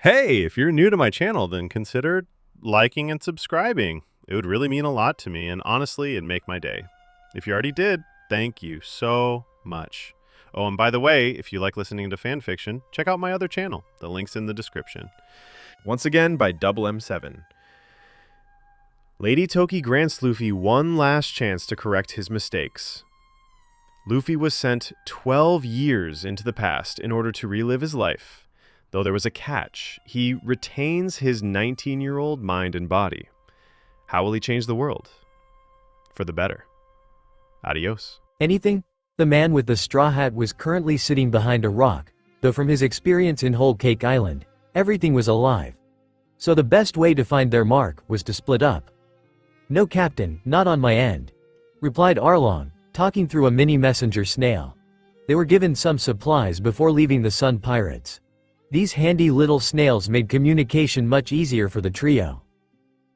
Hey, if you're new to my channel, then consider liking and subscribing. It would really mean a lot to me, and honestly, it'd make my day. If you already did, thank you so much. Oh, and by the way, if you like listening to fan fiction, check out my other channel. The link's in the description. Once again by Double M7. Lady Toki grants Luffy one last chance to correct his mistakes. Luffy was sent 12 years into the past in order to relive his life. Though there was a catch, he retains his 19-year-old mind and body. How will he change the world? For the better. Adios. Anything? The man with the straw hat was currently sitting behind a rock, though from his experience in Whole Cake Island, everything was alive. So the best way to find their mark was to split up. "No, Captain, not on my end," replied Arlong, talking through a mini messenger snail. They were given some supplies before leaving the Sun Pirates. These handy little snails made communication much easier for the trio.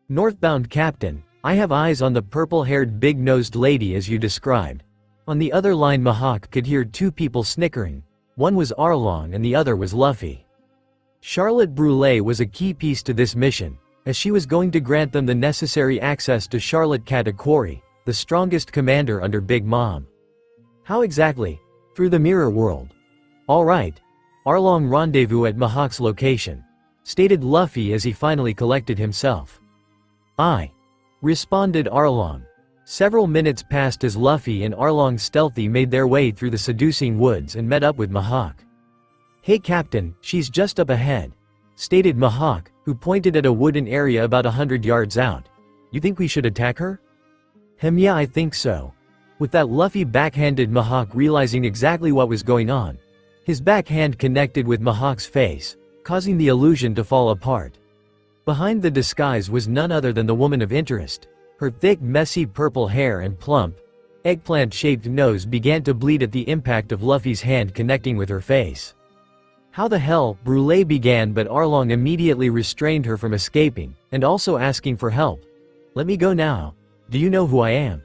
"Northbound, Captain. I have eyes on the purple-haired big-nosed lady as you described." On the other line Mihawk could hear two people snickering. One was Arlong and the other was Luffy. Charlotte Brûlée was a key piece to this mission, as she was going to grant them the necessary access to Charlotte Katakuri, the strongest commander under Big Mom. How exactly? Through the mirror world. All right. Arlong rendezvous at Mihawk's location, stated Luffy as he finally collected himself. "Aye," responded Arlong. Several minutes passed as Luffy and Arlong stealthy made their way through the seducing woods and met up with Mihawk. "Hey Captain, she's just up ahead," stated Mihawk, who pointed at a wooden area about 100 yards out. "You think we should attack her?" Yeah, I think so." With that, Luffy backhanded Mihawk, realizing exactly what was going on. His backhand connected with Mihawk's face, causing the illusion to fall apart. Behind the disguise was none other than the woman of interest. Her thick, messy purple hair and plump, eggplant-shaped nose began to bleed at the impact of Luffy's hand connecting with her face. "How the hell?" Brûlée began, but Arlong immediately restrained her from escaping, and also asking for help. "Let me go now. Do you know who I am?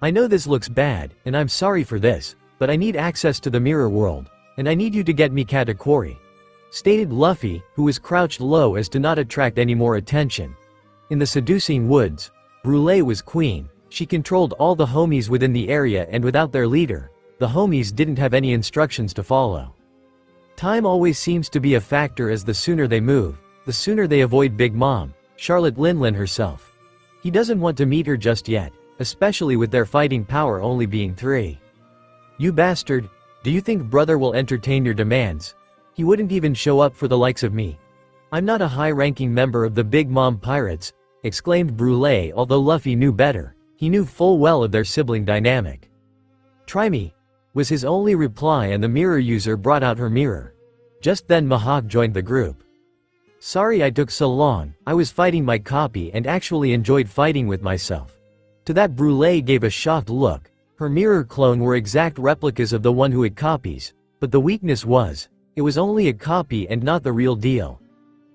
I know this looks bad, and I'm sorry for this, but I need access to the mirror world, and I need you to get me Katakuri," stated Luffy, who was crouched low as to not attract any more attention. In the seducing woods, Brûlée was queen. She controlled all the homies within the area, and without their leader, the homies didn't have any instructions to follow. Time always seems to be a factor, as the sooner they move, the sooner they avoid Big Mom, Charlotte Linlin herself. He doesn't want to meet her just yet, especially with their fighting power only being 3. "You bastard, do you think brother will entertain your demands? He wouldn't even show up for the likes of me. I'm not a high-ranking member of the Big Mom Pirates," exclaimed Brûlée. Although Luffy knew better, he knew full well of their sibling dynamic. "Try me," was his only reply, and the mirror user brought out her mirror. Just then Mihawk joined the group. "Sorry I took so long, I was fighting my copy and actually enjoyed fighting with myself." To that, Brûlée gave a shocked look. Her mirror clone were exact replicas of the one who had copies, but the weakness was, it was only a copy and not the real deal.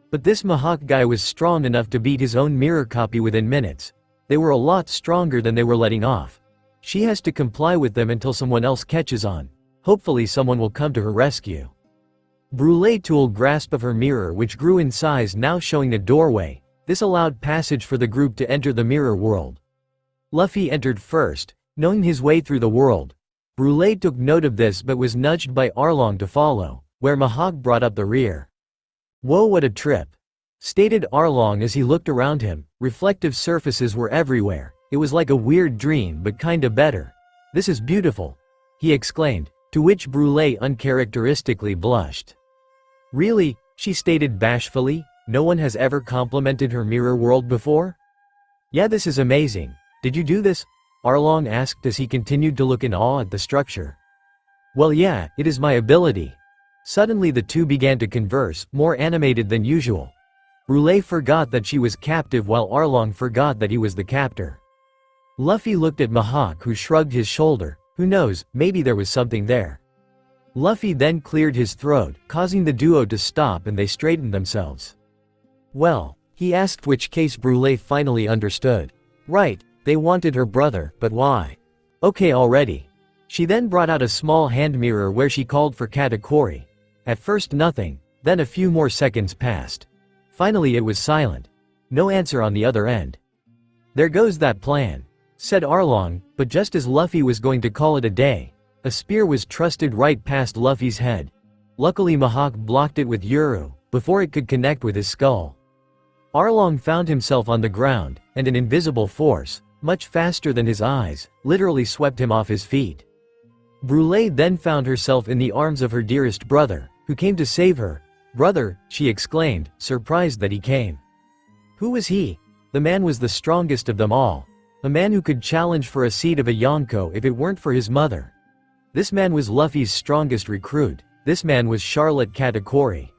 But this Mihawk guy was strong enough to beat his own mirror copy within minutes. They were a lot stronger than they were letting off. She has to comply with them until someone else catches on. Hopefully someone will come to her rescue. Brûlée tool grasp of her mirror, which grew in size, now showing a doorway. This allowed passage for the group to enter the mirror world. Luffy entered first, knowing his way through the world. Brûlée took note of this but was nudged by Arlong to follow, where Mihawk brought up the rear. "Whoa, what a trip," stated Arlong as he looked around him. Reflective surfaces were everywhere. It was like a weird dream, but kinda better. "This is beautiful," he exclaimed, to which Brûlée uncharacteristically blushed. "Really?" she stated bashfully. "No one has ever complimented her mirror world before?" "Yeah, this is amazing. Did you do this?" Arlong asked as he continued to look in awe at the structure. "Well, yeah, it is my ability." Suddenly the two began to converse, more animated than usual. Brûlée forgot that she was captive, while Arlong forgot that he was the captor. Luffy looked at Mihawk, who shrugged his shoulder. Who knows, maybe there was something there. Luffy then cleared his throat, causing the duo to stop, and they straightened themselves. "Well," he asked, which case Brûlée finally understood. "Right, they wanted her brother, but why? Okay already." She then brought out a small hand mirror where she called for Katakuri. At first nothing, Then a few more seconds passed. Finally it was silent. No answer on the other end. "There goes that plan," said Arlong, but just as Luffy was going to call it a day, a spear was thrusted right past Luffy's head. Luckily Mihawk blocked it with Yuru, before it could connect with his skull. Arlong found himself on the ground, and an invisible force, much faster than his eyes, literally swept him off his feet. Brûlée then found herself in the arms of her dearest brother, who came to save her. "Brother," she exclaimed, surprised that he came. Who was he? The man was the strongest of them all. A man who could challenge for a seat of a Yonko if it weren't for his mother. This man was Luffy's strongest recruit. This man was Charlotte Katakuri.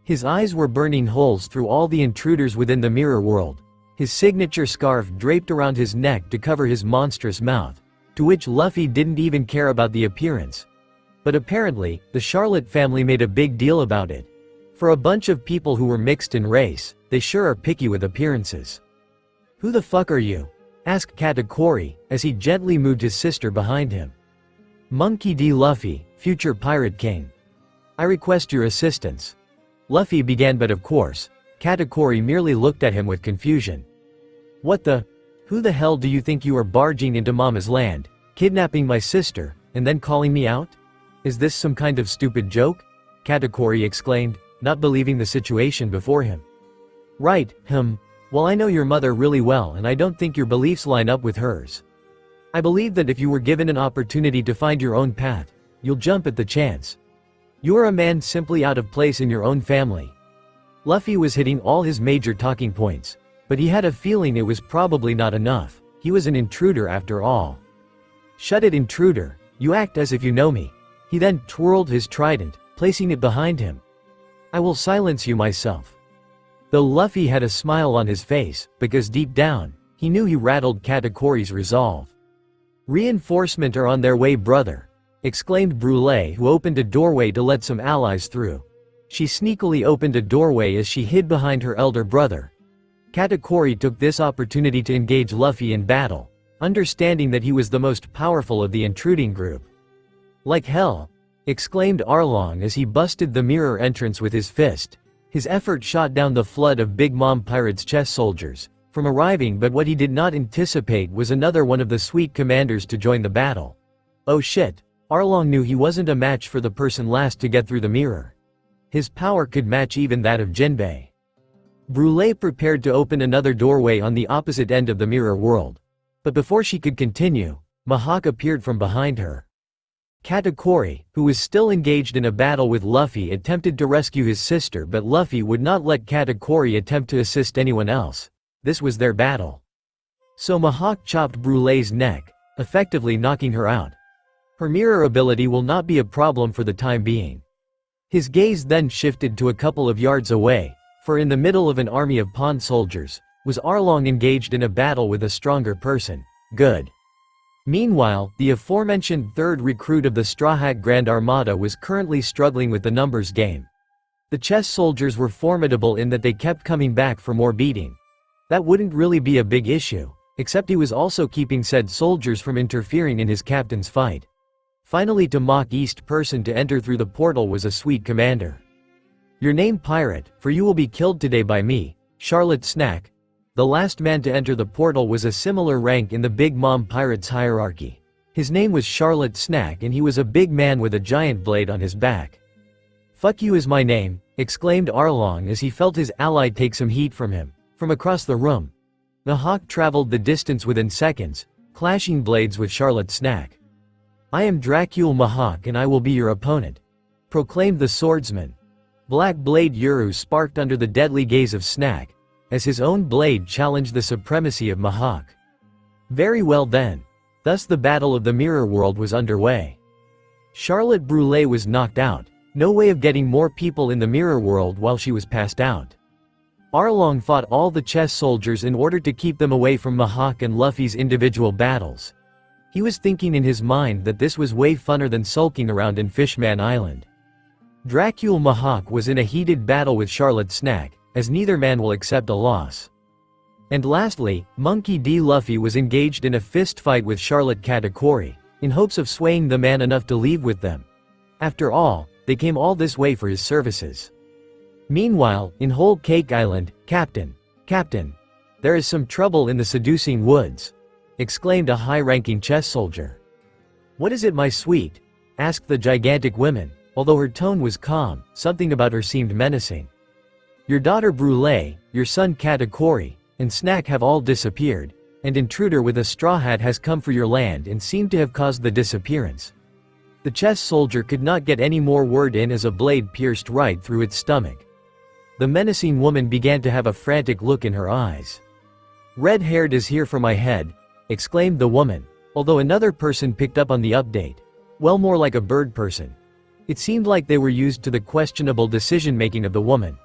His eyes were burning holes through all the intruders within the mirror world. His signature scarf draped around his neck to cover his monstrous mouth, to which Luffy didn't even care about the appearance. But apparently, the Charlotte family made a big deal about it. For a bunch of people who were mixed in race, they sure are picky with appearances. "Who the fuck are you?" asked Katakuri, as he gently moved his sister behind him. "Monkey D. Luffy, future Pirate King. I request your assistance." Luffy began, but of course, Katakuri merely looked at him with confusion. "What the? Who the hell do you think you are, barging into Mama's land, kidnapping my sister, and then calling me out? Is this some kind of stupid joke?" Katakuri exclaimed, not believing the situation before him. "Right, well, I know your mother really well, and I don't think your beliefs line up with hers. I believe that if you were given an opportunity to find your own path, you'll jump at the chance. You are a man simply out of place in your own family." Luffy was hitting all his major talking points, but he had a feeling it was probably not enough. He was an intruder after all. "Shut it, intruder, you act as if you know me." He then twirled his trident, placing it behind him. "I will silence you myself." Though Luffy had a smile on his face, because deep down, he knew he rattled Katakuri's resolve. "Reinforcement are on their way, brother," exclaimed Brûlée, who opened a doorway to let some allies through. She sneakily opened a doorway as she hid behind her elder brother. Katakuri took this opportunity to engage Luffy in battle, understanding that he was the most powerful of the intruding group. "Like hell!" exclaimed Arlong as he busted the mirror entrance with his fist. His effort shot down the flood of Big Mom Pirate's chess soldiers from arriving, but what he did not anticipate was another one of the sweet commanders to join the battle. Oh shit! Arlong knew he wasn't a match for the person last to get through the mirror. His power could match even that of Jinbei. Brûlée prepared to open another doorway on the opposite end of the mirror world. But before she could continue, Mihawk appeared from behind her. Katakuri, who was still engaged in a battle with Luffy, attempted to rescue his sister, but Luffy would not let Katakuri attempt to assist anyone else. This was their battle. So Mihawk chopped Brûlée's neck, effectively knocking her out. Her mirror ability will not be a problem for the time being. His gaze then shifted to a couple of yards away, for in the middle of an army of pawn soldiers, was Arlong engaged in a battle with a stronger person. Good. Meanwhile, the aforementioned third recruit of the Straw Hat Grand Armada was currently struggling with the numbers game. The chess soldiers were formidable in that they kept coming back for more beating. That wouldn't really be a big issue, except he was also keeping said soldiers from interfering in his captain's fight. Finally, to mock east person to enter through the portal was a sweet commander. "Your name, pirate, for you will be killed today by me, Charlotte Snack." The last man to enter the portal was a similar rank in the Big Mom Pirates hierarchy. His name was Charlotte Snack, and he was a big man with a giant blade on his back. "Fuck you is my name," exclaimed Arlong as he felt his ally take some heat from him. From across the room, Mihawk traveled the distance within seconds, clashing blades with Charlotte Snack. "I am Dracule Mihawk and I will be your opponent," proclaimed the swordsman. Black blade Yuru sparked under the deadly gaze of Snack, as his own blade challenged the supremacy of Mihawk. Very well then. Thus the battle of the mirror world was underway. Charlotte Brûlée was knocked out. No way of getting more people in the mirror world while she was passed out. Arlong fought all the chess soldiers in order to keep them away from Mihawk and Luffy's individual battles. He was thinking in his mind that this was way funner than sulking around in Fishman Island. Dracule Mihawk was in a heated battle with Charlotte Snack, as neither man will accept a loss. And lastly, Monkey D. Luffy was engaged in a fist fight with Charlotte Katakuri, in hopes of swaying the man enough to leave with them. After all, they came all this way for his services. Meanwhile, in Whole Cake Island, Captain, there is some trouble in the seducing woods, exclaimed a high-ranking chess soldier. What is it, my sweet? Asked the gigantic woman, although her tone was calm, something about her seemed menacing. Your daughter Brûlé, your son Katakuri, and Snack have all disappeared, and intruder with a straw hat has come for your land and seemed to have caused the disappearance. The chess soldier could not get any more word in as a blade pierced right through its stomach. The menacing woman began to have a frantic look in her eyes. Red-haired is here for my head, exclaimed the woman, although another person picked up on the update. Well, more like a bird person. It seemed like they were used to the questionable decision-making of the woman.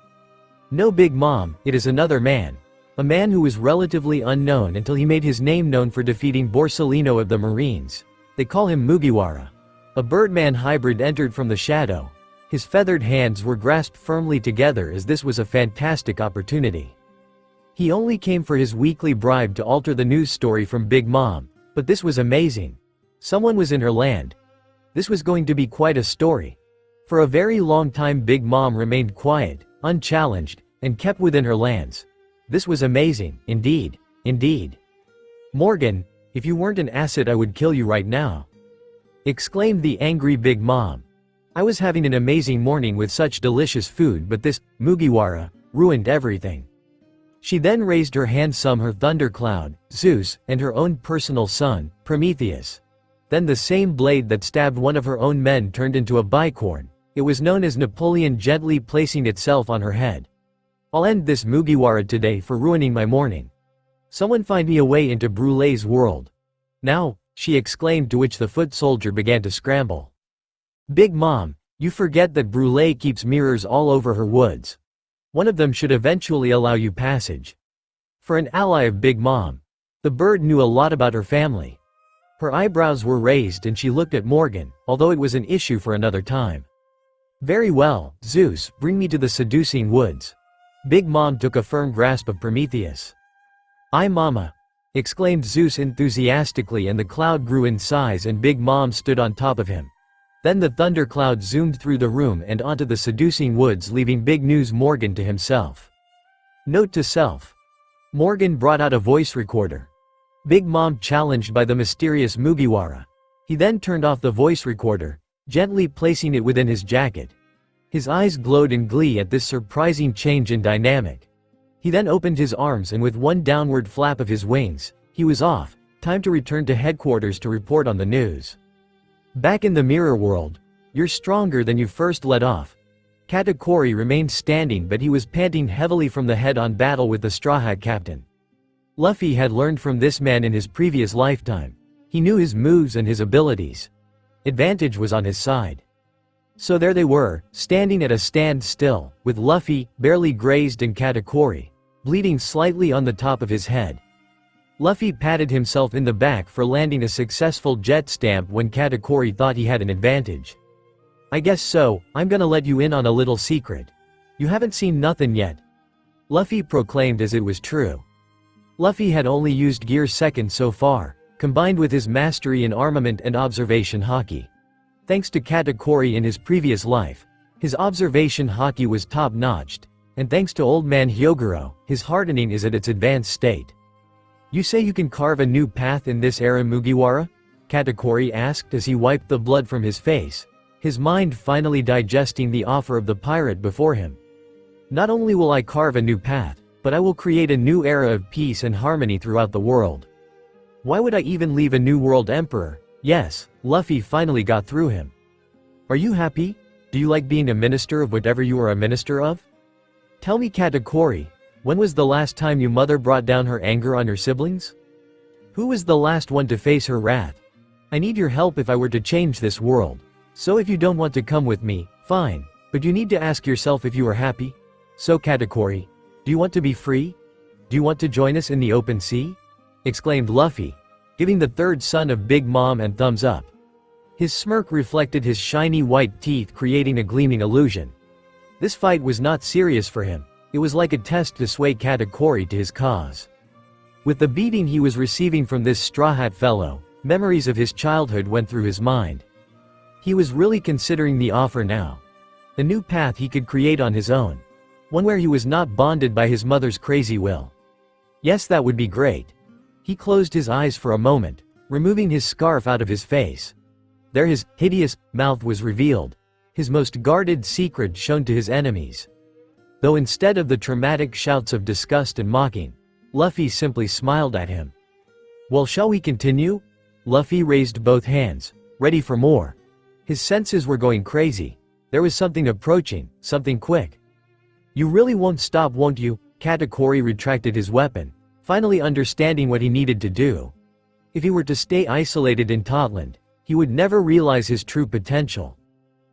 No, Big Mom, it is another man. A man who was relatively unknown until he made his name known for defeating Borsellino of the Marines. They call him Mugiwara. A birdman hybrid entered from the shadow. His feathered hands were grasped firmly together as this was a fantastic opportunity. He only came for his weekly bribe to alter the news story from Big Mom, but this was amazing. Someone was in her land. This was going to be quite a story. For a very long time Big Mom remained quiet, unchallenged, and kept within her lands. This was amazing, indeed. Morgan, if you weren't an asset I would kill you right now, exclaimed the angry Big Mom. I was having an amazing morning with such delicious food, but this Mugiwara ruined everything. She then raised her hand, her thundercloud, Zeus, and her own personal son, Prometheus. Then the same blade that stabbed one of her own men turned into a bicorn. It was known as Napoleon, gently placing itself on her head. I'll end this Mugiwara today for ruining my morning. Someone find me a way into Brûlé's world. Now, she exclaimed, to which the foot soldier began to scramble. Big Mom, you forget that Brûlé keeps mirrors all over her woods. One of them should eventually allow you passage. For an ally of Big Mom, the bird knew a lot about her family. Her eyebrows were raised and she looked at Morgan, although it was an issue for another time. Very well, Zeus, bring me to the seducing woods. Big Mom took a firm grasp of Prometheus. Aye, Mama, exclaimed Zeus enthusiastically, and the cloud grew in size and Big Mom stood on top of him. Then the thundercloud zoomed through the room and onto the seducing woods, leaving Big News Morgan to himself. Note to self. Morgan brought out a voice recorder. Big Mom challenged by the mysterious Mugiwara. He then turned off the voice recorder, gently placing it within his jacket. His eyes glowed in glee at this surprising change in dynamic. He then opened his arms and with one downward flap of his wings, he was off. Time to return to headquarters to report on the news. Back in the mirror world, you're stronger than you first let off. Katakuri remained standing, but he was panting heavily from the head-on battle with the Straw Hat Captain. Luffy had learned from this man in his previous lifetime. He knew his moves and his abilities. Advantage was on his side. So there they were, standing at a standstill, with Luffy, barely grazed, and Katakuri, bleeding slightly on the top of his head. Luffy patted himself in the back for landing a successful jet stamp when Katakuri thought he had an advantage. I guess so, I'm gonna let you in on a little secret. You haven't seen nothing yet. Luffy proclaimed, as it was true. Luffy had only used Gear Second so far, combined with his mastery in armament and observation haki. Thanks to Katakuri in his previous life, his observation haki was top-notched, and thanks to Old Man Hyoguro, his hardening is at its advanced state. You say you can carve a new path in this era, Mugiwara? Katakuri asked as he wiped the blood from his face, his mind finally digesting the offer of the pirate before him. Not only will I carve a new path, but I will create a new era of peace and harmony throughout the world. Why would I even leave a new world emperor? Yes, Luffy finally got through him. Are you happy? Do you like being a minister of whatever you are a minister of? Tell me, Katakuri, when was the last time your mother brought down her anger on your siblings? Who was the last one to face her wrath? I need your help if I were to change this world. So if you don't want to come with me, fine, but you need to ask yourself if you are happy. So Katakuri, do you want to be free? Do you want to join us in the open sea? Exclaimed Luffy, giving the third son of Big Mom and thumbs up. His smirk reflected his shiny white teeth, creating a gleaming illusion. This fight was not serious for him. It was like a test to sway Katakuri to his cause. With the beating he was receiving from this Straw Hat fellow, memories of his childhood went through his mind. He was really considering the offer now. A new path he could create on his own. One where he was not bonded by his mother's crazy will. Yes, that would be great. He closed his eyes for a moment, removing his scarf out of his face. There his hideous mouth was revealed, his most guarded secret shown to his enemies. Though instead of the traumatic shouts of disgust and mocking, Luffy simply smiled at him. Well, shall we continue? Luffy raised both hands, ready for more. His senses were going crazy. There was something approaching, something quick. You really won't stop, won't you? Katakuri retracted his weapon, finally understanding what he needed to do. If he were to stay isolated in Totland, he would never realize his true potential.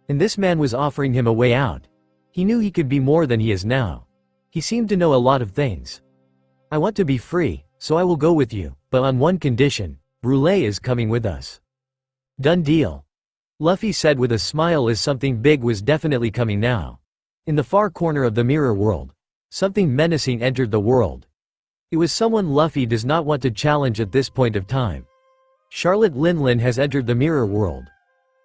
And this man was offering him a way out. He knew he could be more than he is now. He seemed to know a lot of things. I want to be free, so I will go with you, but on one condition: Brûlé is coming with us. Done deal. Luffy said with a smile as something big was definitely coming now. In the far corner of the mirror world, something menacing entered the world. It was someone Luffy does not want to challenge at this point of time. Charlotte Linlin has entered the mirror world.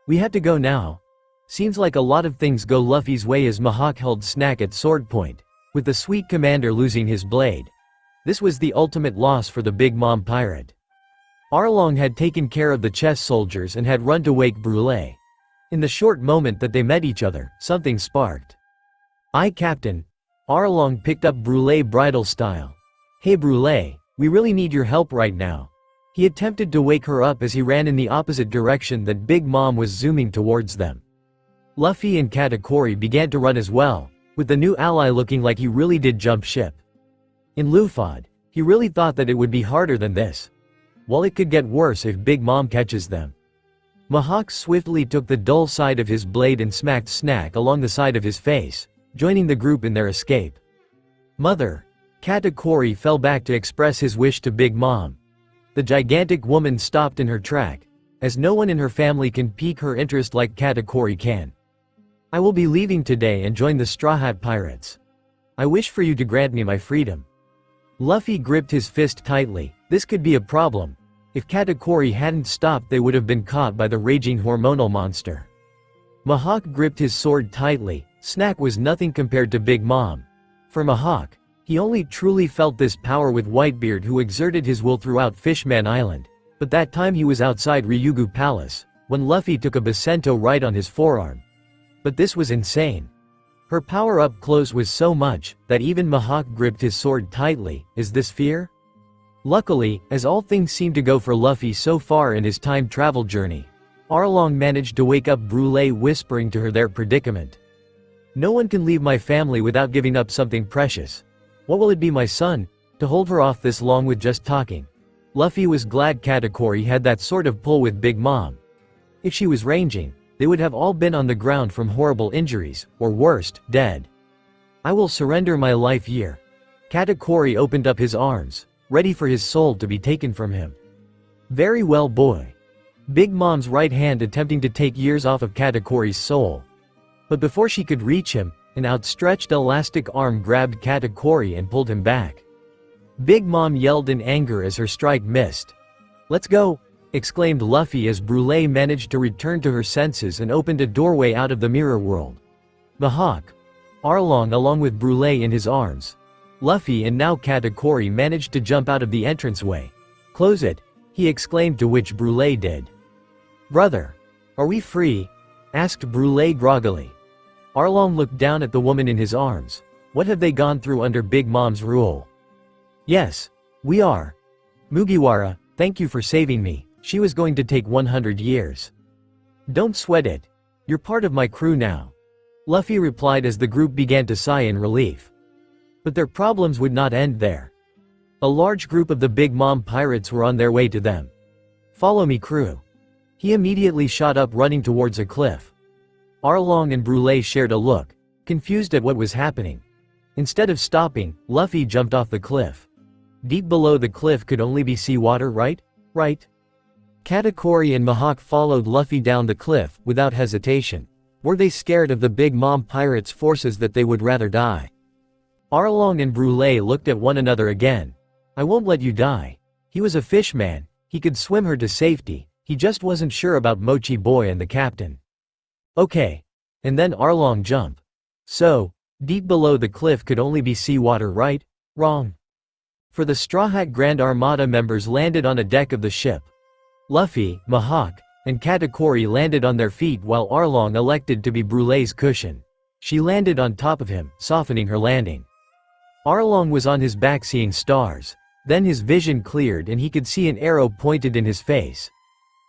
We have to go now. Seems like a lot of things go Luffy's way as Mihawk held snack at sword point, with the sweet commander losing his blade. This was the ultimate loss for the Big Mom pirate. Arlong had taken care of the chess soldiers and had run to wake Brûlé. In the short moment that they met each other, something sparked. Aye, Captain. Arlong picked up Brûlé bridal style. Hey Brûlé, we really need your help right now. He attempted to wake her up as he ran in the opposite direction that Big Mom was zooming towards them. Luffy and Katakuri began to run as well, with the new ally looking like he really did jump ship. In Luffy, he really thought that it would be harder than this. Well, it could get worse if Big Mom catches them. Mihawk swiftly took the dull side of his blade and smacked Snack along the side of his face, joining the group in their escape. Mother! Katakuri fell back to express his wish to Big Mom. The gigantic woman stopped in her track, as no one in her family can pique her interest like Katakuri can. I will be leaving today and join the Straw Hat Pirates. I wish for you to grant me my freedom. Luffy gripped his fist tightly. This could be a problem. If Katakuri hadn't stopped, they would have been caught by the raging hormonal monster. Mihawk gripped his sword tightly. Snack was nothing compared to Big Mom. For Mihawk, he only truly felt this power with Whitebeard, who exerted his will throughout Fishman Island. But that time he was outside Ryugu Palace, when Luffy took a Basento right on his forearm. But this was insane. Her power up close was so much, that even Mihawk gripped his sword tightly. Is this fear? Luckily, as all things seemed to go for Luffy so far in his time travel journey, Arlong managed to wake up Brûlé, whispering to her their predicament. No one can leave my family without giving up something precious. What will it be, my son, to hold her off this long with just talking? Luffy was glad Katakuri had that sort of pull with Big Mom. If she was ranging, they would have all been on the ground from horrible injuries, or worst, dead. I will surrender my life here. Katakuri opened up his arms, ready for his soul to be taken from him. Very well, boy. Big Mom's right hand attempting to take years off of Katakuri's soul. But before she could reach him, an outstretched elastic arm grabbed Katakuri and pulled him back. Big Mom yelled in anger as her strike missed. Let's go! Exclaimed Luffy as Brûlé managed to return to her senses and opened a doorway out of the mirror world. Mihawk, Arlong along with Brûlé in his arms. Luffy and now Katakuri managed to jump out of the entranceway. Close it, he exclaimed, to which Brûlé did. Brother, are we free? Asked Brûlé groggily. Arlong looked down at the woman in his arms. What have they gone through under Big Mom's rule? Yes, we are. Mugiwara, thank you for saving me. She was going to take 100 years. Don't sweat it. You're part of my crew now. Luffy replied as the group began to sigh in relief. But their problems would not end there. A large group of the Big Mom pirates were on their way to them. Follow me, crew. He immediately shot up, running towards a cliff. Arlong and Brûlé shared a look, confused at what was happening. Instead of stopping, Luffy jumped off the cliff. Deep below the cliff could only be seawater, right? Right. Katakuri and Mihawk followed Luffy down the cliff, without hesitation. Were they scared of the Big Mom pirates' forces that they would rather die? Arlong and Brûlé looked at one another again. I won't let you die. He was a fish man, he could swim her to safety, he just wasn't sure about Mochi Boy and the captain. Okay. And then Arlong jump. So, Deep below the cliff could only be seawater, right? Wrong. For the Straw Hat Grand Armada members landed on a deck of the ship. Luffy, Mihawk, and Katakuri landed on their feet while Arlong elected to be Brulee's cushion. She landed on top of him, softening her landing. Arlong was on his back seeing stars. Then his vision cleared and he could see an arrow pointed in his face.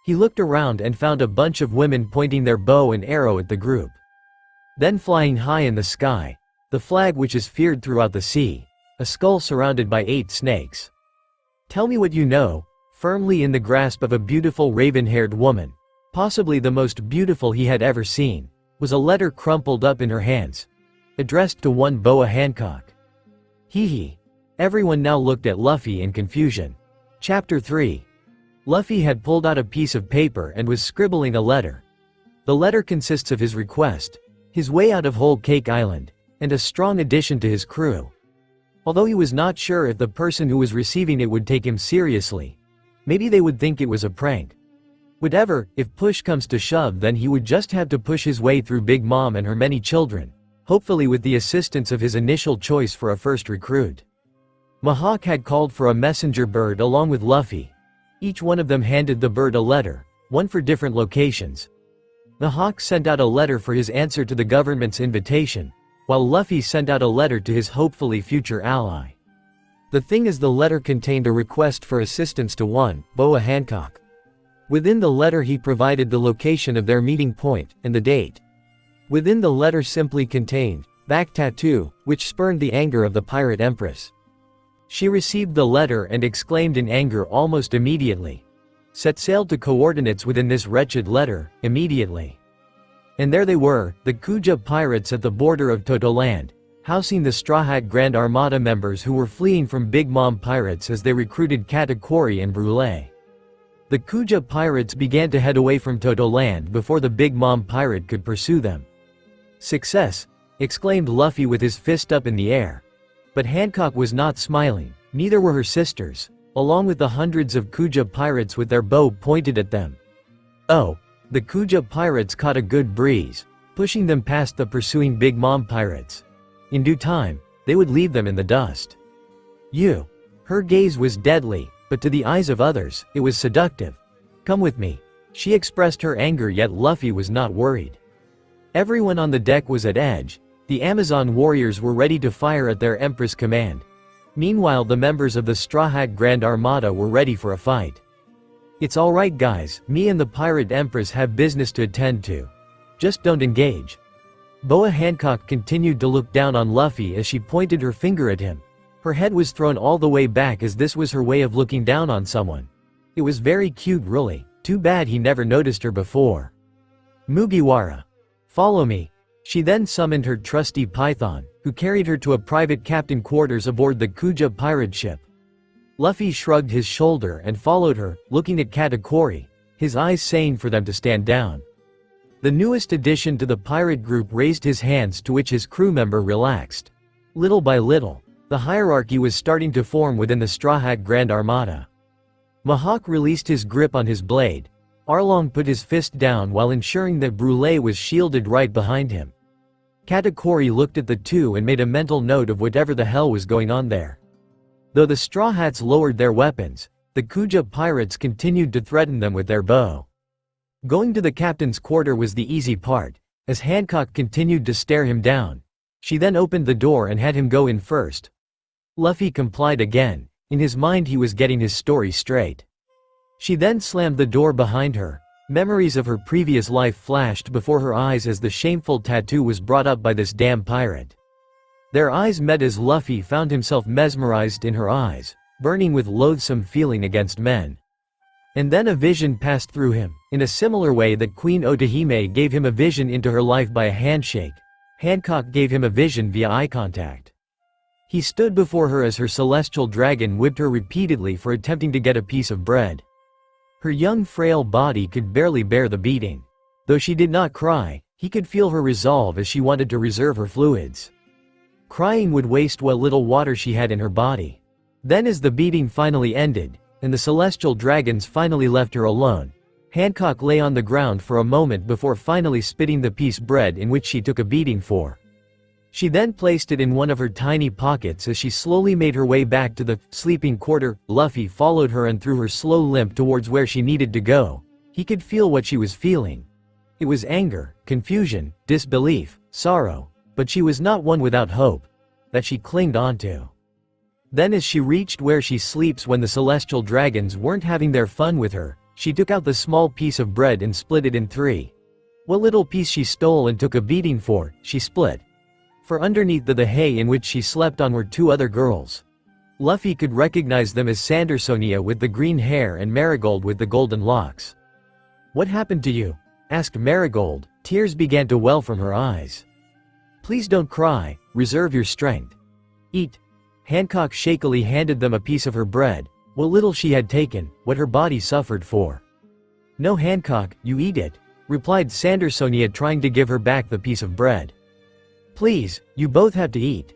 He looked around and found a bunch of women pointing their bow and arrow at the group. Then flying high in the sky, the flag which is feared throughout the sea, a skull surrounded by 8 snakes. Tell me what you know. Firmly in the grasp of a beautiful raven-haired woman, possibly the most beautiful he had ever seen, was a letter crumpled up in her hands, addressed to one Boa Hancock. Hee hee. Everyone now looked at Luffy in confusion. Chapter 3. Luffy had pulled out a piece of paper and was scribbling a letter. The letter consists of his request, his way out of Whole Cake Island, and a strong addition to his crew. Although he was not sure if the person who was receiving it would take him seriously. Maybe they would think it was a prank. Whatever, if push comes to shove, then he would just have to push his way through Big Mom and her many children, hopefully with the assistance of his initial choice for a first recruit. Mihawk had called for a messenger bird along with Luffy. Each one of them handed the bird a letter, one for different locations. Mihawk sent out a letter for his answer to the government's invitation, while Luffy sent out a letter to his hopefully future ally. The thing is, the letter contained a request for assistance to one Boa Hancock. Within the letter he provided the location of their meeting point, and the date. Within the letter simply contained, back tattoo, which spurned the anger of the pirate empress. She received the letter and exclaimed in anger almost immediately. Set sail to coordinates within this wretched letter, immediately. And there they were, the Kuja pirates at the border of Totoland, housing the Straw Hat Grand Armada members who were fleeing from Big Mom pirates as they recruited Katakuri and Brulee. The Kuja pirates began to head away from Totoland before the Big Mom pirate could pursue them. Success! Exclaimed Luffy with his fist up in the air. But Hancock was not smiling, neither were her sisters, along with the hundreds of Kuja pirates with their bow pointed at them. Oh! The Kuja pirates caught a good breeze, pushing them past the pursuing Big Mom pirates. In due time, they would leave them in the dust. You. Her gaze was deadly, but to the eyes of others, it was seductive. Come with me. She expressed her anger, yet Luffy was not worried. Everyone on the deck was at edge. The Amazon warriors were ready to fire at their Empress command. Meanwhile, the members of the Straw Hat Grand Armada were ready for a fight. It's alright guys, me and the Pirate Empress have business to attend to. Just don't engage. Boa Hancock continued to look down on Luffy as she pointed her finger at him. Her head was thrown all the way back as this was her way of looking down on someone. It was very cute really, too bad he never noticed her before. Mugiwara. Follow me. She then summoned her trusty python, who carried her to a private captain quarters aboard the Kuja pirate ship. Luffy shrugged his shoulder and followed her, looking at Katakuri, his eyes saying for them to stand down. The newest addition to the pirate group raised his hands, to which his crew member relaxed. Little by little, the hierarchy was starting to form within the Straw Hat Grand Armada. Mihawk released his grip on his blade. Arlong put his fist down while ensuring that Brulee was shielded right behind him. Katakuri looked at the two and made a mental note of whatever the hell was going on there. Though the Straw Hats lowered their weapons, the Kuja pirates continued to threaten them with their bow. Going to the captain's quarter was the easy part, as Hancock continued to stare him down. She then opened the door and had him go in first. Luffy complied again. In his mind he was getting his story straight. She then slammed the door behind her. Memories of her previous life flashed before her eyes as the shameful tattoo was brought up by this damn pirate. Their eyes met as Luffy found himself mesmerized in her eyes, burning with loathsome feeling against men. And then a vision passed through him, in a similar way that Queen Otahime gave him a vision into her life by a handshake. Hancock gave him a vision via eye contact. He stood before her as her celestial dragon whipped her repeatedly for attempting to get a piece of bread. Her young frail body could barely bear the beating. Though she did not cry, he could feel her resolve as she wanted to reserve her fluids. Crying would waste what little water she had in her body. Then as the beating finally ended, and the celestial dragons finally left her alone, Hancock lay on the ground for a moment before finally spitting the piece bread in which she took a beating for. She then placed it in one of her tiny pockets as she slowly made her way back to the sleeping quarter. Luffy followed her and threw her slow limp towards where she needed to go. He could feel what she was feeling. It was anger, confusion, disbelief, sorrow, but she was not one without hope that she clinged onto. Then as she reached where she sleeps when the celestial dragons weren't having their fun with her, she took out the small piece of bread and split it in three. What little piece she stole and took a beating for, she split. For underneath the hay in which she slept on were two other girls. Luffy could recognize them as Sandersonia with the green hair and Marigold with the golden locks. "What happened to you?" asked Marigold. Tears began to well from her eyes. "Please don't cry, reserve your strength. Eat." Hancock shakily handed them a piece of her bread, what little she had taken, what her body suffered for. "No, Hancock, you eat it," replied Sandersonia, trying to give her back the piece of bread. "Please, you both have to eat."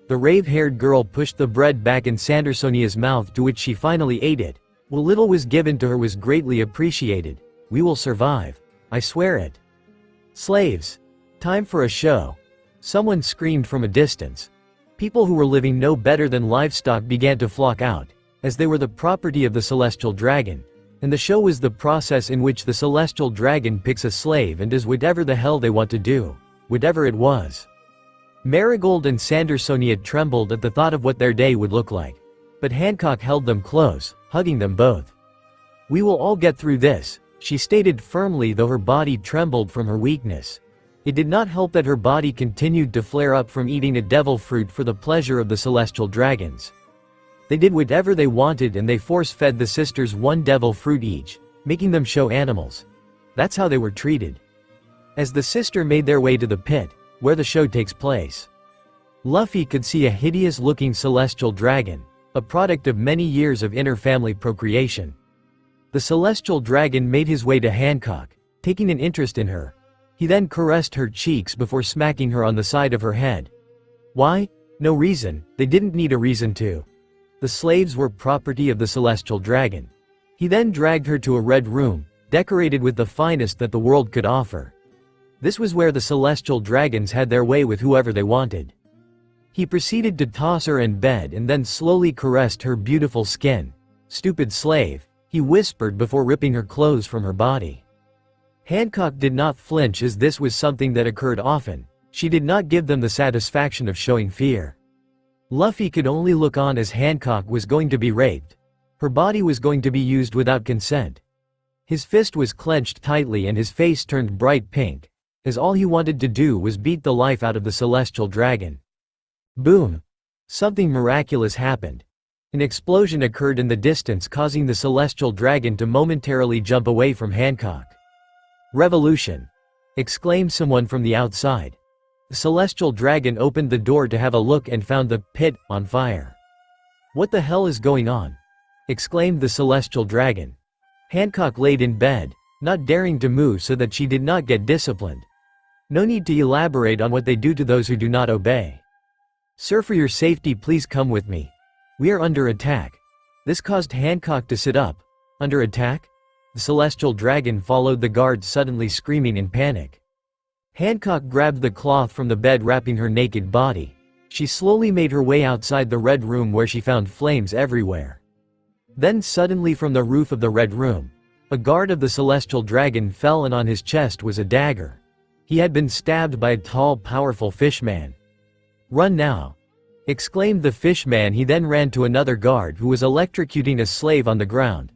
The rave-haired girl pushed the bread back in Sandersonia's mouth, to which she finally ate it. What little was given to her was greatly appreciated. "We will survive. I swear it." "Slaves. Time for a show." Someone screamed from a distance. People who were living no better than livestock began to flock out, as they were the property of the celestial dragon. And the show was the process in which the celestial dragon picks a slave and does whatever the hell they want to do. Whatever it was. Marigold and Sandersonia trembled at the thought of what their day would look like. But Hancock held them close, hugging them both. "We will all get through this," she stated firmly, though her body trembled from her weakness. It did not help that her body continued to flare up from eating a devil fruit for the pleasure of the celestial dragons. They did whatever they wanted, and they force-fed the sisters one devil fruit each, making them show animals. That's how they were treated. As the sister made their way to the pit, where the show takes place, Luffy could see a hideous-looking celestial dragon, a product of many years of inter-family procreation. The celestial dragon made his way to Hancock, taking an interest in her. He then caressed her cheeks before smacking her on the side of her head. Why? No reason. They didn't need a reason to. The slaves were property of the celestial dragon. He then dragged her to a red room, decorated with the finest that the world could offer. This was where the celestial dragons had their way with whoever they wanted. He proceeded to toss her in bed and then slowly caressed her beautiful skin. "Stupid slave," he whispered before ripping her clothes from her body. Hancock did not flinch, as this was something that occurred often. She did not give them the satisfaction of showing fear. Luffy could only look on as Hancock was going to be raped. Her body was going to be used without consent. His fist was clenched tightly and his face turned bright pink, as all he wanted to do was beat the life out of the celestial dragon. Boom! Something miraculous happened. An explosion occurred in the distance, causing the celestial dragon to momentarily jump away from Hancock. "Revolution!" exclaimed someone from the outside. The celestial dragon opened the door to have a look and found the pit on fire. "What the hell is going on?" exclaimed the celestial dragon. Hancock laid in bed, not daring to move so that she did not get disciplined. No need to elaborate on what they do to those who do not obey. "Sir, for your safety, please come with me. We are under attack." This caused Hancock to sit up. Under attack? The celestial dragon followed the guards, suddenly screaming in panic. Hancock grabbed the cloth from the bed wrapping her naked body. She slowly made her way outside the red room, where she found flames everywhere. Then suddenly from the roof of the red room, a guard of the celestial dragon fell, and on his chest was a dagger. He had been stabbed by a tall, powerful fishman. "Run now!" exclaimed the fishman. He then ran to another guard who was electrocuting a slave on the ground.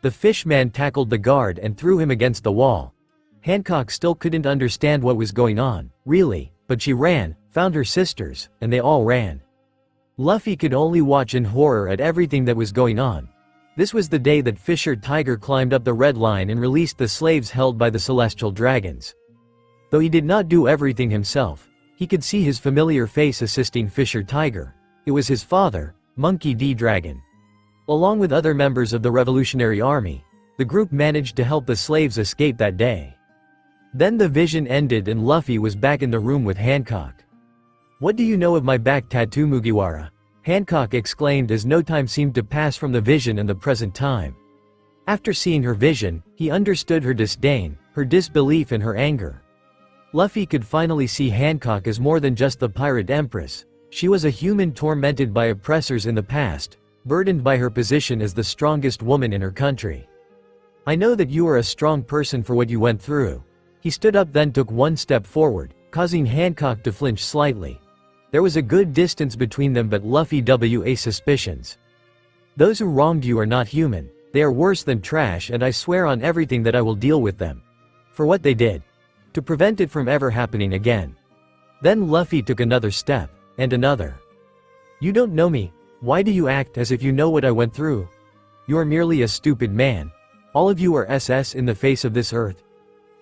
The fishman tackled the guard and threw him against the wall. Hancock still couldn't understand what was going on, really, but she ran, found her sisters, and they all ran. Luffy could only watch in horror at everything that was going on. This was the day that Fisher Tiger climbed up the red line and released the slaves held by the celestial dragons. Though he did not do everything himself, he could see his familiar face assisting Fisher Tiger. It was his father, Monkey D. Dragon. Along with other members of the Revolutionary Army, the group managed to help the slaves escape that day. Then the vision ended and Luffy was back in the room with Hancock. "What do you know of my back tattoo, Mugiwara?" Hancock exclaimed, as no time seemed to pass from the vision and the present time. After seeing her vision, he understood her disdain, her disbelief and her anger. Luffy could finally see Hancock as more than just the pirate empress. She was a human tormented by oppressors in the past, burdened by her position as the strongest woman in her country. I know that you are a strong person for what you went through. He stood up then took one step forward, causing Hancock to flinch slightly. There was a good distance between them but Luffy was suspicions. Those who wronged you are not human, they are worse than trash and I swear on everything that I will deal with them. For what they did. To prevent it from ever happening again. Then Luffy took another step, and another. You don't know me, why do you act as if you know what I went through? You are merely a stupid man. All of you are SS in the face of this earth.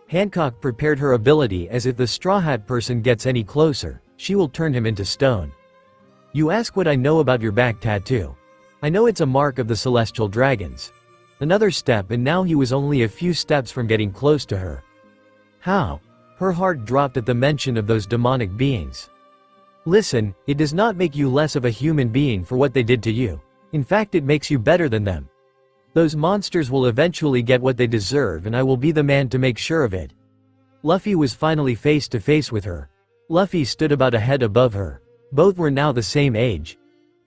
Hancock prepared her ability as if the Straw Hat person gets any closer, she will turn him into stone. You ask what I know about your back tattoo. I know it's a mark of the celestial dragons. Another step and now he was only a few steps from getting close to her. How? Her heart dropped at the mention of those demonic beings. Listen, it does not make you less of a human being for what they did to you. In fact, it makes you better than them. Those monsters will eventually get what they deserve and I will be the man to make sure of it. Luffy was finally face to face with her. Luffy stood about a head above her. Both were now the same age.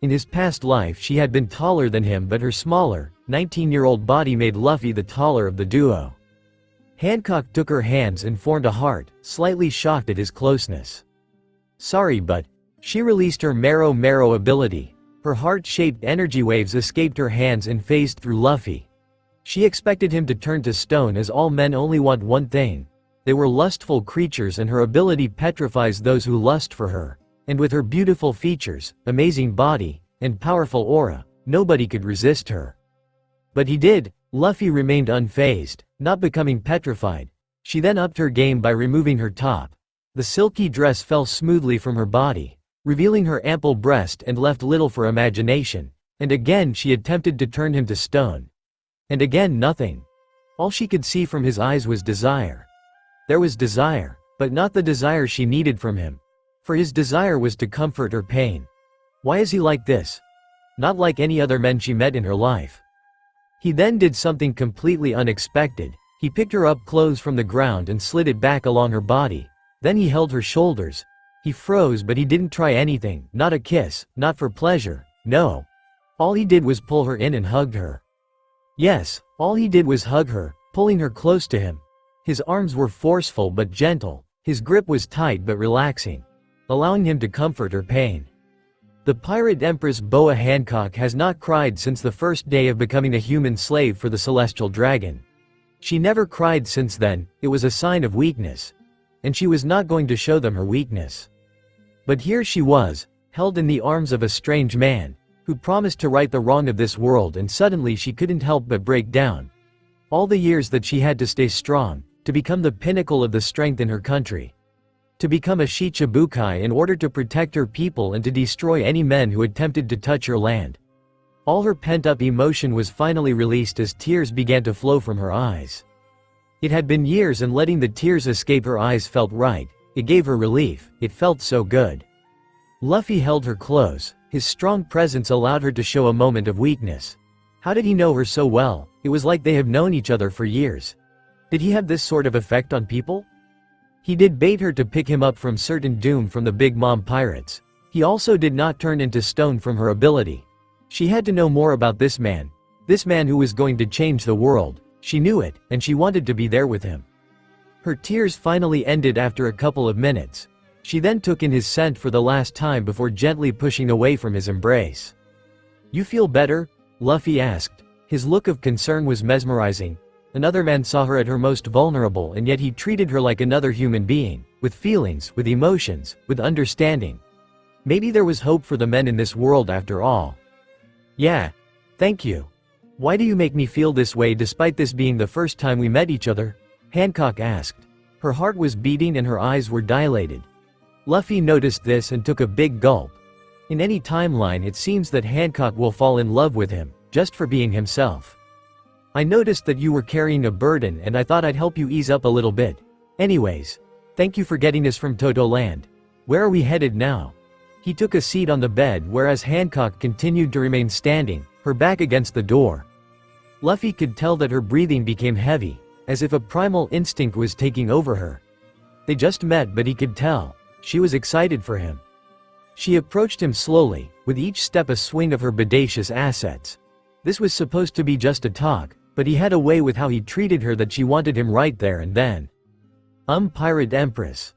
In his past life she had been taller than him but her smaller, 19-year-old body made Luffy the taller of the duo. Hancock took her hands and formed a heart, slightly shocked at his closeness. Sorry but, she released her Marrow ability. Her heart-shaped energy waves escaped her hands and phased through Luffy. She expected him to turn to stone as all men only want one thing. They were lustful creatures and her ability petrifies those who lust for her. And with her beautiful features, amazing body, and powerful aura, nobody could resist her. But he did. Luffy remained unfazed, not becoming petrified. She then upped her game by removing her top. The silky dress fell smoothly from her body, revealing her ample breast and left little for imagination. And again she attempted to turn him to stone. And again nothing. All she could see from his eyes was desire. There was desire, but not the desire she needed from him. For his desire was to comfort her pain. Why is he like this? Not like any other men she met in her life. He then did something completely unexpected. He picked her up clothes from the ground and slid it back along her body. Then he held her shoulders. He froze but he didn't try anything, not a kiss, not for pleasure, no. All he did was pull her in and hugged her. Yes, all he did was hug her, pulling her close to him. His arms were forceful but gentle, his grip was tight but relaxing, allowing him to comfort her pain. The pirate empress Boa Hancock has not cried since the first day of becoming a human slave for the celestial dragon. She never cried since then, it was a sign of weakness. And she was not going to show them her weakness. But here she was, held in the arms of a strange man, who promised to right the wrong of this world and suddenly she couldn't help but break down. All the years that she had to stay strong, to become the pinnacle of the strength in her country. To become a Shichibukai in order to protect her people and to destroy any men who attempted to touch her land. All her pent-up emotion was finally released as tears began to flow from her eyes. It had been years and letting the tears escape her eyes felt right, it gave her relief, it felt so good. Luffy held her close, his strong presence allowed her to show a moment of weakness. How did he know her so well? It was like they have known each other for years. Did he have this sort of effect on people? He did bait her to pick him up from certain doom from the Big Mom pirates. He also did not turn into stone from her ability. She had to know more about this man who was going to change the world. She knew it, and she wanted to be there with him. Her tears finally ended after a couple of minutes. She then took in his scent for the last time before gently pushing away from his embrace. You feel better? Luffy asked. His look of concern was mesmerizing. Another man saw her at her most vulnerable and yet he treated her like another human being, with feelings, with emotions, with understanding. Maybe there was hope for the men in this world after all. Yeah. Thank you. Why do you make me feel this way despite this being the first time we met each other? Hancock asked. Her heart was beating and her eyes were dilated. Luffy noticed this and took a big gulp. In any timeline it seems that Hancock will fall in love with him, just for being himself. I noticed that you were carrying a burden and I thought I'd help you ease up a little bit. Anyways, thank you for getting us from Toto Land. Where are we headed now? He took a seat on the bed whereas Hancock continued to remain standing, her back against the door. Luffy could tell that her breathing became heavy, as if a primal instinct was taking over her. They just met, but he could tell she was excited for him. She approached him slowly, with each step a swing of her bodacious assets. This was supposed to be just a talk, but he had a way with how he treated her that she wanted him right there and then. Pirate Empress.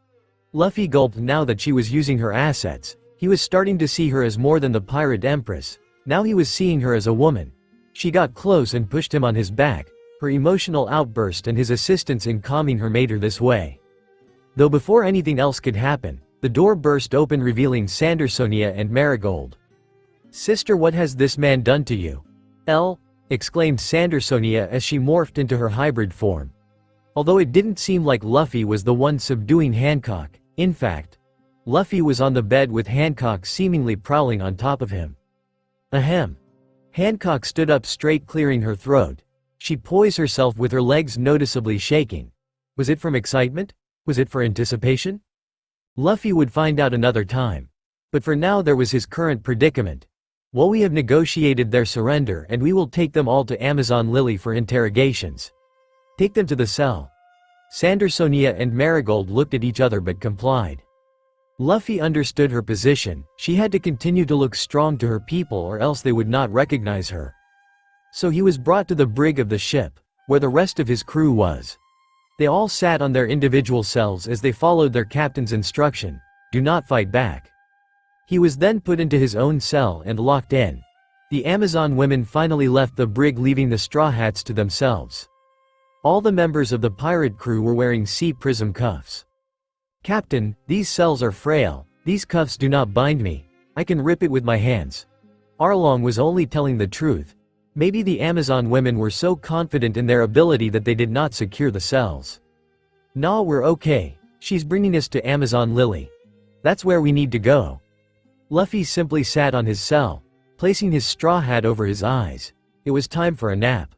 Luffy gulped now that she was using her assets. He was starting to see her as more than the Pirate Empress. Now he was seeing her as a woman. She got close and pushed him on his back. Her emotional outburst and his assistance in calming her made her this way. Though before anything else could happen, the door burst open revealing Sandersonia and Marigold. "Sister, what has this man done to you?" exclaimed Sandersonia as she morphed into her hybrid form. Although it didn't seem like Luffy was the one subduing Hancock, in fact, Luffy was on the bed with Hancock seemingly prowling on top of him. Ahem. Hancock stood up straight, clearing her throat. She poised herself with her legs noticeably shaking. Was it from excitement? Was it for anticipation? Luffy would find out another time. But for now there was his current predicament. Well, we have negotiated their surrender and we will take them all to Amazon Lily for interrogations. Take them to the cell. Sandersonia and Marigold looked at each other but complied. Luffy understood her position. She had to continue to look strong to her people or else they would not recognize her. So he was brought to the brig of the ship, where the rest of his crew was. They all sat on their individual cells as they followed their captain's instruction: do not fight back. He was then put into his own cell and locked in. The Amazon women finally left the brig, leaving the Straw Hats to themselves. All the members of the pirate crew were wearing sea prism cuffs. "Captain, these cells are frail. These cuffs do not bind me. I can rip it with my hands." Arlong was only telling the truth. Maybe the Amazon women were so confident in their ability that they did not secure the cells. "Nah, we're okay. She's bringing us to Amazon Lily. That's where we need to go." Luffy simply sat on his cell, placing his straw hat over his eyes. It was time for a nap.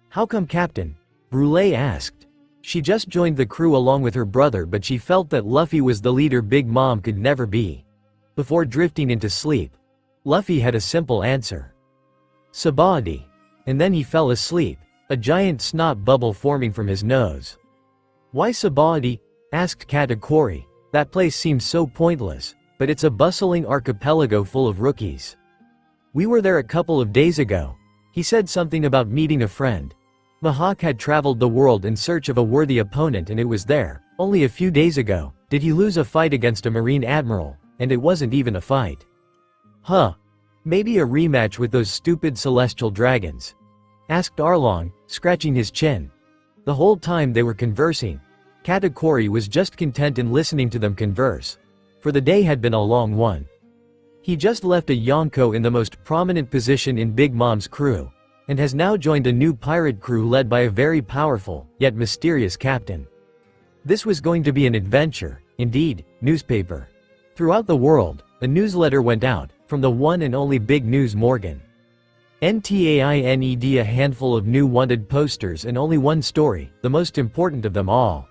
"How come, Captain?" Brule asked. She just joined the crew along with her brother, but she felt that Luffy was the leader Big Mom could never be. Before drifting into sleep, Luffy had a simple answer. "Sabaody." And then he fell asleep, a giant snot bubble forming from his nose. "Why Sabaody?" asked Katakuri. "That place seems so pointless, but it's a bustling archipelago full of rookies. We were there a couple of days ago." He said something about meeting a friend. Mihawk had traveled the world in search of a worthy opponent and it was there. Only a few days ago, did he lose a fight against a Marine Admiral, and it wasn't even a fight. "Huh. Maybe a rematch with those stupid celestial dragons?" asked Arlong, scratching his chin. The whole time they were conversing, Katakuri was just content in listening to them converse. For the day had been a long one. He just left a Yonko in the most prominent position in Big Mom's crew, and has now joined a new pirate crew led by a very powerful, yet mysterious captain. This was going to be an adventure, indeed, newspaper. Throughout the world, a newsletter went out, from the one and only Big News Morgan. NTAINED, a handful of new wanted posters and only one story, the most important of them all.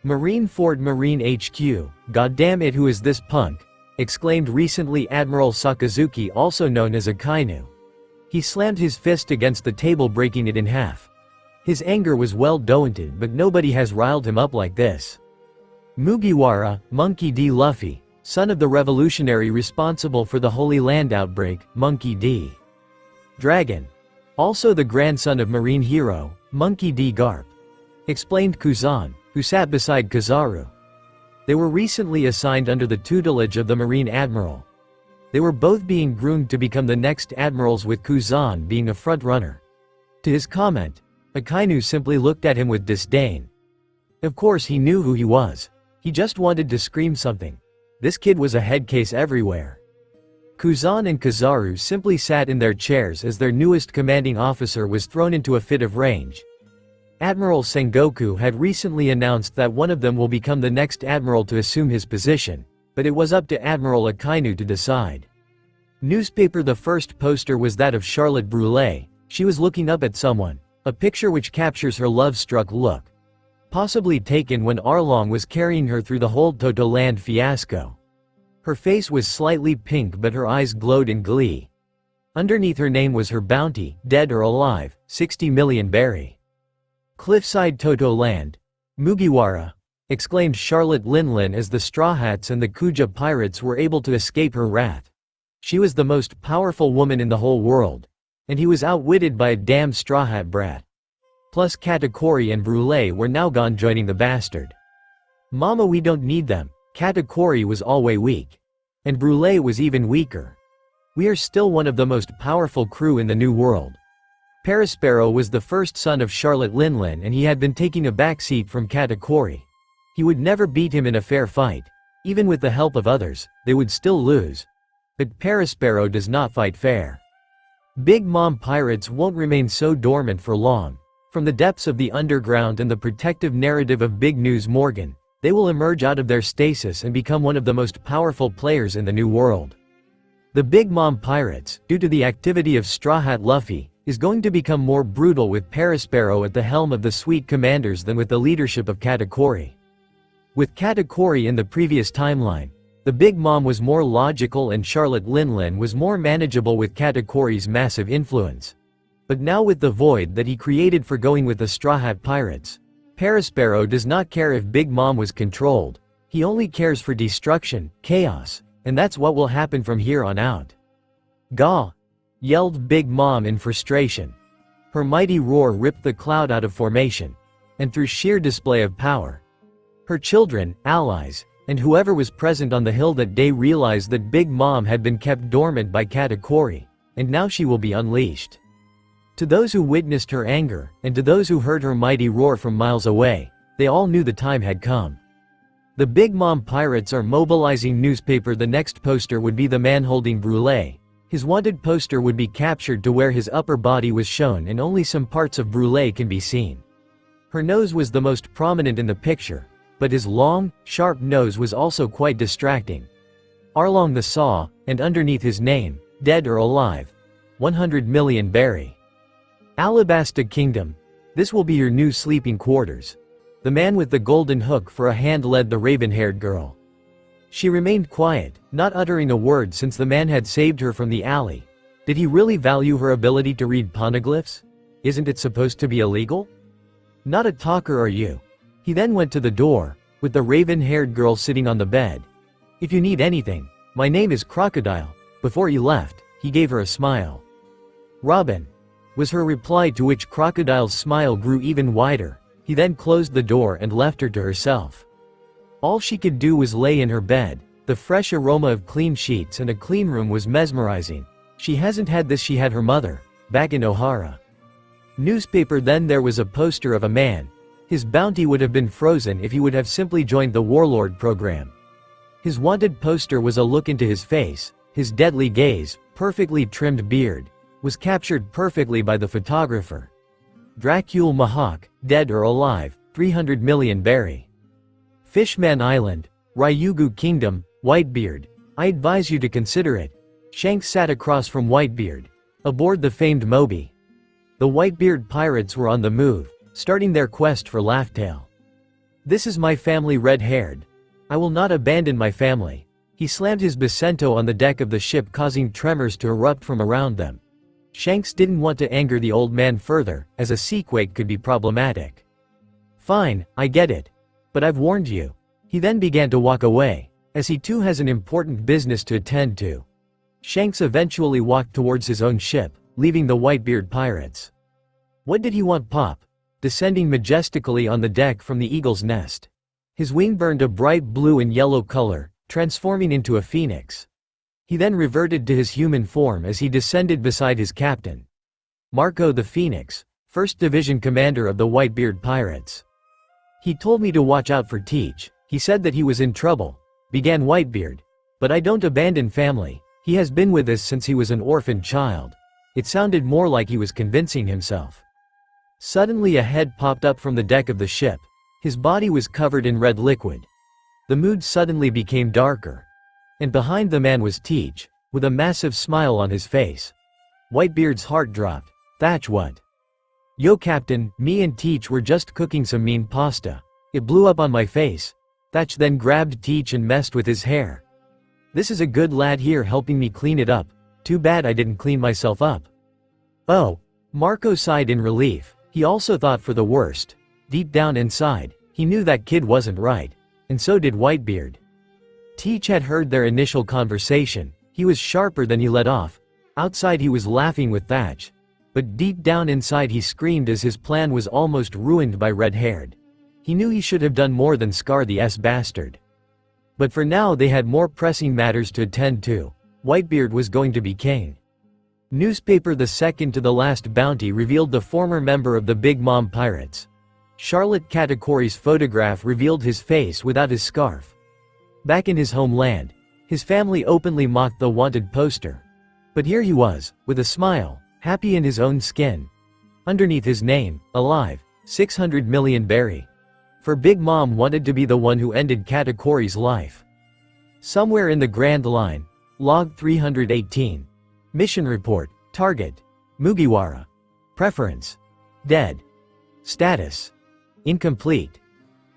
"Marine Fort Marine HQ, goddamn it, who is this punk?" exclaimed recently Admiral Sakazuki, also known as Akainu. He slammed his fist against the table, breaking it in half. His anger was well dointed, but nobody has riled him up like this. Mugiwara, Monkey D. Luffy, son of the revolutionary responsible for the Holy Land outbreak, Monkey D. Dragon. Also the grandson of marine hero, Monkey D. Garp. Explained Kuzan, who sat beside Kizaru. They were recently assigned under the tutelage of the Marine Admiral. They were both being groomed to become the next admirals, with Kuzan being a front-runner. To his comment, Akainu simply looked at him with disdain. Of course he knew who he was. He just wanted to scream something. This kid was a head case everywhere. Kuzan and Kizaru simply sat in their chairs as their newest commanding officer was thrown into a fit of rage. Admiral Sengoku had recently announced that one of them will become the next admiral to assume his position, but it was up to Admiral Akainu to decide. Newspaper. The first poster was that of Charlotte Brule. She was looking up at someone, a picture which captures her love-struck look. Possibly taken when Arlong was carrying her through the whole Toto Land fiasco. Her face was slightly pink but her eyes glowed in glee. Underneath her name was her bounty, dead or alive, 60 million berry. Cliffside Toto Land. Mugiwara. exclaimed Charlotte Linlin as the Straw Hats and the Kuja pirates were able to escape her wrath. She was the most powerful woman in the whole world. And he was outwitted by a damn Straw Hat brat. Plus Katakuri and Brûlé were now gone joining the bastard. Mama, we don't need them. Katakuri was always weak. And Brûlé was even weaker. We are still one of the most powerful crew in the New World. Perispero was the first son of Charlotte Linlin and he had been taking a backseat from Katakuri. He would never beat him in a fair fight. Even with the help of others, they would still lose. But Perispero does not fight fair. Big Mom pirates won't remain so dormant for long. From the depths of the underground and the protective narrative of Big News Morgan, they will emerge out of their stasis and become one of the most powerful players in the New World. The Big Mom pirates, due to the activity of Straw Hat Luffy, is going to become more brutal with Perispero at the helm of the Sweet Commanders than with the leadership of Katakuri. With Katakuri in the previous timeline, the Big Mom was more logical and Charlotte Linlin was more manageable with Katakuri's massive influence. But now with the void that he created for going with the Straw Hat Pirates, Perispero does not care if Big Mom was controlled. He only cares for destruction, chaos, and that's what will happen from here on out. Gah! Yelled Big Mom in frustration. Her mighty roar ripped the cloud out of formation. And through sheer display of power, her children, allies, and whoever was present on the hill that day realized that Big Mom had been kept dormant by Katakuri, and now she will be unleashed. To those who witnessed her anger, and to those who heard her mighty roar from miles away, they all knew the time had come. The Big Mom pirates are mobilizing newspaper. The next poster would be the man holding Brûlé. His wanted poster would be captured to where his upper body was shown and only some parts of Brûlé can be seen. Her nose was the most prominent in the picture, but his long, sharp nose was also quite distracting. Arlong the Saw, and underneath his name, dead or alive. 100 million berry. Alabasta Kingdom. This will be your new sleeping quarters. The man with the golden hook for a hand led the raven-haired girl. She remained quiet, not uttering a word since the man had saved her from the alley. Did he really value her ability to read poneglyphs? Isn't it supposed to be illegal? Not a talker are you. He then went to the door, with the raven-haired girl sitting on the bed. If you need anything, my name is Crocodile. Before he left, he gave her a smile. Robin, was her reply, to which Crocodile's smile grew even wider. He then closed the door and left her to herself. All she could do was lay in her bed. The fresh aroma of clean sheets and a clean room was mesmerizing. She hasn't had this. She had her mother, back in Ohara. Newspaper. Then there was a poster of a man. His bounty would have been frozen if he would have simply joined the Warlord program. His wanted poster was a look into his face. His deadly gaze, perfectly trimmed beard, was captured perfectly by the photographer. Dracule Mahawk, dead or alive, 300 million berry. Fishman Island, Ryugu Kingdom, Whitebeard. I advise you to consider it. Shanks sat across from Whitebeard, aboard the famed Moby. The Whitebeard pirates were on the move, starting their quest for Laughtail. This is my family, red-haired. I will not abandon my family. He slammed his Bacento on the deck of the ship, causing tremors to erupt from around them. Shanks didn't want to anger the old man further, as a seaquake could be problematic. Fine, I get it. But I've warned you. He then began to walk away, as he too has an important business to attend to. Shanks eventually walked towards his own ship, leaving the Whitebeard pirates. What did he want, Pop? Descending majestically on the deck from the eagle's nest. His wing burned a bright blue and yellow color, transforming into a phoenix. He then reverted to his human form as he descended beside his captain. Marco the Phoenix, 1st Division commander of the Whitebeard pirates. He told me to watch out for Teach. He said that he was in trouble, began Whitebeard. But I don't abandon family. He has been with us since he was an orphan child. It sounded more like he was convincing himself. Suddenly a head popped up from the deck of the ship. His body was covered in red liquid. The mood suddenly became darker. And behind the man was Teach, with a massive smile on his face. Whitebeard's heart dropped. Thatch what? Yo Captain, me and Teach were just cooking some mean pasta. It blew up on my face. Thatch then grabbed Teach and messed with his hair. This is a good lad here helping me clean it up. Too bad I didn't clean myself up. Oh. Marco sighed in relief. He also thought for the worst. Deep down inside, He knew that kid wasn't right, and so did Whitebeard. Teach had heard their initial conversation. He was sharper than he let off. Outside he was laughing with Thatch, but deep down inside he screamed as his plan was almost ruined by Red-Haired. He knew he should have done more than scar the bastard. But for now they had more pressing matters to attend to. Whitebeard was going to be king. Newspaper the second to the last bounty revealed the former member of the Big Mom Pirates. Charlotte Katakuri's photograph revealed his face without his scarf. Back in his homeland, his family openly mocked the wanted poster. But here he was, with a smile, happy in his own skin. Underneath his name, alive, 600 million berry. For Big Mom wanted to be the one who ended Katakuri's life. Somewhere in the Grand Line, log 318. Mission report, target, Mugiwara. Preference, dead. Status, incomplete.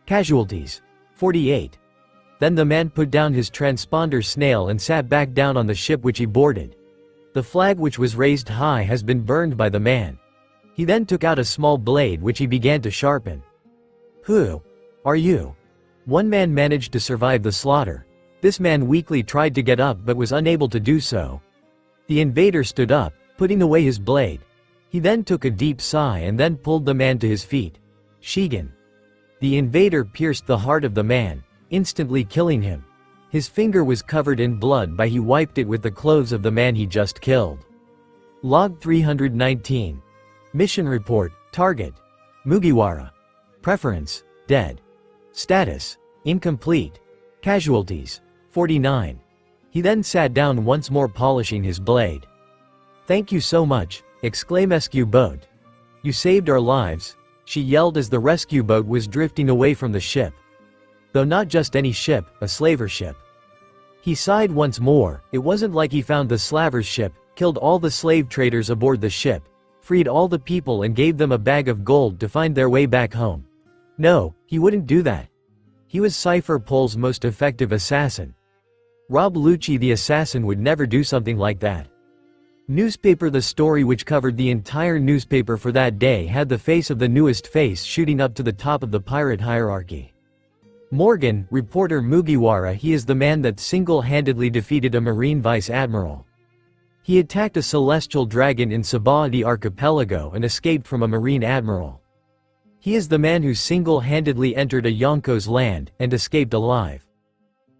Casualties, 48. Then the man put down his transponder snail and sat back down on the ship which he boarded. The flag which was raised high has been burned by the man. He then took out a small blade which he began to sharpen. Who are you? One man managed to survive the slaughter. This man weakly tried to get up but was unable to do so. The invader stood up, putting away his blade. He then took a deep sigh and then pulled the man to his feet. Shigen. The invader pierced the heart of the man, instantly killing him. His finger was covered in blood but he wiped it with the clothes of the man he just killed. Log 319. Mission report, target, Mugiwara. Preference, dead. Status, incomplete. Casualties, 49. He then sat down once more polishing his blade. Thank you so much, exclaimed rescue boat. You saved our lives, she yelled as the rescue boat was drifting away from the ship. Though not just any ship, a slaver ship. He sighed once more. It wasn't like he found the slaver's ship, killed all the slave traders aboard the ship, freed all the people and gave them a bag of gold to find their way back home. No, he wouldn't do that. He was Cypher Pole's most effective assassin. Rob Lucci the assassin would never do something like that. Newspaper the story which covered the entire newspaper for that day had the face of the newest face shooting up to the top of the pirate hierarchy. Morgan, reporter Mugiwara. He is the man that single-handedly defeated a marine vice-admiral. He attacked a celestial dragon in Sabaody archipelago and escaped from a marine admiral. He is the man who single-handedly entered a Yonko's land and escaped alive.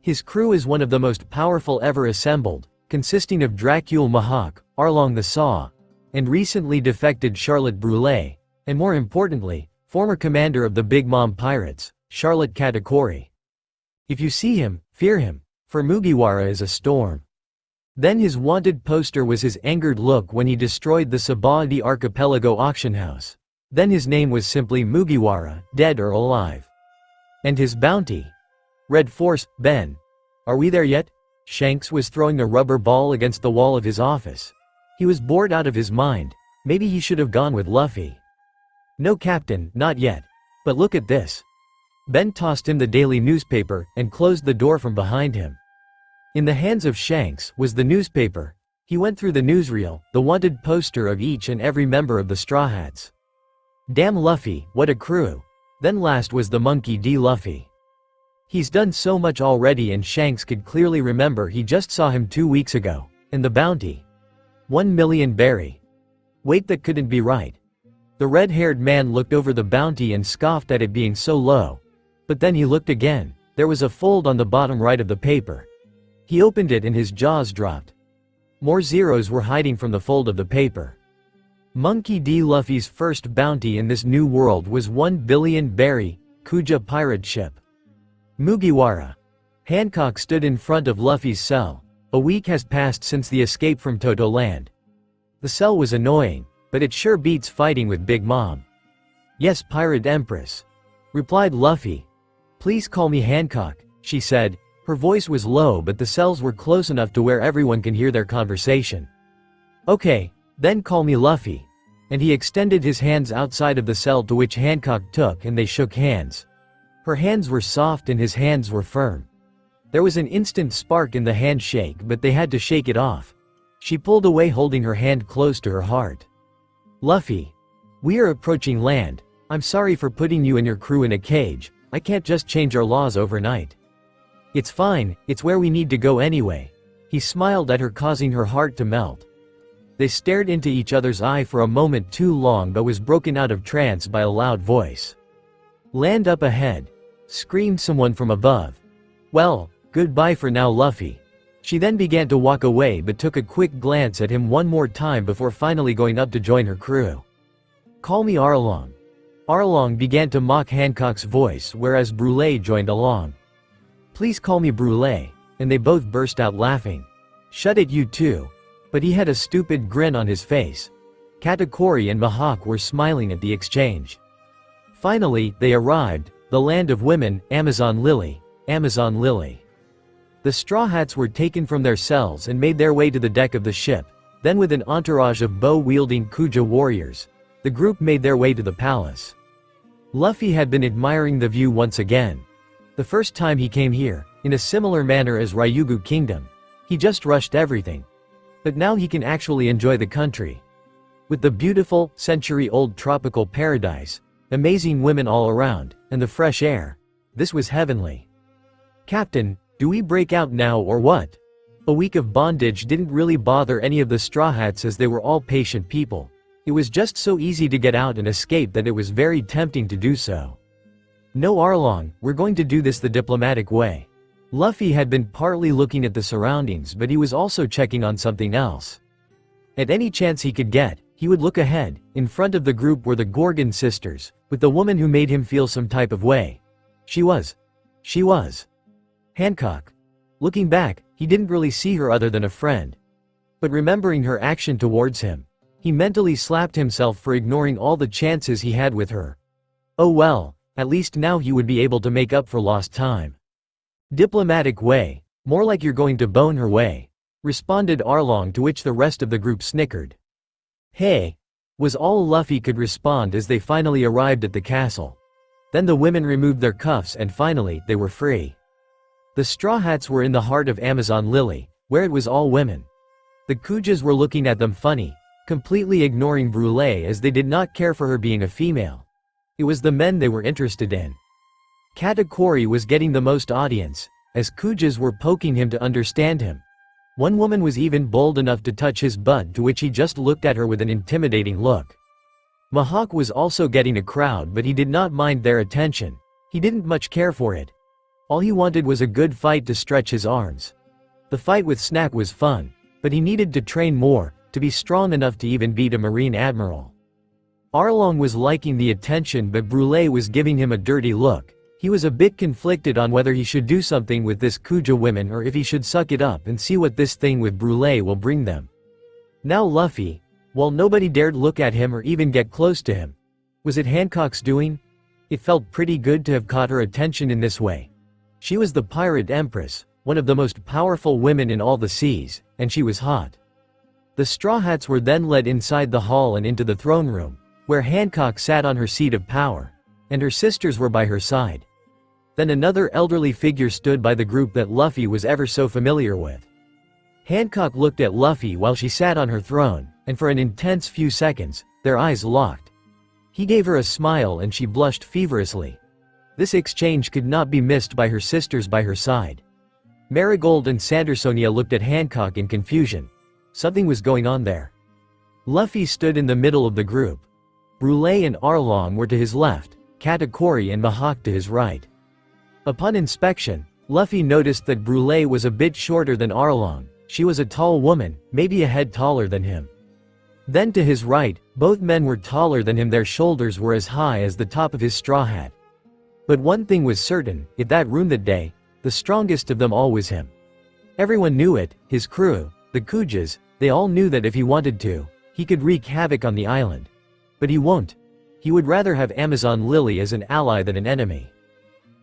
His crew is one of the most powerful ever assembled, consisting of Dracule Mahawk, Arlong the Saw, and recently defected Charlotte Brûlée, and more importantly, former commander of the Big Mom Pirates, Charlotte Katakuri. If you see him, fear him, for Mugiwara is a storm. Then his wanted poster was his angered look when he destroyed the Sabaody archipelago auction house. Then his name was simply Mugiwara, dead or alive. And his bounty? Red Force, Ben. Are we there yet? Shanks was throwing a rubber ball against the wall of his office. He was bored out of his mind. Maybe he should have gone with Luffy. No, Captain, not yet. But look at this. Ben tossed him the daily newspaper and closed the door from behind him. In the hands of Shanks was the newspaper. He went through the newsreel, the wanted poster of each and every member of the Straw Hats. Damn Luffy, what a crew. Then last was the Monkey D. Luffy. He's done so much already and Shanks could clearly remember he just saw him 2 weeks ago. And the bounty. 1 million berry. Wait, that couldn't be right. The red-haired man looked over the bounty and scoffed at it being so low. But then he looked again. There was a fold on the bottom right of the paper. He opened it and his jaws dropped. More zeros were hiding from the fold of the paper. Monkey D. Luffy's first bounty in this new world was 1 billion berry, Kuja pirate ship. Mugiwara. Hancock stood in front of Luffy's cell. A week has passed since the escape from Toto Land. The cell was annoying, but it sure beats fighting with Big Mom. Yes, Pirate Empress, replied Luffy. Please call me Hancock, she said. Her voice was low but the cells were close enough to where everyone can hear their conversation. Okay, then call me Luffy. And he extended his hands outside of the cell, to which Hancock took, and they shook hands. Her hands were soft and his hands were firm. There was an instant spark in the handshake but they had to shake it off. She pulled away holding her hand close to her heart. Luffy. We are approaching land. I'm sorry for putting you and your crew in a cage, I can't just change our laws overnight. It's fine, it's where we need to go anyway. He smiled at her, causing her heart to melt. They stared into each other's eye for a moment too long, but was broken out of trance by a loud voice. "Land up ahead!" screamed someone from above. "Well, goodbye for now, Luffy." She then began to walk away but took a quick glance at him one more time before finally going up to join her crew. "Call me Arlong." Arlong began to mock Hancock's voice, whereas Brûlé joined along. "Please call me Brûlé," and they both burst out laughing. "Shut it, you two." But he had a stupid grin on his face. Katakuri and Mihawk were smiling at the exchange. Finally, they arrived, the land of women, Amazon Lily, Amazon Lily. The Straw Hats were taken from their cells and made their way to the deck of the ship. Then with an entourage of bow-wielding Kuja warriors, the group made their way to the palace. Luffy had been admiring the view once again. The first time he came here, in a similar manner as Ryugu Kingdom, he just rushed everything. But now he can actually enjoy the country. With the beautiful, century-old tropical paradise, amazing women all around, and the fresh air, this was heavenly. "Captain, do we break out now or what?" A week of bondage didn't really bother any of the Straw Hats, as they were all patient people. It was just so easy to get out and escape that it was very tempting to do so. "No, Arlong, we're going to do this the diplomatic way." Luffy had been partly looking at the surroundings, but he was also checking on something else. At any chance he could get, he would look ahead. In front of the group were the Gorgon sisters, with the woman who made him feel some type of way. She was Hancock. Looking back, he didn't really see her other than a friend. But remembering her action towards him, he mentally slapped himself for ignoring all the chances he had with her. Oh well, at least now he would be able to make up for lost time. "Diplomatic way, more like you're going to bone her way," responded Arlong, to which the rest of the group snickered. "Hey," was all Luffy could respond as they finally arrived at the castle. Then the women removed their cuffs and finally, they were free. The Straw Hats were in the heart of Amazon Lily, where it was all women. The Kujas were looking at them funny, completely ignoring Brûlé as they did not care for her being a female. It was the men they were interested in. Katakuri was getting the most audience, as Kujas were poking him to understand him. One woman was even bold enough to touch his butt, to which he just looked at her with an intimidating look. Mihawk was also getting a crowd, but he did not mind their attention. He didn't much care for it. All he wanted was a good fight to stretch his arms. The fight with Snack was fun, but he needed to train more, to be strong enough to even beat a Marine Admiral. Arlong was liking the attention, but Brûlé was giving him a dirty look. He was a bit conflicted on whether he should do something with this Kuja women or if he should suck it up and see what this thing with Brûlé will bring them. Now Luffy, while nobody dared look at him or even get close to him. Was it Hancock's doing? It felt pretty good to have caught her attention in this way. She was the Pirate Empress, one of the most powerful women in all the seas, and she was hot. The Straw Hats were then led inside the hall and into the throne room, where Hancock sat on her seat of power, and her sisters were by her side. Then another elderly figure stood by the group that Luffy was ever so familiar with. Hancock looked at Luffy while she sat on her throne, and for an intense few seconds, their eyes locked. He gave her a smile and she blushed feverishly. This exchange could not be missed by her sisters by her side. Marigold and Sandersonia looked at Hancock in confusion. Something was going on there. Luffy stood in the middle of the group. Brûlé and Arlong were to his left, Katakuri and Mihawk to his right. Upon inspection, Luffy noticed that Brûlé was a bit shorter than Arlong. She was a tall woman, maybe a head taller than him. Then to his right, both men were taller than him. Their shoulders were as high as the top of his straw hat. But one thing was certain, in that room that day, the strongest of them all was him. Everyone knew it, his crew, the Kujas, they all knew that if he wanted to, he could wreak havoc on the island. But he won't. He would rather have Amazon Lily as an ally than an enemy.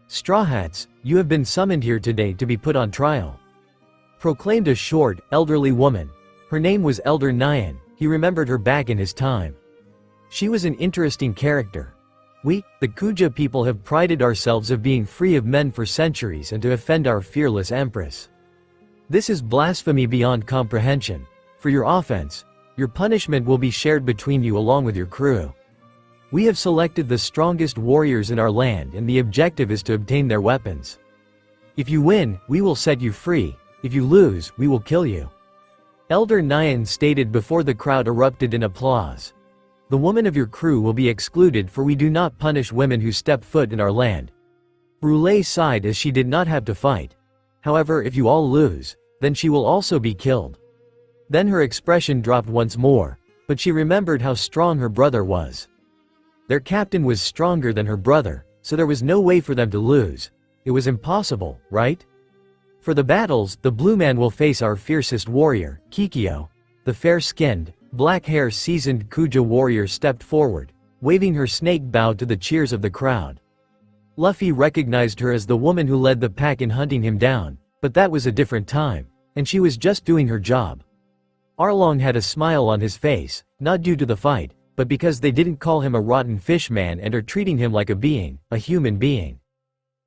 "Straw Hats, you have been summoned here today to be put on trial," proclaimed a short, elderly woman. Her name was Elder Nyan. He remembered her back in his time. She was an interesting character. "We, the Kuja people, have prided ourselves of being free of men for centuries and to offend our fearless empress. This is blasphemy beyond comprehension. For your offense, your punishment will be shared between you along with your crew." We have selected the strongest warriors in our land and the objective is to obtain their weapons. If you win, we will set you free. If you lose, we will kill you." Elder Nyan stated before the crowd erupted in applause. "The woman of your crew will be excluded, for we do not punish women who step foot in our land." Brule sighed as she did not have to fight. "However, if you all lose, then she will also be killed." Then her expression dropped once more, but she remembered how strong her brother was. Their captain was stronger than her brother, so there was no way for them to lose. It was impossible, right? For the battles, the blue man will face our fiercest warrior, Kikyo. The fair-skinned, black-hair seasoned Kuja warrior stepped forward, waving her snake bow to the cheers of the crowd. Luffy recognized her as the woman who led the pack in hunting him down, but that was a different time, and she was just doing her job. Arlong had a smile on his face, not due to the fight, but because they didn't call him a rotten fish man and are treating him like a being, a human being.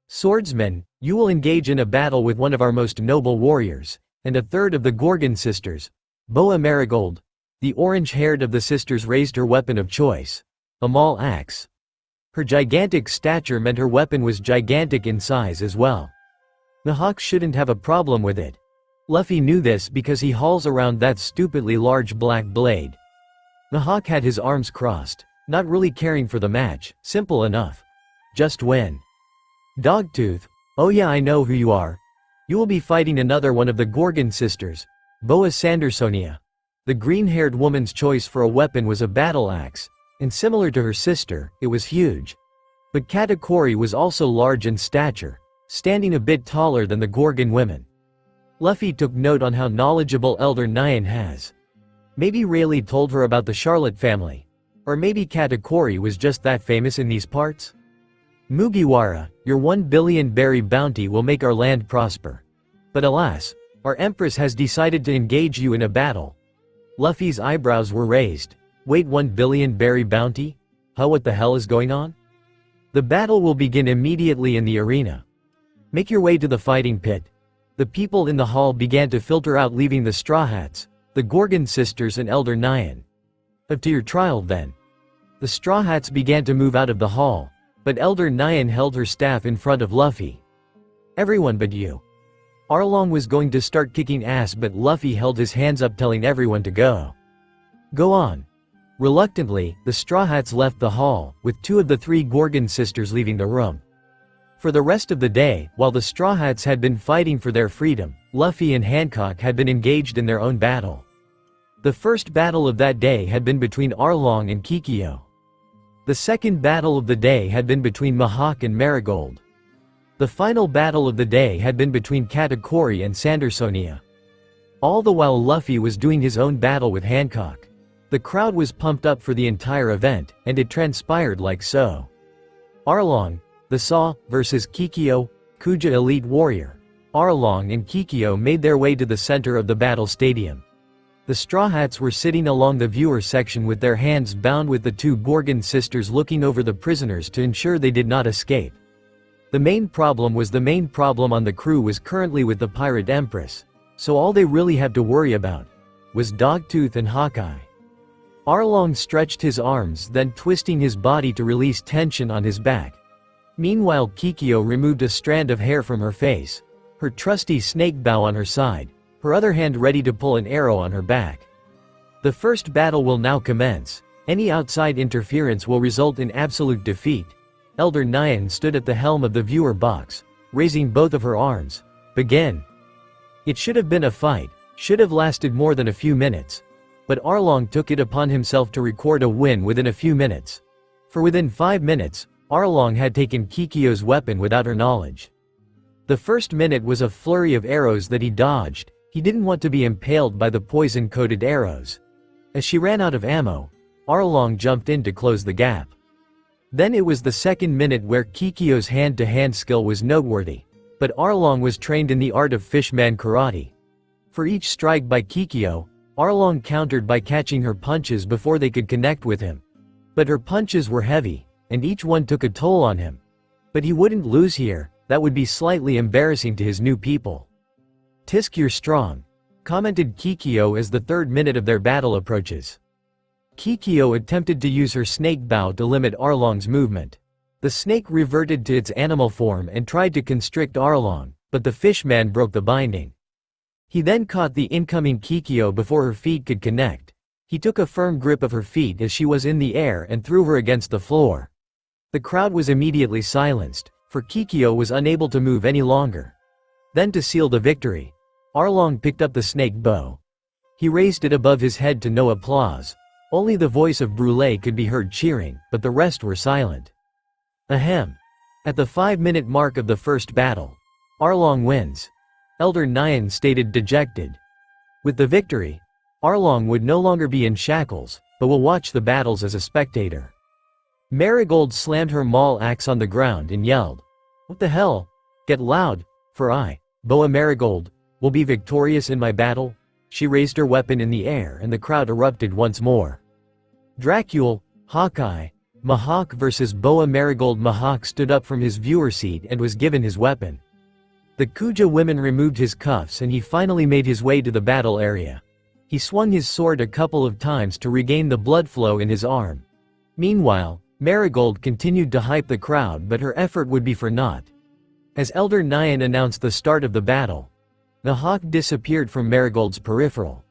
"Swordsman, you will engage in a battle with one of our most noble warriors, and a third of the Gorgon sisters." Boa Marigold, the orange-haired of the sisters, raised her weapon of choice, a maul axe. Her gigantic stature meant her weapon was gigantic in size as well. Mihawk shouldn't have a problem with it. Luffy knew this because he hauls around that stupidly large black blade. Mihawk had his arms crossed, not really caring for the match, simple enough. Just win. Dogtooth, oh yeah, I know who you are. You will be fighting another one of the Gorgon sisters, Boa Sandersonia. The green-haired woman's choice for a weapon was a battle axe, and similar to her sister, it was huge. But Katakuri was also large in stature, standing a bit taller than the Gorgon women. Luffy took note on how knowledgeable Elder Nyan has. Maybe Rayleigh told her about the Charlotte family. Or maybe Katakuri was just that famous in these parts? "Mugiwara, your 1 billion berry bounty will make our land prosper. But alas, our empress has decided to engage you in a battle." Luffy's eyebrows were raised. "Wait, 1 billion berry bounty? Huh, what the hell is going on?" "The battle will begin immediately in the arena. Make your way to the fighting pit." The people in the hall began to filter out, leaving the Straw Hats, the Gorgon sisters and Elder Nyan. "Up to your trial then." The Straw Hats began to move out of the hall, but Elder Nyan held her staff in front of Luffy. "Everyone but you." Arlong was going to start kicking ass, but Luffy held his hands up, telling everyone to go. "Go on." Reluctantly, the Straw Hats left the hall, with 2 of the 3 Gorgon sisters leaving the room. For the rest of the day, while the Straw Hats had been fighting for their freedom, Luffy and Hancock had been engaged in their own battle. The first battle of that day had been between Arlong and Kikyo. The second battle of the day had been between Mihawk and Marigold. The final battle of the day had been between Katakuri and Sandersonia. All the while Luffy was doing his own battle with Hancock. The crowd was pumped up for the entire event, and it transpired like so. Arlong, the Saw, versus Kikyo, Kuja Elite Warrior. Arlong and Kikyo made their way to the center of the battle stadium. The Straw Hats were sitting along the viewer section with their hands bound, with the 2 Gorgon sisters looking over the prisoners to ensure they did not escape. The main problem on the crew was currently with the Pirate Empress, so all they really had to worry about was Dogtooth and Hawkeye. Arlong stretched his arms, then twisting his body to release tension on his back. Meanwhile, Kikyo removed a strand of hair from her face, her trusty snake bow on her side, her other hand ready to pull an arrow on her back. The first battle will now commence. Any outside interference will result in absolute defeat. Elder Nyan stood at the helm of the viewer box, raising both of her arms. "Begin." It should have been a fight, should have lasted more than a few minutes. But Arlong took it upon himself to record a win within a few minutes. For within 5 minutes, Arlong had taken Kikyo's weapon without her knowledge. The first minute was a flurry of arrows that he dodged. He didn't want to be impaled by the poison-coated arrows. As she ran out of ammo, Arlong jumped in to close the gap. Then it was the second minute where Kikyo's hand-to-hand skill was noteworthy. But Arlong was trained in the art of fishman karate. For each strike by Kikyo, Arlong countered by catching her punches before they could connect with him. But her punches were heavy, and each one took a toll on him. But he wouldn't lose here. That would be slightly embarrassing to his new people. "Tisk, you're strong," commented Kikyo as the 3rd minute of their battle approaches. Kikyo attempted to use her snake bow to limit Arlong's movement. The snake reverted to its animal form and tried to constrict Arlong, but the fishman broke the binding. He then caught the incoming Kikyo before her feet could connect. He took a firm grip of her feet as she was in the air and threw her against the floor. The crowd was immediately silenced, for Kikyo was unable to move any longer. Then to seal the victory, Arlong picked up the snake bow. He raised it above his head to no applause. Only the voice of Brûlé could be heard cheering, but the rest were silent. Ahem. At the 5-minute mark of the first battle, Arlong wins. Elder Nyan stated dejected. With the victory, Arlong would no longer be in shackles, but will watch the battles as a spectator. Marigold slammed her maul axe on the ground and yelled, "What the hell? Get loud, for I, Boa Marigold, will be victorious in my battle." She raised her weapon in the air and the crowd erupted once more. Dracule, Hawkeye, Mihawk vs. Boa Marigold. Mihawk stood up from his viewer seat and was given his weapon. The Kuja women removed his cuffs and he finally made his way to the battle area. He swung his sword a couple of times to regain the blood flow in his arm. Meanwhile, Marigold continued to hype the crowd, but her effort would be for naught. As Elder Nyan announced the start of the battle, the hawk disappeared from Marigold's peripheral.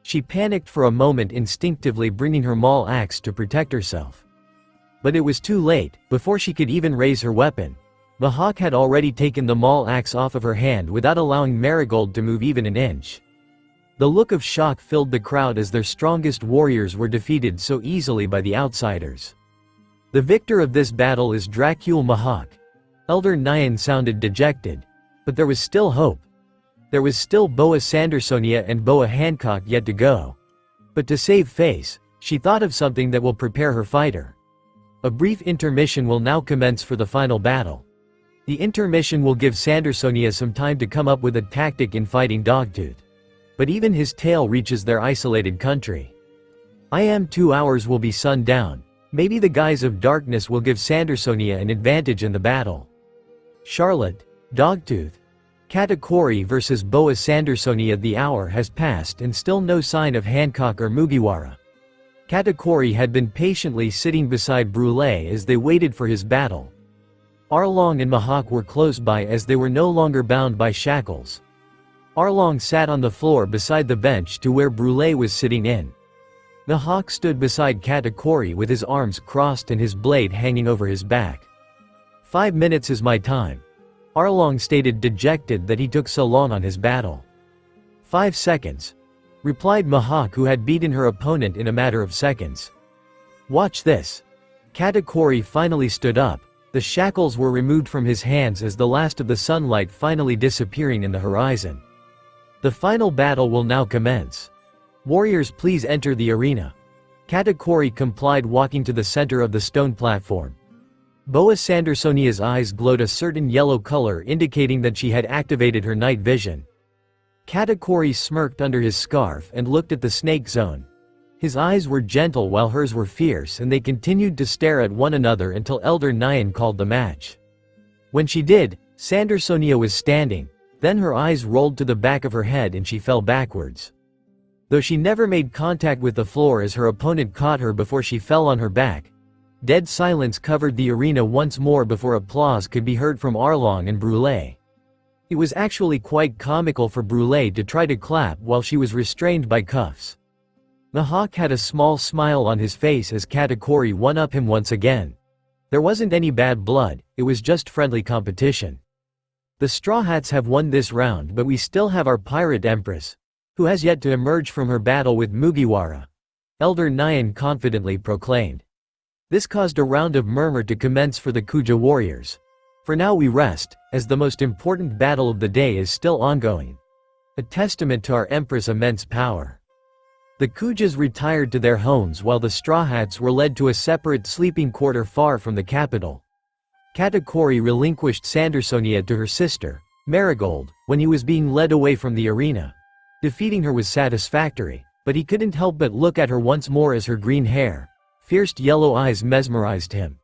She panicked for a moment, instinctively bringing her maul axe to protect herself. But it was too late. Before she could even raise her weapon, the hawk had already taken the maul axe off of her hand without allowing Marigold to move even an inch. The look of shock filled the crowd as their strongest warriors were defeated so easily by the outsiders. The victor of this battle is Dracule Mihawk. Elder Nyan sounded dejected. But there was still hope. There was still Boa Sandersonia and Boa Hancock yet to go. But to save face, she thought of something that will prepare her fighter. A brief intermission will now commence for the final battle. The intermission will give Sandersonia some time to come up with a tactic in fighting Dogtooth. But even his tail reaches their isolated country. I am 2 hours will be sundown. Maybe the guise of darkness will give Sandersonia an advantage in the battle. Charlotte, Dogtooth, Katakuri vs. Boa Sandersonia. The hour has passed and still no sign of Hancock or Mugiwara. Katakuri had been patiently sitting beside Brûlé as they waited for his battle. Arlong and Mihawk were close by as they were no longer bound by shackles. Arlong sat on the floor beside the bench to where Brûlé was sitting in. Mihawk stood beside Katakuri with his arms crossed and his blade hanging over his back. 5 minutes is my time. Arlong stated dejected that he took so long on his battle. 5 seconds. Replied Mihawk, who had beaten her opponent in a matter of seconds. Watch this. Katakuri finally stood up. The shackles were removed from his hands as the last of the sunlight finally disappearing in the horizon. The final battle will now commence. Warriors, please enter the arena. Katakuri complied, walking to the center of the stone platform. Boa Sandersonia's eyes glowed a certain yellow color, indicating that she had activated her night vision. Katakuri smirked under his scarf and looked at the snake zone. His eyes were gentle while hers were fierce, and they continued to stare at one another until Elder Nyan called the match. When she did, Sandersonia was standing, then her eyes rolled to the back of her head and she fell backwards. Though she never made contact with the floor as her opponent caught her before she fell on her back, dead silence covered the arena once more before applause could be heard from Arlong and Brûlé. It was actually quite comical for Brûlé to try to clap while she was restrained by cuffs. Mihawk had a small smile on his face as Katakuri one-up him once again. There wasn't any bad blood, it was just friendly competition. The Straw Hats have won this round, but we still have our Pirate Empress, who has yet to emerge from her battle with Mugiwara. Elder Nyan confidently proclaimed. This caused a round of murmur to commence for the Kuja warriors. For now we rest, as the most important battle of the day is still ongoing. A testament to our Empress' immense power. The Kujas retired to their homes while the Straw Hats were led to a separate sleeping quarter far from the capital. Katakuri relinquished Sandersonia to her sister, Marigold, when he was being led away from the arena. Defeating her was satisfactory, but he couldn't help but look at her once more as her green hair, fierce yellow eyes mesmerized him.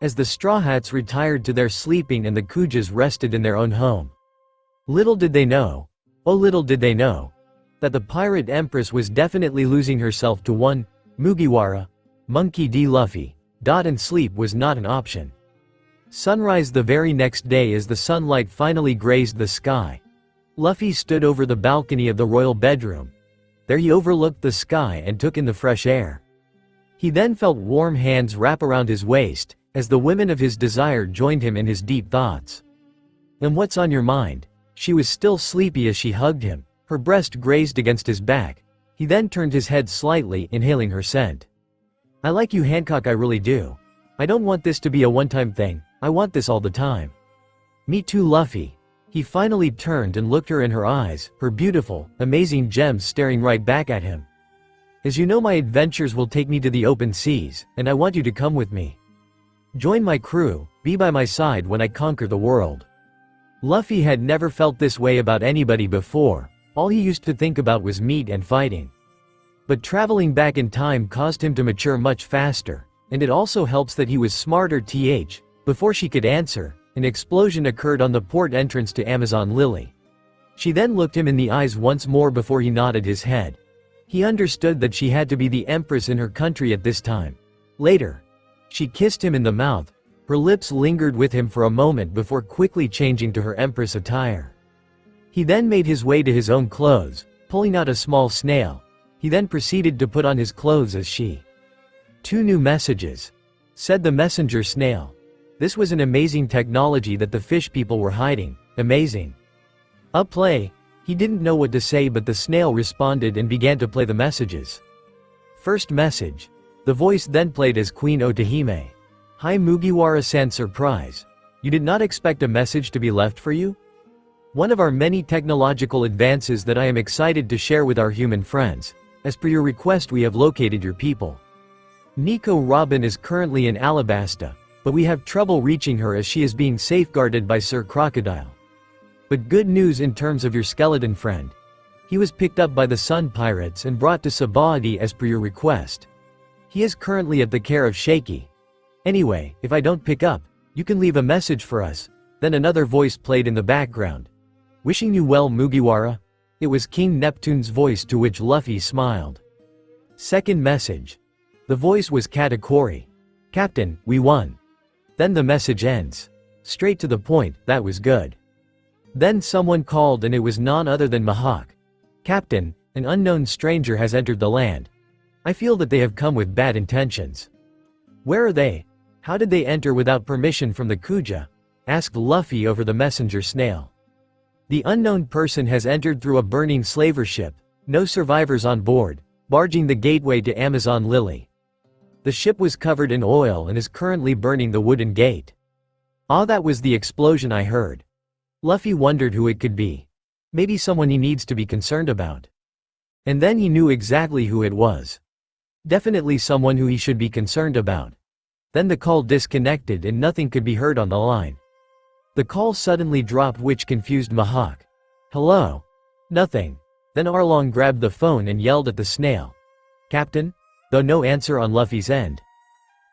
As the Straw Hats retired to their sleeping and the Kujas rested in their own home. Little did they know, oh little did they know, that the Pirate Empress was definitely losing herself to one Mugiwara, Monkey D. Luffy, and sleep was not an option. Sunrise the very next day as the sunlight finally grazed the sky. Luffy stood over the balcony of the royal bedroom. There he overlooked the sky and took in the fresh air. He then felt warm hands wrap around his waist, as the women of his desire joined him in his deep thoughts. "And what's on your mind?" She was still sleepy as she hugged him, her breast grazed against his back. He then turned his head slightly, inhaling her scent. "I like you, Hancock, I really do. I don't want this to be a one-time thing, I want this all the time." "Me too, Luffy." He finally turned and looked her in her eyes, her beautiful, amazing gems staring right back at him. "As you know, my adventures will take me to the open seas, and I want you to come with me. Join my crew, be by my side when I conquer the world." Luffy had never felt this way about anybody before. All he used to think about was meat and fighting. But traveling back in time caused him to mature much faster, and it also helps that he was smarter. Before she could answer, an explosion occurred on the port entrance to Amazon Lily. She then looked him in the eyes once more before he nodded his head. He understood that she had to be the empress in her country at this time. Later, she kissed him in the mouth. Her lips lingered with him for a moment before quickly changing to her empress attire. He then made his way to his own clothes, pulling out a small snail. He then proceeded to put on his clothes as she. "2 new messages," said the messenger snail. This was an amazing technology that the fish people were hiding. Amazing. Play. He didn't know what to say, but the snail responded and began to play the messages. First message. The voice then played as Queen Otahime. "Hi Mugiwara-san, surprise. You did not expect a message to be left for you? One of our many technological advances that I am excited to share with our human friends. As per your request, we have located your people. Nico Robin is currently in Alabasta, but we have trouble reaching her as she is being safeguarded by Sir Crocodile. But good news in terms of your skeleton friend. He was picked up by the Sun Pirates and brought to Sabaody as per your request. He is currently at the care of Shaky. Anyway, if I don't pick up, you can leave a message for us." Then another voice played in the background. "Wishing you well, Mugiwara." It was King Neptune's voice, to which Luffy smiled. Second message. The voice was Katakuri. "Captain, we won." Then the message ends. Straight to the point, that was good. Then someone called and it was none other than Mihawk. "Captain, an unknown stranger has entered the land. I feel that they have come with bad intentions." "Where are they? How did they enter without permission from the Kuja?" asked Luffy over the messenger snail. "The unknown person has entered through a burning slaver ship, no survivors on board, barging the gateway to Amazon Lily. The ship was covered in oil and is currently burning the wooden gate." "Ah, that was the explosion I heard." Luffy wondered who it could be. Maybe someone he needs to be concerned about. And then he knew exactly who it was. Definitely someone who he should be concerned about. Then the call disconnected and nothing could be heard on the line. The call suddenly dropped, which confused Mihawk. "Hello?" "Nothing." Then Arlong grabbed the phone and yelled at the snail. "Captain?" Though no answer on Luffy's end.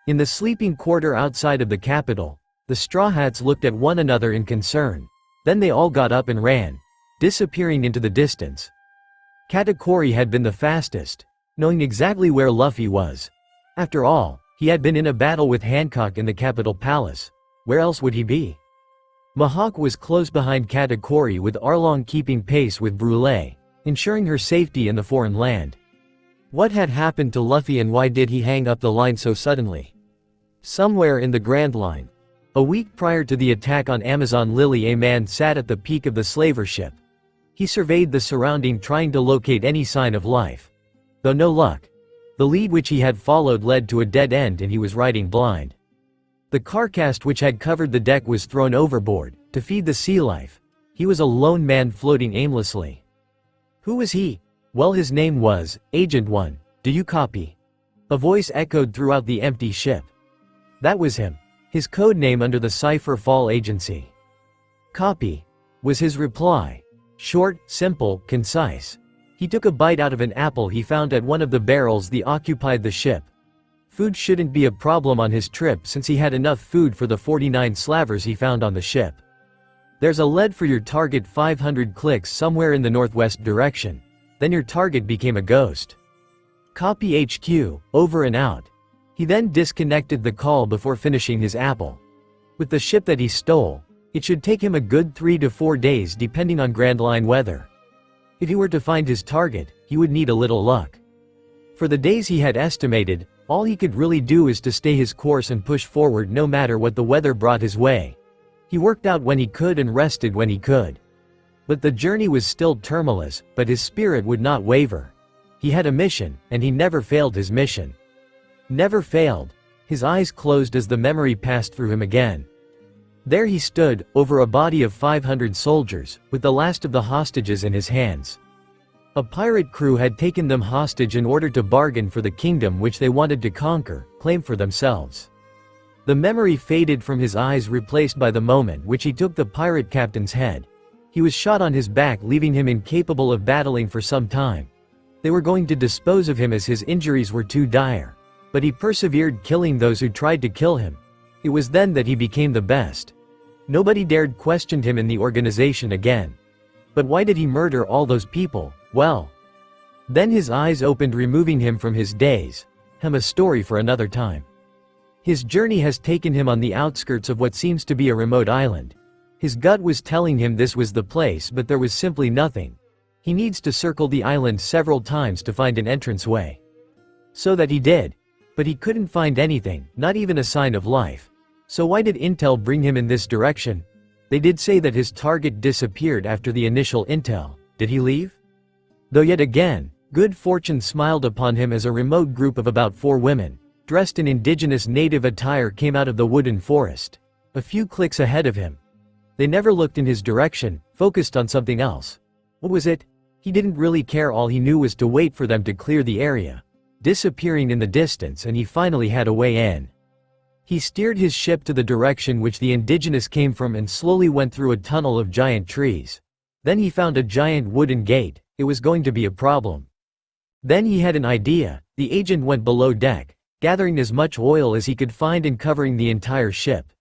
In the sleeping quarter outside of the capital, the Straw Hats looked at one another in concern. Then they all got up and ran, disappearing into the distance. Katakuri had been the fastest, knowing exactly where Luffy was. After all, he had been in a battle with Hancock in the capital palace. Where else would he be? Mihawk was close behind Katakuri, with Arlong keeping pace with Brûlé, ensuring her safety in the foreign land. What had happened to Luffy and why did he hang up the line so suddenly? Somewhere in the Grand Line. A week prior to the attack on Amazon Lily, a man sat at the peak of the slaver ship. He surveyed the surrounding, trying to locate any sign of life. Though no luck. The lead which he had followed led to a dead end and he was riding blind. The carcass which had covered the deck was thrown overboard, to feed the sea life. He was a lone man floating aimlessly. Who was he? Well, his name was Agent 1, do you copy? A voice echoed throughout the empty ship. That was him. His code name under the Cypher Fall Agency. Copy, was his reply. Short, simple, concise. He took a bite out of an apple he found at one of the barrels that occupied the ship. Food shouldn't be a problem on his trip since he had enough food for the 49 slavers he found on the ship. There's a lead for your target 500 clicks somewhere in the northwest direction. Then your target became a ghost. Copy HQ, over and out. He then disconnected the call before finishing his apple. With the ship that he stole, it should take him a good 3 to 4 days depending on Grand Line weather. If he were to find his target, he would need a little luck. For the days he had estimated, all he could really do is to stay his course and push forward no matter what the weather brought his way. He worked out when he could and rested when he could. But the journey was still tumultuous, but his spirit would not waver. He had a mission, and he never failed his mission. Never failed. His eyes closed as the memory passed through him again. There he stood, over a body of 500 soldiers, with the last of the hostages in his hands. A pirate crew had taken them hostage in order to bargain for the kingdom which they wanted to conquer, claim for themselves. The memory faded from his eyes, replaced by the moment which he took the pirate captain's head. He was shot on his back, leaving him incapable of battling for some time. They were going to dispose of him as his injuries were too dire. But he persevered, killing those who tried to kill him. It was then that he became the best. Nobody dared question him in the organization again. But why did he murder all those people? Well. Then his eyes opened, removing him from his daze. A story for another time. His journey has taken him on the outskirts of what seems to be a remote island. His gut was telling him this was the place, but there was simply nothing. He needs to circle the island several times to find an entranceway. So that he did. But he couldn't find anything, not even a sign of life. So why did intel bring him in this direction? They did say that his target disappeared after the initial intel. Did he leave? Though yet again, good fortune smiled upon him as a remote group of about 4 women, dressed in indigenous native attire, came out of the wooden forest. A few clicks ahead of him. They never looked in his direction, focused on something else. What was it? He didn't really care. All he knew was to wait for them to clear the area, disappearing in the distance, and he finally had a way in. He steered his ship to the direction which the indigenous came from and slowly went through a tunnel of giant trees. Then he found a giant wooden gate. It was going to be a problem. Then he had an idea. The agent went below deck, gathering as much oil as he could find and covering the entire ship.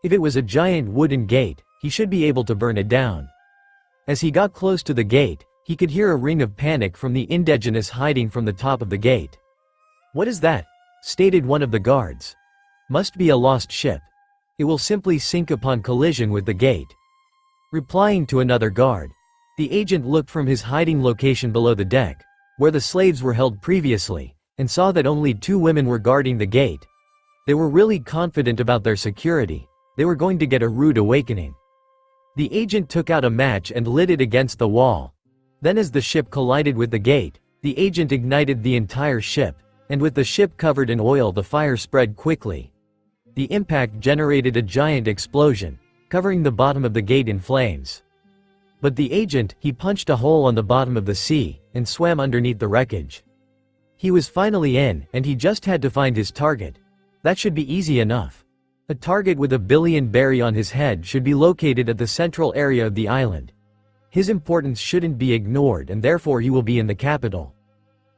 If it was a giant wooden gate, he should be able to burn it down. As he got close to the gate, he could hear a ring of panic from the indigenous hiding from the top of the gate. "What is that?" stated one of the guards. "Must be a lost ship. It will simply sink upon collision with the gate." Replying to another guard, the agent looked from his hiding location below the deck, where the slaves were held previously, and saw that only 2 women were guarding the gate. They were really confident about their security. They were going to get a rude awakening. The agent took out a match and lit it against the wall. Then as the ship collided with the gate, the agent ignited the entire ship, and with the ship covered in oil, the fire spread quickly. The impact generated a giant explosion, covering the bottom of the gate in flames. But the agent, he punched a hole on the bottom of the sea, and swam underneath the wreckage. He was finally in, and he just had to find his target. That should be easy enough. A target with a billion berry on his head should be located at the central area of the island. His importance shouldn't be ignored, and therefore he will be in the capital.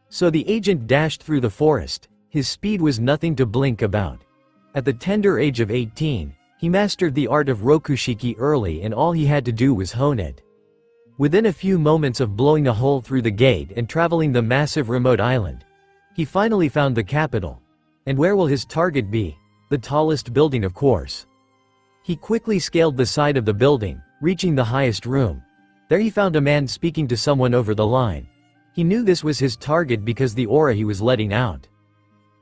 So the agent dashed through the forest. His speed was nothing to blink about. At the tender age of 18, he mastered the art of rokushiki early, and all he had to do was hone it. Within a few moments of blowing a hole through the gate and traveling the massive remote island, he finally found the capital. And where will his target be? The tallest building, of course. He quickly scaled the side of the building, reaching the highest room. There he found a man speaking to someone over the line. He knew this was his target because the aura he was letting out.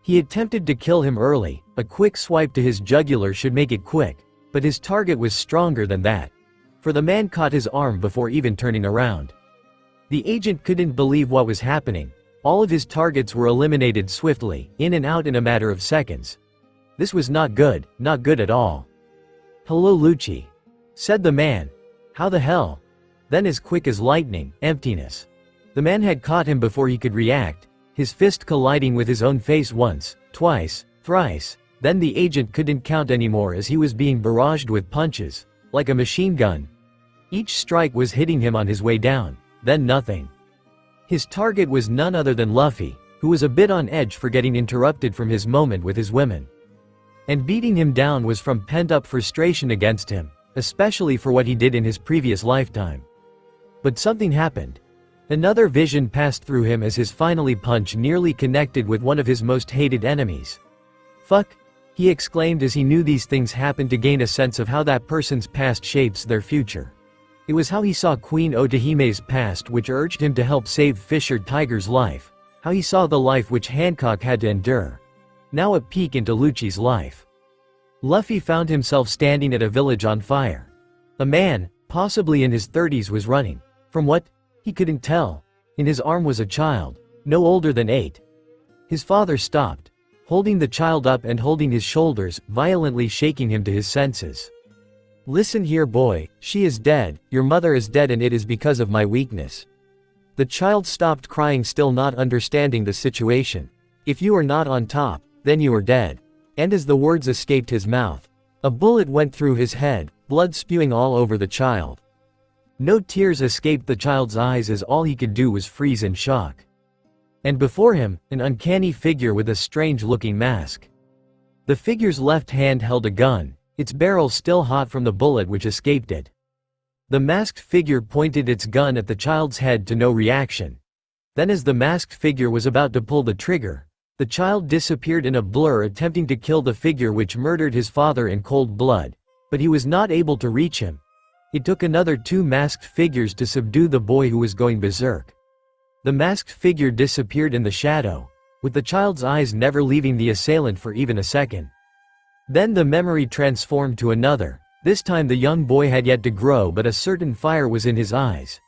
He attempted to kill him early. A quick swipe to his jugular should make it quick, but his target was stronger than that. For the man caught his arm before even turning around. The agent couldn't believe what was happening. All of his targets were eliminated swiftly, in and out in a matter of seconds. This was not good at all. "Hello, Lucci," said the man. "How the hell?" Then as quick as lightning, emptiness. The man had caught him before he could react, his fist colliding with his own face once, twice, thrice. Then the agent couldn't count anymore as he was being barraged with punches, like a machine gun. Each strike was hitting him on his way down, then nothing. His target was none other than Luffy, who was a bit on edge for getting interrupted from his moment with his women. And beating him down was from pent-up frustration against him, especially for what he did in his previous lifetime. But something happened. Another vision passed through him as his finally punch nearly connected with one of his most hated enemies. "Fuck," he exclaimed as he knew these things happened to gain a sense of how that person's past shapes their future. It was how he saw Queen Otohime's past which urged him to help save Fisher Tiger's life, how he saw the life which Hancock had to endure. Now a peek into Lucci's life. Luffy found himself standing at a village on fire. A man, possibly in his 30s, was running. From what? He couldn't tell. In his arm was a child, no older than 8. His father stopped, holding the child up and holding his shoulders, violently shaking him to his senses. "Listen here, boy, she is dead, your mother is dead, and it is because of my weakness." The child stopped crying, still not understanding the situation. "If you are not on top, then you are dead." And as the words escaped his mouth, a bullet went through his head, blood spewing all over the child. No tears escaped the child's eyes as all he could do was freeze in shock. And before him, an uncanny figure with a strange-looking mask. The figure's left hand held a gun, its barrel still hot from the bullet which escaped it. The masked figure pointed its gun at the child's head to no reaction. Then as the masked figure was about to pull the trigger, the child disappeared in a blur, attempting to kill the figure which murdered his father in cold blood, but he was not able to reach him. It took another 2 masked figures to subdue the boy who was going berserk. The masked figure disappeared in the shadow, with the child's eyes never leaving the assailant for even a second. Then the memory transformed to another. This time the young boy had yet to grow, but a certain fire was in his eyes.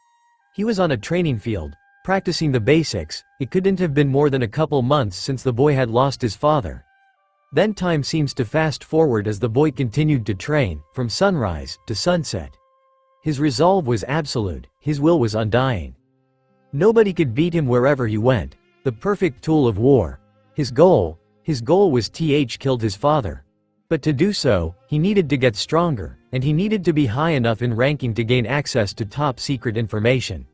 He was on a training field, practicing the basics. It couldn't have been more than a couple months since the boy had lost his father. Then time seems to fast forward as the boy continued to train, from sunrise to sunset. His resolve was absolute, his will was undying. Nobody could beat him wherever he went, the perfect tool of war. His goal was to kill his father. But to do so, he needed to get stronger, and he needed to be high enough in ranking to gain access to top-secret information.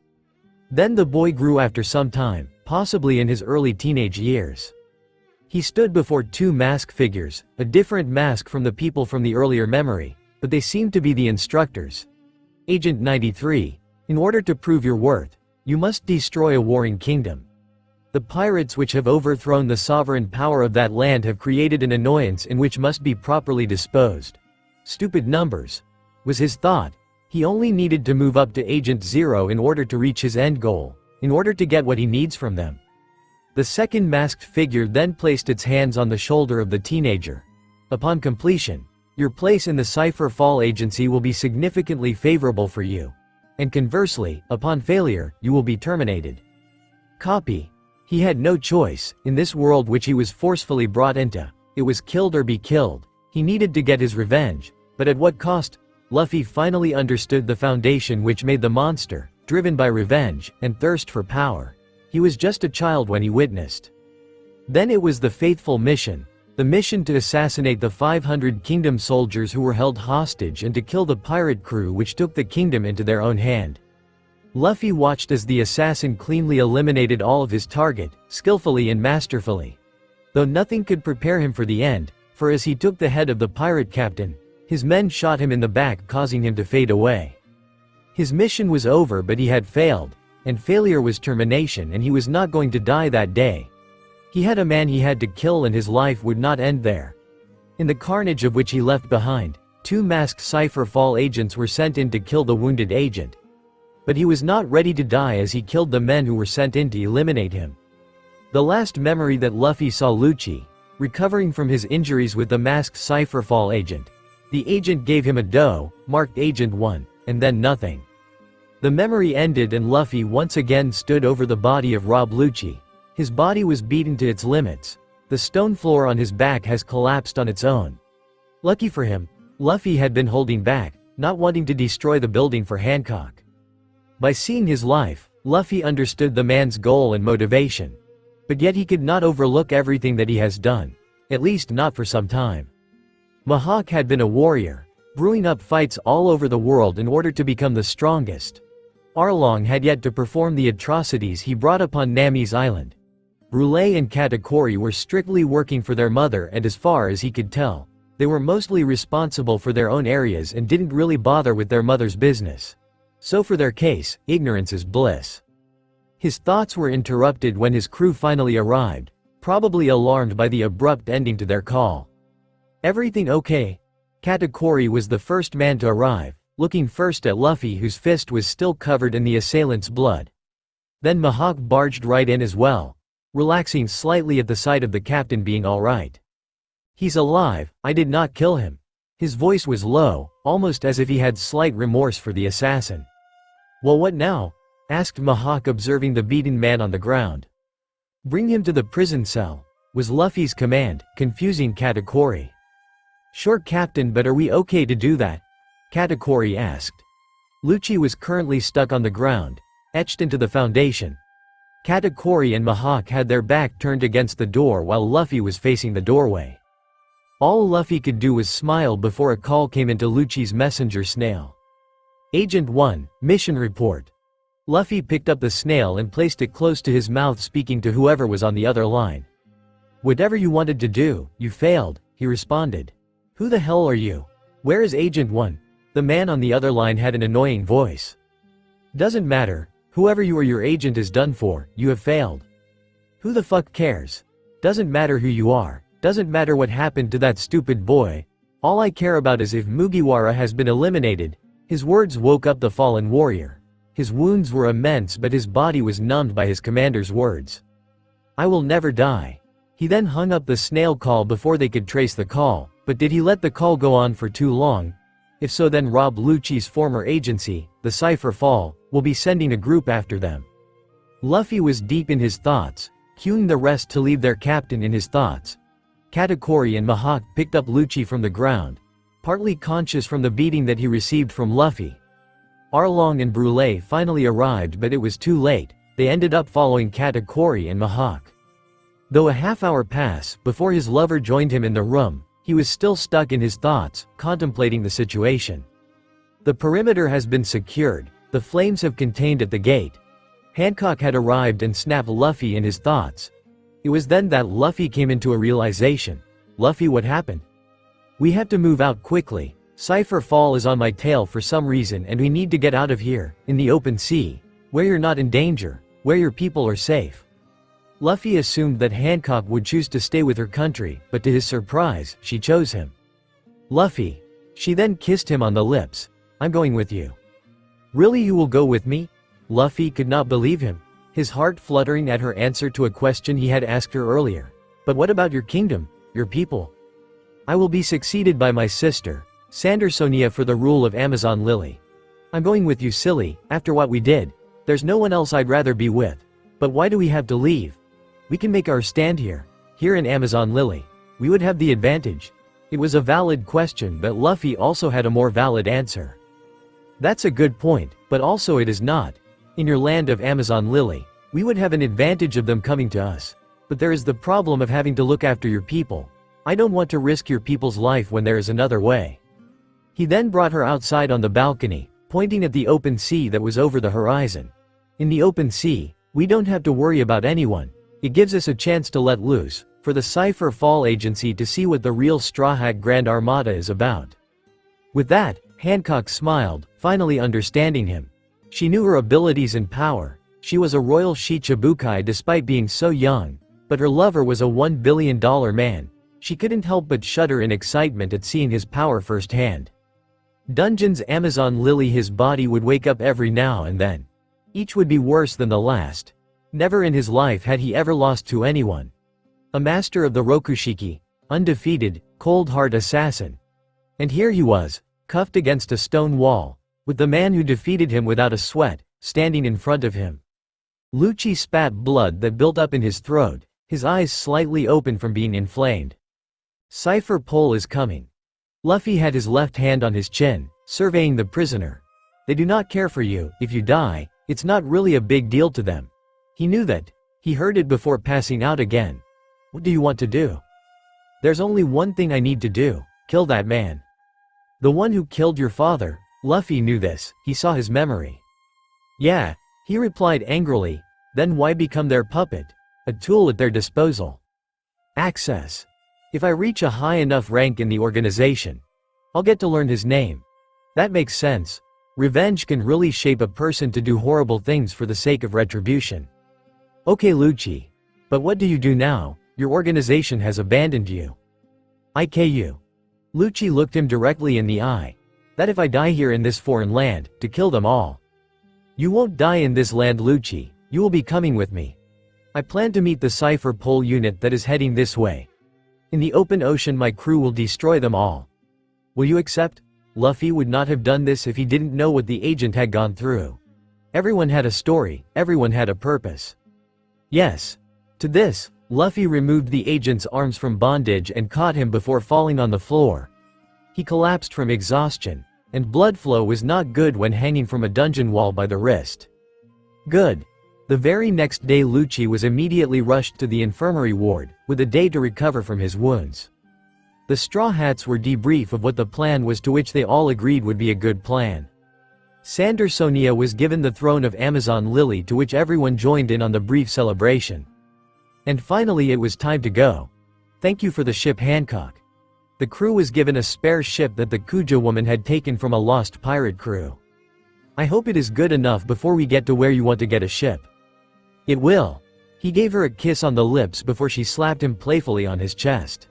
Then the boy grew after some time, possibly in his early teenage years. He stood before 2 mask figures, a different mask from the people from the earlier memory, but they seemed to be the instructors. "Agent 93, in order to prove your worth, you must destroy a warring kingdom. The pirates which have overthrown the sovereign power of that land have created an annoyance in which must be properly disposed." Stupid numbers, was his thought. He only needed to move up to Agent 0 in order to reach his end goal, in order to get what he needs from them. The second masked figure then placed its hands on the shoulder of the teenager. "Upon completion, your place in the Cipher Fall Agency will be significantly favorable for you. And conversely, upon failure, you will be terminated." Copy. He had no choice. In this world which he was forcefully brought into, it was killed or be killed. He needed to get his revenge, but at what cost? Luffy finally understood the foundation which made the monster, driven by revenge and thirst for power. He was just a child when he witnessed. Then it was the faithful mission. The mission to assassinate the 500 kingdom soldiers who were held hostage and to kill the pirate crew which took the kingdom into their own hand. Luffy watched as the assassin cleanly eliminated all of his target, skillfully and masterfully. Though nothing could prepare him for the end, for as he took the head of the pirate captain, his men shot him in the back, causing him to fade away. His mission was over, but he had failed, and failure was termination, and he was not going to die that day. He had a man he had to kill, and his life would not end there. In the carnage of which he left behind, 2 masked Cipher Fall agents were sent in to kill the wounded agent. But he was not ready to die as he killed the men who were sent in to eliminate him. The last memory that Luffy saw Lucci, recovering from his injuries with the masked Cipher Fall agent. The agent gave him a doe, marked Agent 1, and then nothing. The memory ended and Luffy once again stood over the body of Rob Lucci. His body was beaten to its limits. The stone floor on his back has collapsed on its own. Lucky for him, Luffy had been holding back, not wanting to destroy the building for Hancock. By seeing his life, Luffy understood the man's goal and motivation. But yet he could not overlook everything that he has done. At least not for some time. Mihawk had been a warrior, brewing up fights all over the world in order to become the strongest. Arlong had yet to perform the atrocities he brought upon Nami's island. Brûlé and Katakuri were strictly working for their mother, and as far as he could tell, they were mostly responsible for their own areas and didn't really bother with their mother's business. So for their case, ignorance is bliss. His thoughts were interrupted when his crew finally arrived, probably alarmed by the abrupt ending to their call. "Everything okay?" Katakuri was the first man to arrive, looking first at Luffy, whose fist was still covered in the assailant's blood. Then Mihawk barged right in as well, relaxing slightly at the sight of the captain being alright. "He's alive, I did not kill him." His voice was low, almost as if he had slight remorse for the assassin. "Well, what now?" asked Mihawk, observing the beaten man on the ground. "Bring him to the prison cell," was Luffy's command, confusing Katakuri. "Sure, Captain, but are we okay to do that?" Katakuri asked. Lucci was currently stuck on the ground, etched into the foundation. Katakuri and Mihawk had their back turned against the door while Luffy was facing the doorway. All Luffy could do was smile before a call came into Lucci's messenger snail. "Agent 1, mission report." Luffy picked up the snail and placed it close to his mouth, speaking to whoever was on the other line. "Whatever you wanted to do, you failed," he responded. "Who the hell are you? Where is Agent 1? The man on the other line had an annoying voice. "Doesn't matter, whoever you are, your agent is done for, you have failed." "Who the fuck cares? Doesn't matter who you are. Doesn't matter what happened to that stupid boy. All I care about is if Mugiwara has been eliminated." His words woke up the fallen warrior. His wounds were immense, but his body was numbed by his commander's words. "I will never die." He then hung up the snail call before they could trace the call, but did he let the call go on for too long? If so, then Rob Lucci's former agency, the Cypher Fall, will be sending a group after them. Luffy was deep in his thoughts, cueing the rest to leave their captain in his thoughts. Katakuri and Mihawk picked up Lucci from the ground, partly conscious from the beating that he received from Luffy. Arlong and Brûlé finally arrived, but it was too late. They ended up following Katakuri and Mihawk. Though a half-hour passed before his lover joined him in the room, he was still stuck in his thoughts, contemplating the situation. The perimeter has been secured, the flames have contained at the gate. Hancock had arrived and snapped Luffy in his thoughts. It was then that Luffy came into a realization. "Luffy, what happened?" "We have to move out quickly. Cypher Fall is on my tail for some reason, and we need to get out of here, in the open sea, where you're not in danger, where your people are safe." Luffy assumed that Hancock would choose to stay with her country, but to his surprise, she chose him. "Luffy." She then kissed him on the lips. "I'm going with you." "Really, you will go with me?" Luffy could not believe him, his heart fluttering at her answer to a question he had asked her earlier. "But what about your kingdom, your people?" "I will be succeeded by my sister, Sandersonia, for the rule of Amazon Lily." "I'm going with you, silly, after what we did. There's no one else I'd rather be with." "But why do we have to leave? We can make our stand here in Amazon Lily. We would have the advantage." It was a valid question, but Luffy also had a more valid answer. "That's a good point, but also it is not. In your land of Amazon Lily, we would have an advantage of them coming to us. But there is the problem of having to look after your people. I don't want to risk your people's life when there is another way." He then brought her outside on the balcony, pointing at the open sea that was over the horizon. "In the open sea, we don't have to worry about anyone. It gives us a chance to let loose, for the Cypher Fall Agency to see what the real Straw Hat Grand Armada is about." With that, Hancock smiled, finally understanding him. She knew her abilities and power. She was a royal Shichibukai despite being so young, but her lover was a $1 billion man. She couldn't help but shudder in excitement at seeing his power firsthand. Dungeons Amazon Lily, his body would wake up every now and then. Each would be worse than the last. Never in his life had he ever lost to anyone. A master of the Rokushiki, undefeated, cold-hard assassin. And here he was, cuffed against a stone wall, with the man who defeated him without a sweat, standing in front of him. Lucci spat blood that built up in his throat, his eyes slightly open from being inflamed. "Cypher Pole is coming." Luffy had his left hand on his chin, surveying the prisoner. "They do not care for you. If you die, it's not really a big deal to them." He knew that. He heard it before passing out again. "What do you want to do?" "There's only one thing I need to do. Kill that man." "The one who killed your father?" Luffy knew this. He saw his memory. "Yeah," he replied angrily. "Then why become their puppet? A tool at their disposal." "Access. If I reach a high enough rank in the organization, I'll get to learn his name." "That makes sense." Revenge can really shape a person to do horrible things for the sake of retribution. Okay Lucci. But what do you do now? Your organization has abandoned you. IKU. Lucci looked him directly in the eye. That if I die here in this foreign land, to kill them all. You won't die in this land Lucci, you will be coming with me. I plan to meet the Cipher Pole unit that is heading this way. In the open ocean my crew will destroy them all. Will you accept? Luffy would not have done this if he didn't know what the agent had gone through. Everyone had a story, everyone had a purpose. Yes. To this, Luffy removed the agent's arms from bondage and caught him before falling on the floor. He collapsed from exhaustion, and blood flow was not good when hanging from a dungeon wall by the wrist. Good. The very next day Lucci was immediately rushed to the infirmary ward, with a day to recover from his wounds. The Straw Hats were debrief of what the plan was, to which they all agreed would be a good plan. Sandersonia was given the throne of Amazon Lily, to which everyone joined in on the brief celebration. And finally it was time to go. Thank you for the ship Hancock. The crew was given a spare ship that the Kuja woman had taken from a lost pirate crew. I hope it is good enough before we get to where you want to get a ship. It will. He gave her a kiss on the lips before she slapped him playfully on his chest.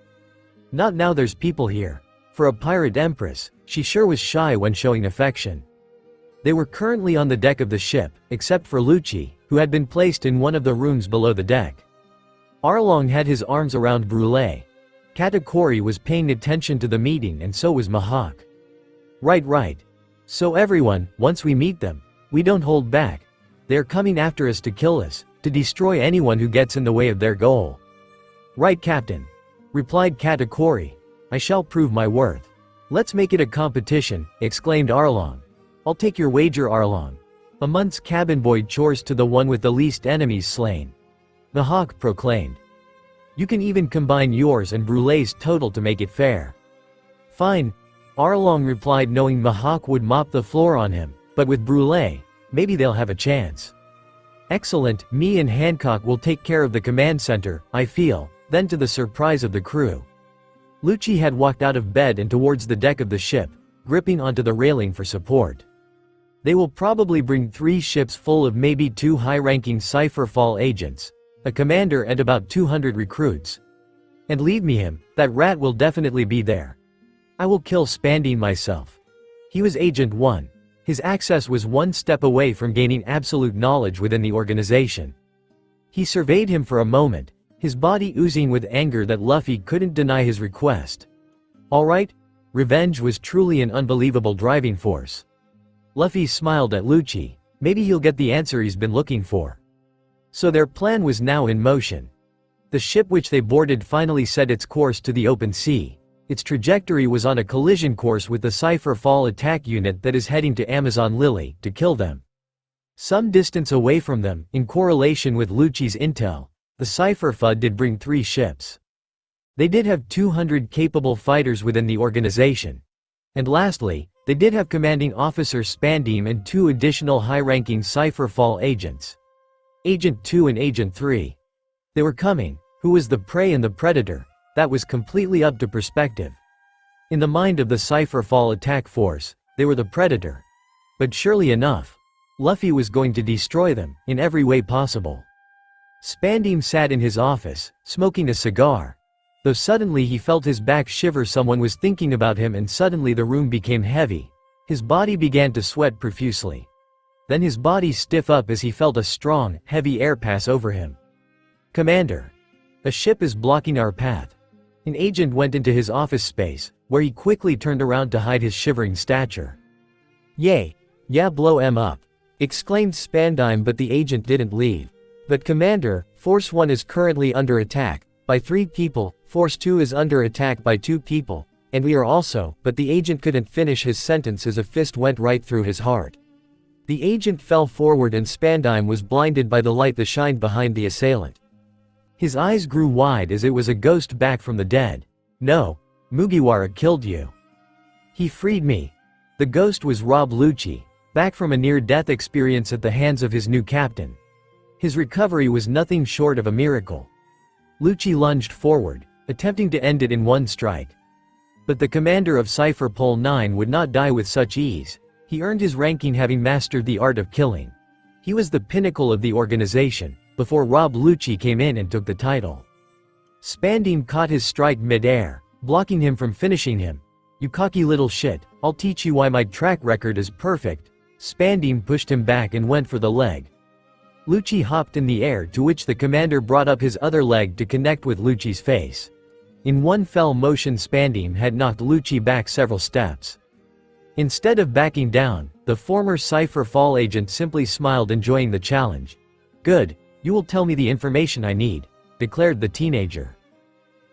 Not now, there's people here. For a pirate empress, she sure was shy when showing affection. They were currently on the deck of the ship, except for Lucci, who had been placed in one of the rooms below the deck. Arlong had his arms around Brûlé. Katakuri was paying attention to the meeting, and so was Mihawk. Right. So everyone, once we meet them, we don't hold back. They're coming after us to kill us, to destroy anyone who gets in the way of their goal. Right, Captain, replied Katakuri. I shall prove my worth. Let's make it a competition, exclaimed Arlong. I'll take your wager, Arlong. A month's cabin boy chores to the one with the least enemies slain. The Hawk proclaimed. You can even combine yours and Brûlé's total to make it fair. Fine, Arlong replied, knowing Mihawk would mop the floor on him, but with Brûlé, maybe they'll have a chance. Excellent, me and Hancock will take care of the command center, I feel. Then, to the surprise of the crew, Lucci had walked out of bed and towards the deck of the ship, gripping onto the railing for support. They will probably bring 3 ships full of maybe 2 high-ranking Cipher Fall agents, a commander and about 200 recruits. And leave me him, that rat will definitely be there. I will kill Spandine myself. He was Agent 1. His access was one step away from gaining absolute knowledge within the organization. He surveyed him for a moment, his body oozing with anger that Luffy couldn't deny his request. Alright, revenge was truly an unbelievable driving force. Luffy smiled at Lucci, maybe he'll get the answer he's been looking for. So their plan was now in motion. The ship which they boarded finally set its course to the open sea. Its trajectory was on a collision course with the Cipher Fall attack unit that is heading to Amazon Lily to kill them. Some distance away from them, in correlation with Lucci's intel, the Cipher FUD did bring 3 ships. They did have 200 capable fighters within the organization. And lastly, they did have commanding officer Spandine and 2 additional high-ranking Cipher Fall agents. Agent 2 and Agent 3. They were coming. Who was the prey and the predator? That was completely up to perspective. In the mind of the Cipher Fall attack force, they were the predator. But surely enough, Luffy was going to destroy them, in every way possible. Spandine sat in his office, smoking a cigar. Though suddenly he felt his back shiver, someone was thinking about him, and suddenly the room became heavy. His body began to sweat profusely. Then his body stiff up as he felt a strong, heavy air pass over him. Commander. A ship is blocking our path. An agent went into his office space, where he quickly turned around to hide his shivering stature. Yay. Yeah, blow 'em up, exclaimed Spandine, but the agent didn't leave. But Commander, Force 1 is currently under attack, by 3 people, Force 2 is under attack by 2 people, and we are also, but the agent couldn't finish his sentence as a fist went right through his heart. The agent fell forward and Spandine was blinded by the light that shined behind the assailant. His eyes grew wide as it was a ghost back from the dead. No, Mugiwara killed you. He freed me. The ghost was Rob Lucci, back from a near-death experience at the hands of his new captain. His recovery was nothing short of a miracle. Lucci lunged forward, attempting to end it in one strike. But the commander of Cipher Pole 9 would not die with such ease. He earned his ranking having mastered the art of killing. He was the pinnacle of the organization, before Rob Lucci came in and took the title. Spandiem caught his strike mid-air, blocking him from finishing him. "You cocky little shit, I'll teach you why my track record is perfect." Spandiem pushed him back and went for the leg. Lucci hopped in the air, to which the commander brought up his other leg to connect with Lucci's face. In one fell motion, Spandiem had knocked Lucci back several steps. Instead of backing down, the former Cypher Fall agent simply smiled, enjoying the challenge. "Good, you will tell me the information I need," declared the teenager.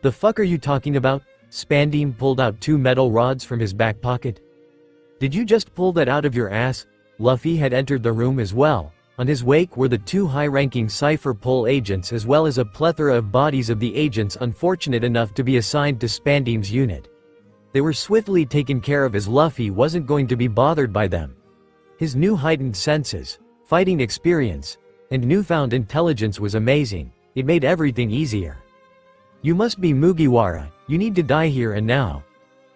"The fuck are you talking about?" Spandiem pulled out 2 metal rods from his back pocket. "Did you just pull that out of your ass?" Luffy had entered the room as well. On his wake were the 2 high-ranking Cypher Pole agents, as well as a plethora of bodies of the agents unfortunate enough to be assigned to Spandiem's unit. They were swiftly taken care of, as Luffy wasn't going to be bothered by them. His new heightened senses, fighting experience, and newfound intelligence was amazing. It made everything easier. "You must be Mugiwara, you need to die here and now."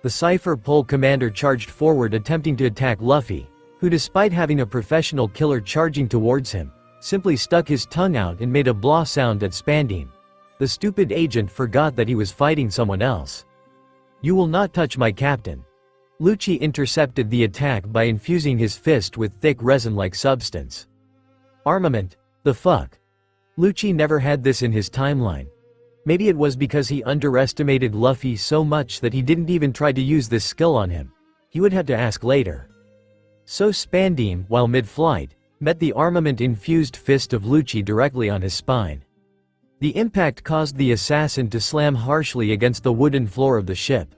The Cypher Pole commander charged forward, attempting to attack Luffy, who, despite having a professional killer charging towards him, simply stuck his tongue out and made a blah sound at Spandiem. The stupid agent forgot that he was fighting someone else. "You will not touch my captain." Lucci intercepted the attack by infusing his fist with thick resin-like substance. Armament? The fuck? Lucci never had this in his timeline. Maybe it was because he underestimated Luffy so much that he didn't even try to use this skill on him. He would have to ask later. So Spandiem, while mid-flight, met the armament-infused fist of Lucci directly on his spine. The impact caused the assassin to slam harshly against the wooden floor of the ship.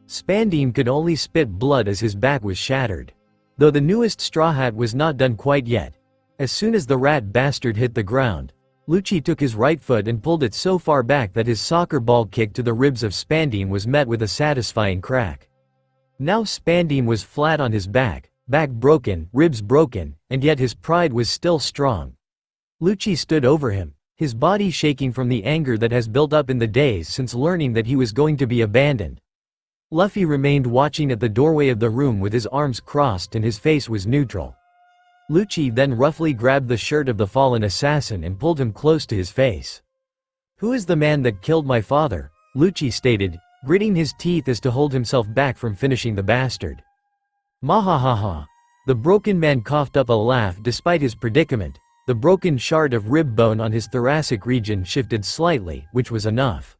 Spandiem could only spit blood as his back was shattered. Though the newest Straw Hat was not done quite yet. As soon as the rat bastard hit the ground, Lucci took his right foot and pulled it so far back that his soccer ball kick to the ribs of Spandiem was met with a satisfying crack. Now Spandiem was flat on his back broken, ribs broken, and yet his pride was still strong. Lucci stood over him, his body shaking from the anger that has built up in the days since learning that he was going to be abandoned. Luffy remained watching at the doorway of the room with his arms crossed and his face was neutral. Lucci then roughly grabbed the shirt of the fallen assassin and pulled him close to his face. "Who is the man that killed my father?" Lucci stated, gritting his teeth as to hold himself back from finishing the bastard. "Mahahaha." The broken man coughed up a laugh despite his predicament. The broken shard of rib bone on his thoracic region shifted slightly, which was enough.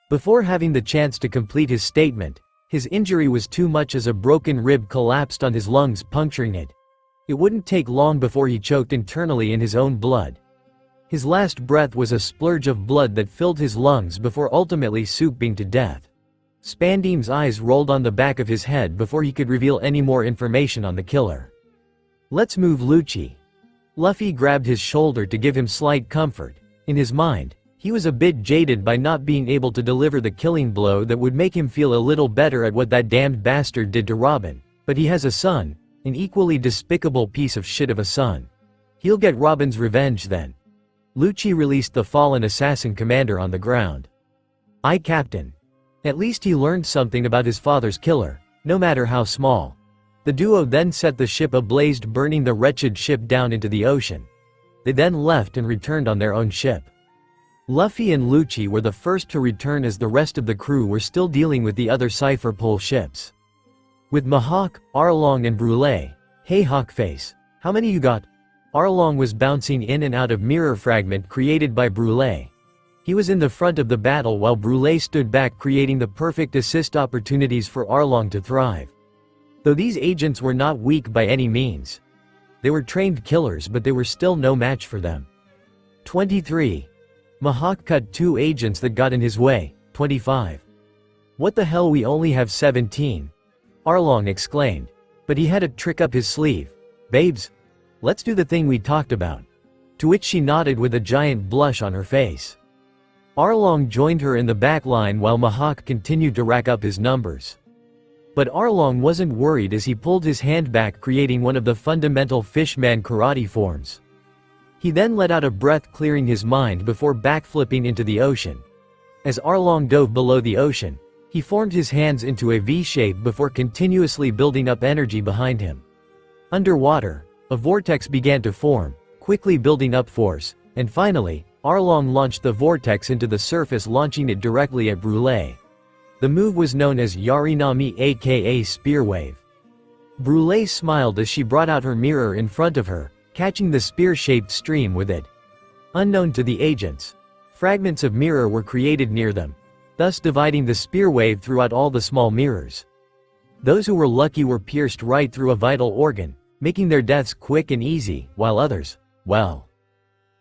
Before having the chance to complete his statement, his injury was too much as a broken rib collapsed on his lungs, puncturing it. It wouldn't take long before he choked internally in his own blood. His last breath was a splurge of blood that filled his lungs before ultimately souping to death. Spandiem's eyes rolled on the back of his head before he could reveal any more information on the killer. "Let's move, Lucci." Luffy grabbed his shoulder to give him slight comfort. In his mind, he was a bit jaded by not being able to deliver the killing blow that would make him feel a little better at what that damned bastard did to Robin, but he has a son, an equally despicable piece of shit of a son. He'll get Robin's revenge then. Lucci released the fallen assassin commander on the ground. "Aye, Captain." At least he learned something about his father's killer, no matter how small. The duo then set the ship ablaze, burning the wretched ship down into the ocean. They then left and returned on their own ship. Luffy and Lucci were the first to return, as the rest of the crew were still dealing with the other Cypher Pole ships. With Mihawk, Arlong and Brûlé. "Hey Hawkface, how many you got?" Arlong was bouncing in and out of mirror fragment created by Brûlé. He was in the front of the battle while Brûlé stood back, creating the perfect assist opportunities for Arlong to thrive. Though these agents were not weak by any means. They were trained killers, but they were still no match for them. 23. Mihawk cut 2 agents that got in his way. 25. "What the hell, we only have 17. Arlong exclaimed. But he had a trick up his sleeve. "Babes, let's do the thing we talked about." To which she nodded with a giant blush on her face. Arlong joined her in the back line while Mihawk continued to rack up his numbers. But Arlong wasn't worried as he pulled his hand back, creating one of the fundamental fishman karate forms. He then let out a breath, clearing his mind before backflipping into the ocean. As Arlong dove below the ocean, he He formed his hands into a V shape before continuously building up energy behind him. Underwater, a vortex began to form, quickly building up force, and finally, Arlong launched the vortex into the surface, launching it directly at Brûlé. The move was known as Yarinami, aka Spear Wave. Brûlé smiled as she brought out her mirror in front of her, catching the spear-shaped stream with it. Unknown to the agents, fragments of mirror were created near them, thus dividing the spear wave throughout all the small mirrors. Those who were lucky were pierced right through a vital organ, making their deaths quick and easy, while others, well.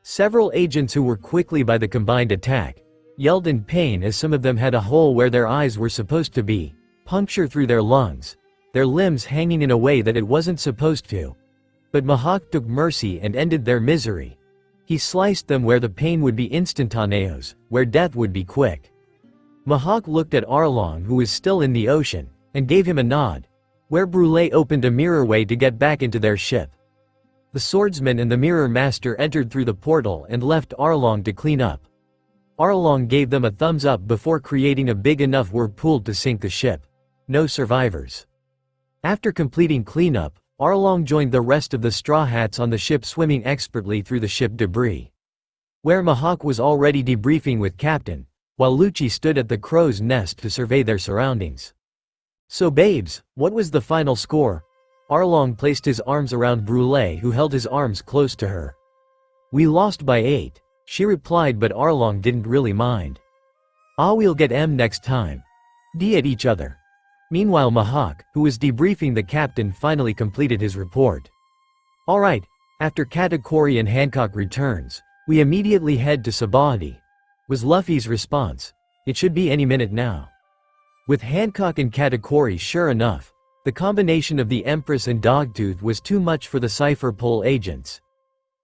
Several agents who were quickly by the combined attack yelled in pain as some of them had a hole where their eyes were supposed to be, puncture through their lungs, their limbs hanging in a way that it wasn't supposed to. But Mihawk took mercy and ended their misery. He sliced them where the pain would be instantaneous, where death would be quick. Mihawk looked at Arlong, who was still in the ocean, and gave him a nod, where Brûlé opened a mirrorway to get back into their ship. The swordsman and the mirror master entered through the portal and left Arlong to clean up. Arlong gave them a thumbs up before creating a big enough whirlpool to sink the ship. No survivors. After completing cleanup, Arlong joined the rest of the Straw Hats on the ship, swimming expertly through the ship debris. Where Mihawk was already debriefing with Captain, while Lucci stood at the crow's nest to survey their surroundings. So babes, what was the final score? Arlong placed his arms around Brûlé, who held his arms close to her. We lost by 8, she replied, but Arlong didn't really mind. Ah, we'll get M next time. D at each other. Meanwhile, Mihawk, who was debriefing the captain, finally completed his report. Alright, after Katakuri and Hancock returns, we immediately head to Sabaody, was Luffy's response. It should be any minute now. With Hancock and Katakuri, sure enough, the combination of the Empress and Dogtooth was too much for the Cipher Pole agents.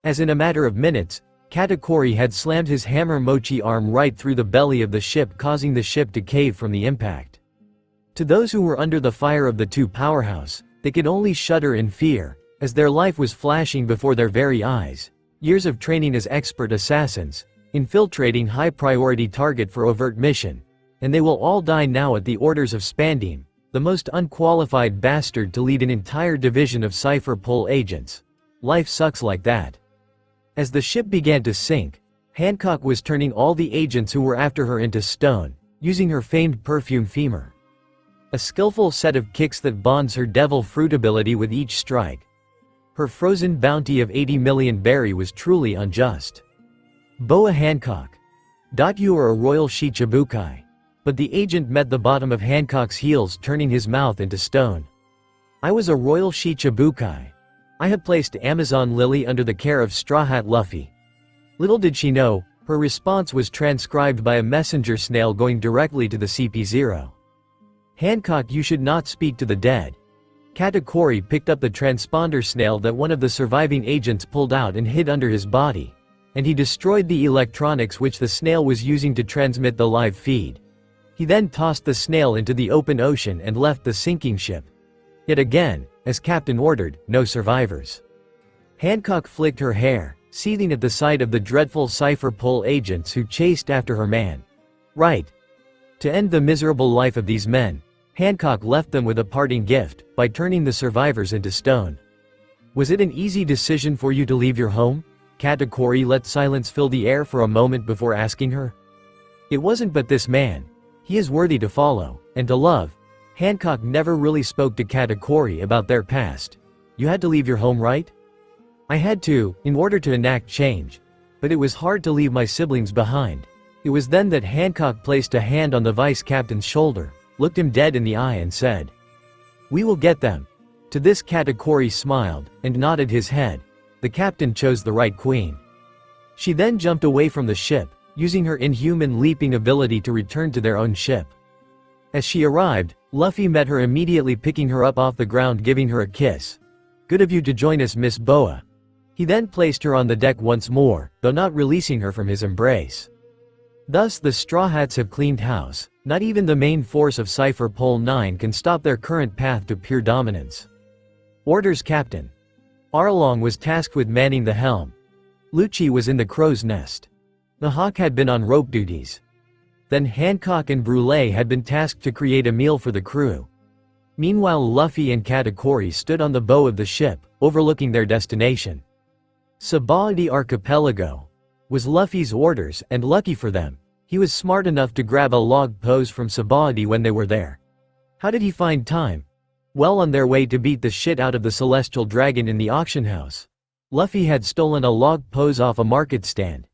As in a matter of minutes, Katakuri had slammed his hammer mochi arm right through the belly of the ship, causing the ship to cave from the impact. To those who were under the fire of the two powerhouse, they could only shudder in fear, as their life was flashing before their very eyes. Years of training as expert assassins, infiltrating high-priority target for overt mission, and they will all die now at the orders of Spandeem, the most unqualified bastard to lead an entire division of Cipher Pole agents. Life sucks like that. As the ship began to sink, Hancock was turning all the agents who were after her into stone, using her famed perfume femur. A skillful set of kicks that bonds her devil fruit ability with each strike. Her frozen bounty of 80 million berry was truly unjust. Boa Hancock. You are a royal Shichibukai. But the agent met the bottom of Hancock's heels, turning his mouth into stone. I was a royal Shichibukai. I had placed Amazon Lily under the care of Straw Hat Luffy. Little did she know, her response was transcribed by a messenger snail going directly to the CP0. Hancock, you should not speak to the dead. Katakuri picked up the transponder snail that one of the surviving agents pulled out and hid under his body, and he destroyed the electronics which the snail was using to transmit the live feed. He then tossed the snail into the open ocean and left the sinking ship. Yet again, as Captain ordered, no survivors. Hancock flicked her hair, seething at the sight of the dreadful Cipher Pole agents who chased after her man. Right. To end the miserable life of these men, Hancock left them with a parting gift, by turning the survivors into stone. Was it an easy decision for you to leave your home? Katakuri let silence fill the air for a moment before asking her. It wasn't, but this man. He is worthy to follow, and to love. Hancock never really spoke to Katakuri about their past. You had to leave your home, right? I had to, in order to enact change. But it was hard to leave my siblings behind. It was then that Hancock placed a hand on the vice captain's shoulder, looked him dead in the eye and said, "We will get them." To this Katakuri smiled, and nodded his head. The captain chose the right queen. She then jumped away from the ship, using her inhuman leaping ability to return to their own ship. As she arrived, Luffy met her, immediately picking her up off the ground, giving her a kiss. "Good of you to join us, Miss Boa." He then placed her on the deck once more, though not releasing her from his embrace. Thus the Straw Hats have cleaned house. Not even the main force of Cipher Pole 9 can stop their current path to pure dominance. Orders, Captain. Arlong was tasked with manning the helm. Lucci was in the crow's nest. Mihawk had been on rope duties. Then Hancock and Brûlé had been tasked to create a meal for the crew. Meanwhile, Luffy and Katakuri stood on the bow of the ship, overlooking their destination. Sabaody Archipelago was Luffy's orders, and lucky for them, he was smart enough to grab a log pose from Sabaody when they were there. How did he find time? Well, on their way to beat the shit out of the celestial dragon in the auction house, Luffy had stolen a log pose off a market stand.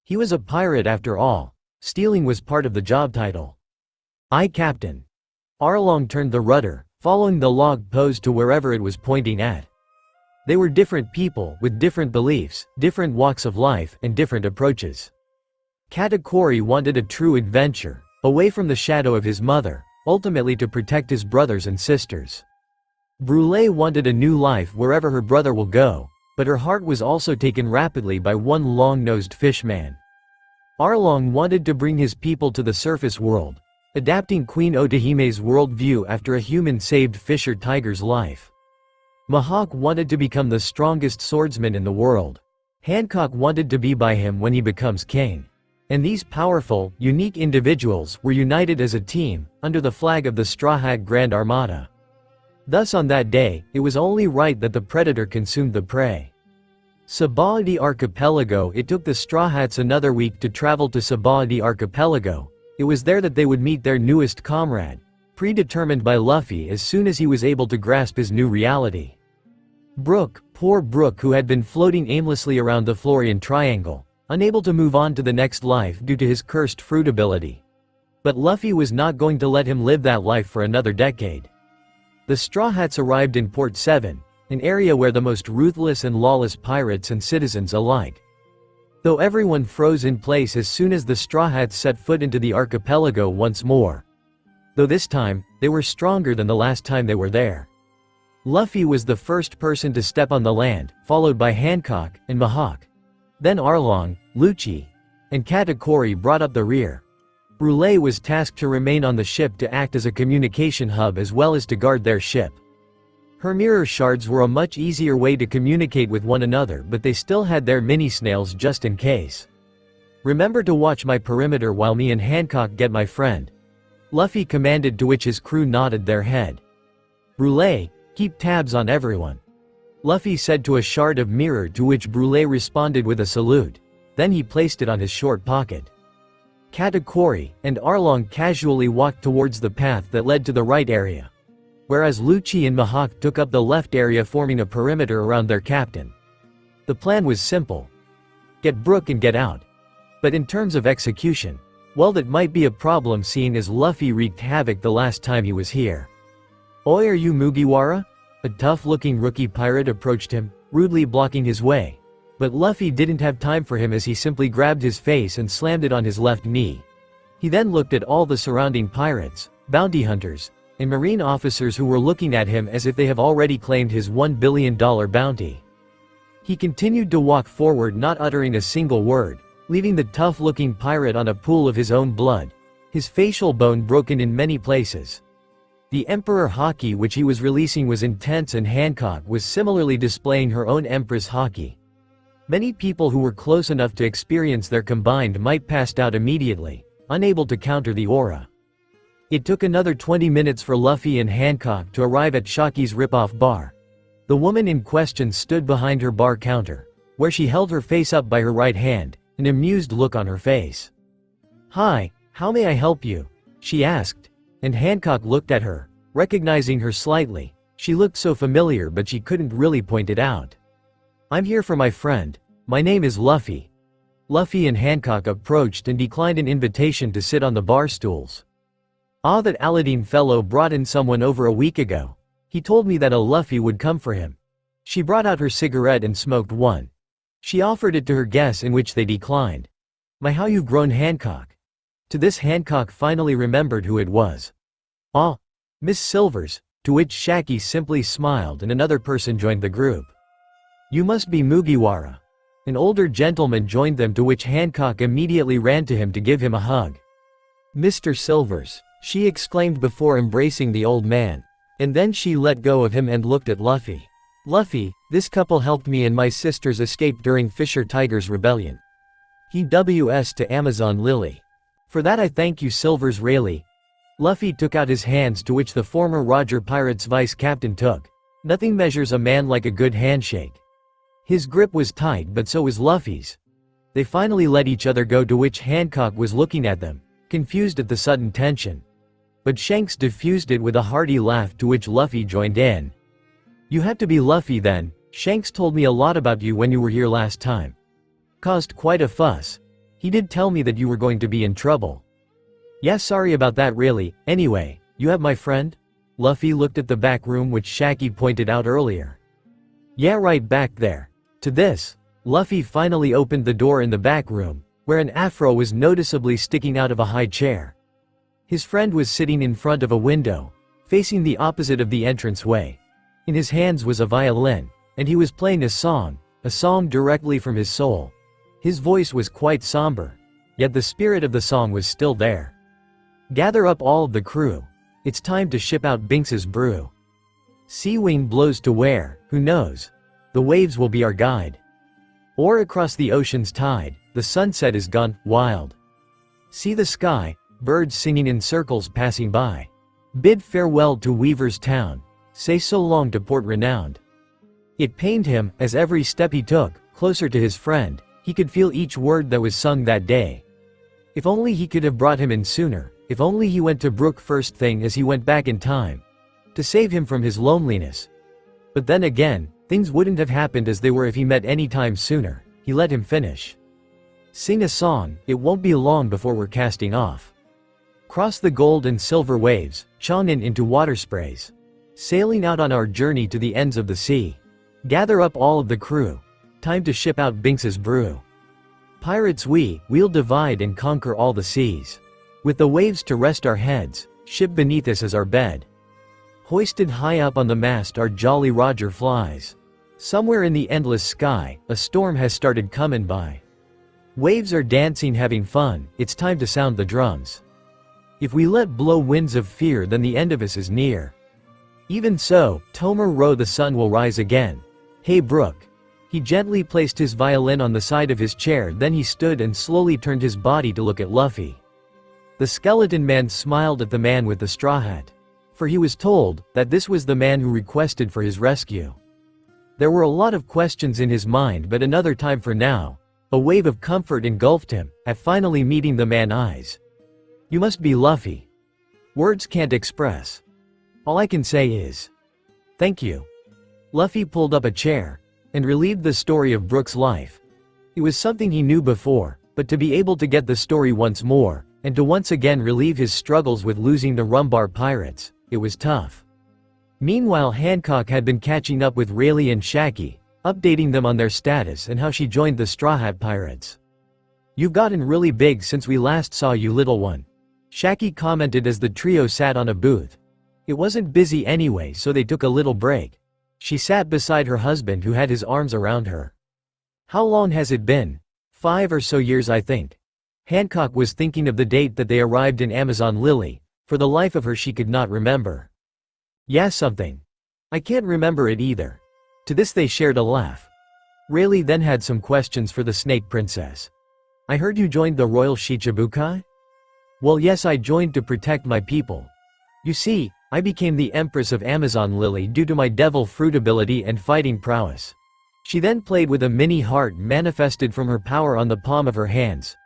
He was a pirate after all. Stealing was part of the job title. "Aye, Captain." Arlong turned the rudder, following the log pose to wherever it was pointing at. They were different people, with different beliefs, different walks of life, and different approaches. Katakuri wanted a true adventure, away from the shadow of his mother, ultimately to protect his brothers and sisters. Brûlé wanted a new life wherever her brother will go, but her heart was also taken rapidly by one long-nosed fishman. Arlong wanted to bring his people to the surface world, adapting Queen Otahime's worldview after a human saved Fisher Tiger's life. Mihawk wanted to become the strongest swordsman in the world. Hancock wanted to be by him when he becomes king. And these powerful, unique individuals were united as a team, under the flag of the Straw Hat Grand Armada. Thus on that day, it was only right that the predator consumed the prey. Sabaody Archipelago. It took the Straw Hats another week to travel to Sabaody Archipelago. It was there that they would meet their newest comrade, predetermined by Luffy as soon as he was able to grasp his new reality. Brook, poor Brook, who had been floating aimlessly around the Florian Triangle, unable to move on to the next life due to his cursed fruit ability. But Luffy was not going to let him live that life for another decade. The Straw Hats arrived in Port 7, an area where the most ruthless and lawless pirates and citizens alike. Though everyone froze in place as soon as the Straw Hats set foot into the archipelago once more. Though this time, they were stronger than the last time they were there. Luffy was the first person to step on the land, followed by Hancock and Mihawk. Then Arlong, Lucci, and Katakuri brought up the rear. Brûlé was tasked to remain on the ship to act as a communication hub as well as to guard their ship. Her mirror shards were a much easier way to communicate with one another, but they still had their mini-snails just in case. "Remember to watch my perimeter while me and Hancock get my friend," Luffy commanded, to which his crew nodded their head. "Brûlé, keep tabs on everyone," Luffy said to a shard of mirror, to which Brûlé responded with a salute. Then he placed it on his short pocket. Katakuri and Arlong casually walked towards the path that led to the right area, whereas Lucci and Mihawk took up the left area, forming a perimeter around their captain. The plan was simple. Get Brook and get out. But in terms of execution, well, that might be a problem, seeing as Luffy wreaked havoc the last time he was here. "Oi, are you Mugiwara?" A tough-looking rookie pirate approached him, rudely blocking his way. But Luffy didn't have time for him, as he simply grabbed his face and slammed it on his left knee. He then looked at all the surrounding pirates, bounty hunters, and marine officers who were looking at him as if they have already claimed his $1 billion bounty. He continued to walk forward, not uttering a single word, leaving the tough-looking pirate on a pool of his own blood, his facial bone broken in many places. The Emperor Haki which he was releasing was intense, and Hancock was similarly displaying her own Empress Haki. Many people who were close enough to experience their combined might passed out immediately, unable to counter the aura. It took another 20 minutes for Luffy and Hancock to arrive at Shaki's rip-off bar. The woman in question stood behind her bar counter, where she held her face up by her right hand, an amused look on her face. "Hi, how may I help you?" she asked, and Hancock looked at her, recognizing her slightly. She looked so familiar, but she couldn't really point it out. "I'm here for my friend. My name is Luffy." Luffy and Hancock approached and declined an invitation to sit on the bar stools. "Ah, that Aladdin fellow brought in someone over a week ago. He told me that a Luffy would come for him." She brought out her cigarette and smoked one. She offered it to her guests, in which they declined. "My, how you've grown, Hancock." To this, Hancock finally remembered who it was. "Ah, Miss Silvers," to which Shaki simply smiled, and another person joined the group. "You must be Mugiwara." An older gentleman joined them, to which Hancock immediately ran to him to give him a hug. "Mr. Silvers," she exclaimed before embracing the old man, and then she let go of him and looked at Luffy. "Luffy, this couple helped me and my sisters escape during Fisher Tiger's rebellion. He WS to Amazon Lily. For that I thank you, Silvers Rayleigh. Luffy took out his hands, to which the former Roger Pirate's vice captain took. Nothing measures a man like a good handshake. His grip was tight, but so was Luffy's. They finally let each other go, to which Hancock was looking at them, confused at the sudden tension. But Shanks diffused it with a hearty laugh, to which Luffy joined in. You have to be Luffy then. Shanks told me a lot about you when you were here last time. Caused quite a fuss. He did tell me that you were going to be in trouble. Yeah, sorry about that really. Anyway, you have my friend? Luffy looked at the back room which Shaggy pointed out earlier. Yeah, right back there. To this, Luffy finally opened the door in the back room, where an afro was noticeably sticking out of a high chair. His friend was sitting in front of a window, facing the opposite of the entranceway. In his hands was a violin, and he was playing a song directly from his soul. His voice was quite somber, yet the spirit of the song was still there. Gather up all of the crew. It's time to ship out Binks's brew. Sea wind blows to where, who knows? The waves will be our guide. Or across the ocean's tide, the sunset is gone wild. See the sky, birds singing in circles passing by. Bid farewell to Weaver's town. Say so long to Port Renowned. It pained him, as every step he took, closer to his friend, he could feel each word that was sung that day. If only he could have brought him in sooner, if only he went to Brook first thing as he went back in time. To save him from his loneliness. But then again, things wouldn't have happened as they were if he met any time sooner. He let him finish. Sing a song, it won't be long before we're casting off. Cross the gold and silver waves, shonen into water sprays. Sailing out on our journey to the ends of the sea. Gather up all of the crew. Time to ship out Binks's brew. Pirates we'll divide and conquer all the seas. With the waves to rest our heads, ship beneath us as our bed. Hoisted high up on the mast our Jolly Roger flies. Somewhere in the endless sky, a storm has started coming by. Waves are dancing having fun, it's time to sound the drums. If we let blow winds of fear then the end of us is near. Even so, tomorrow the sun will rise again. Hey Brook. He gently placed his violin on the side of his chair, then he stood and slowly turned his body to look at Luffy. The skeleton man smiled at the man with the straw hat. For he was told that this was the man who requested for his rescue. There were a lot of questions in his mind, but another time for now. A wave of comfort engulfed him, at finally meeting the man's eyes. You must be Luffy. Words can't express. All I can say is, thank you. Luffy pulled up a chair, and relieved the story of Brook's life. It was something he knew before, but to be able to get the story once more, and to once again relieve his struggles with losing the Rumbar pirates, it was tough. Meanwhile Hancock had been catching up with Rayleigh and Shaggy, updating them on their status and how she joined the Straw Hat Pirates. You've gotten really big since we last saw you, little one. Shaggy commented as the trio sat on a booth. It wasn't busy anyway, so they took a little break. She sat beside her husband who had his arms around her. How long has it been? 5 or so years I think. Hancock was thinking of the date that they arrived in Amazon Lily. For the life of her she could not remember. Yeah, something. I can't remember it either. To this they shared a laugh. Rayleigh then had some questions for the Snake Princess. I heard you joined the Royal Shichibukai? Well yes, I joined to protect my people. You see, I became the Empress of Amazon Lily due to my devil fruit ability and fighting prowess. She then played with a mini heart manifested from her power on the palm of her hands.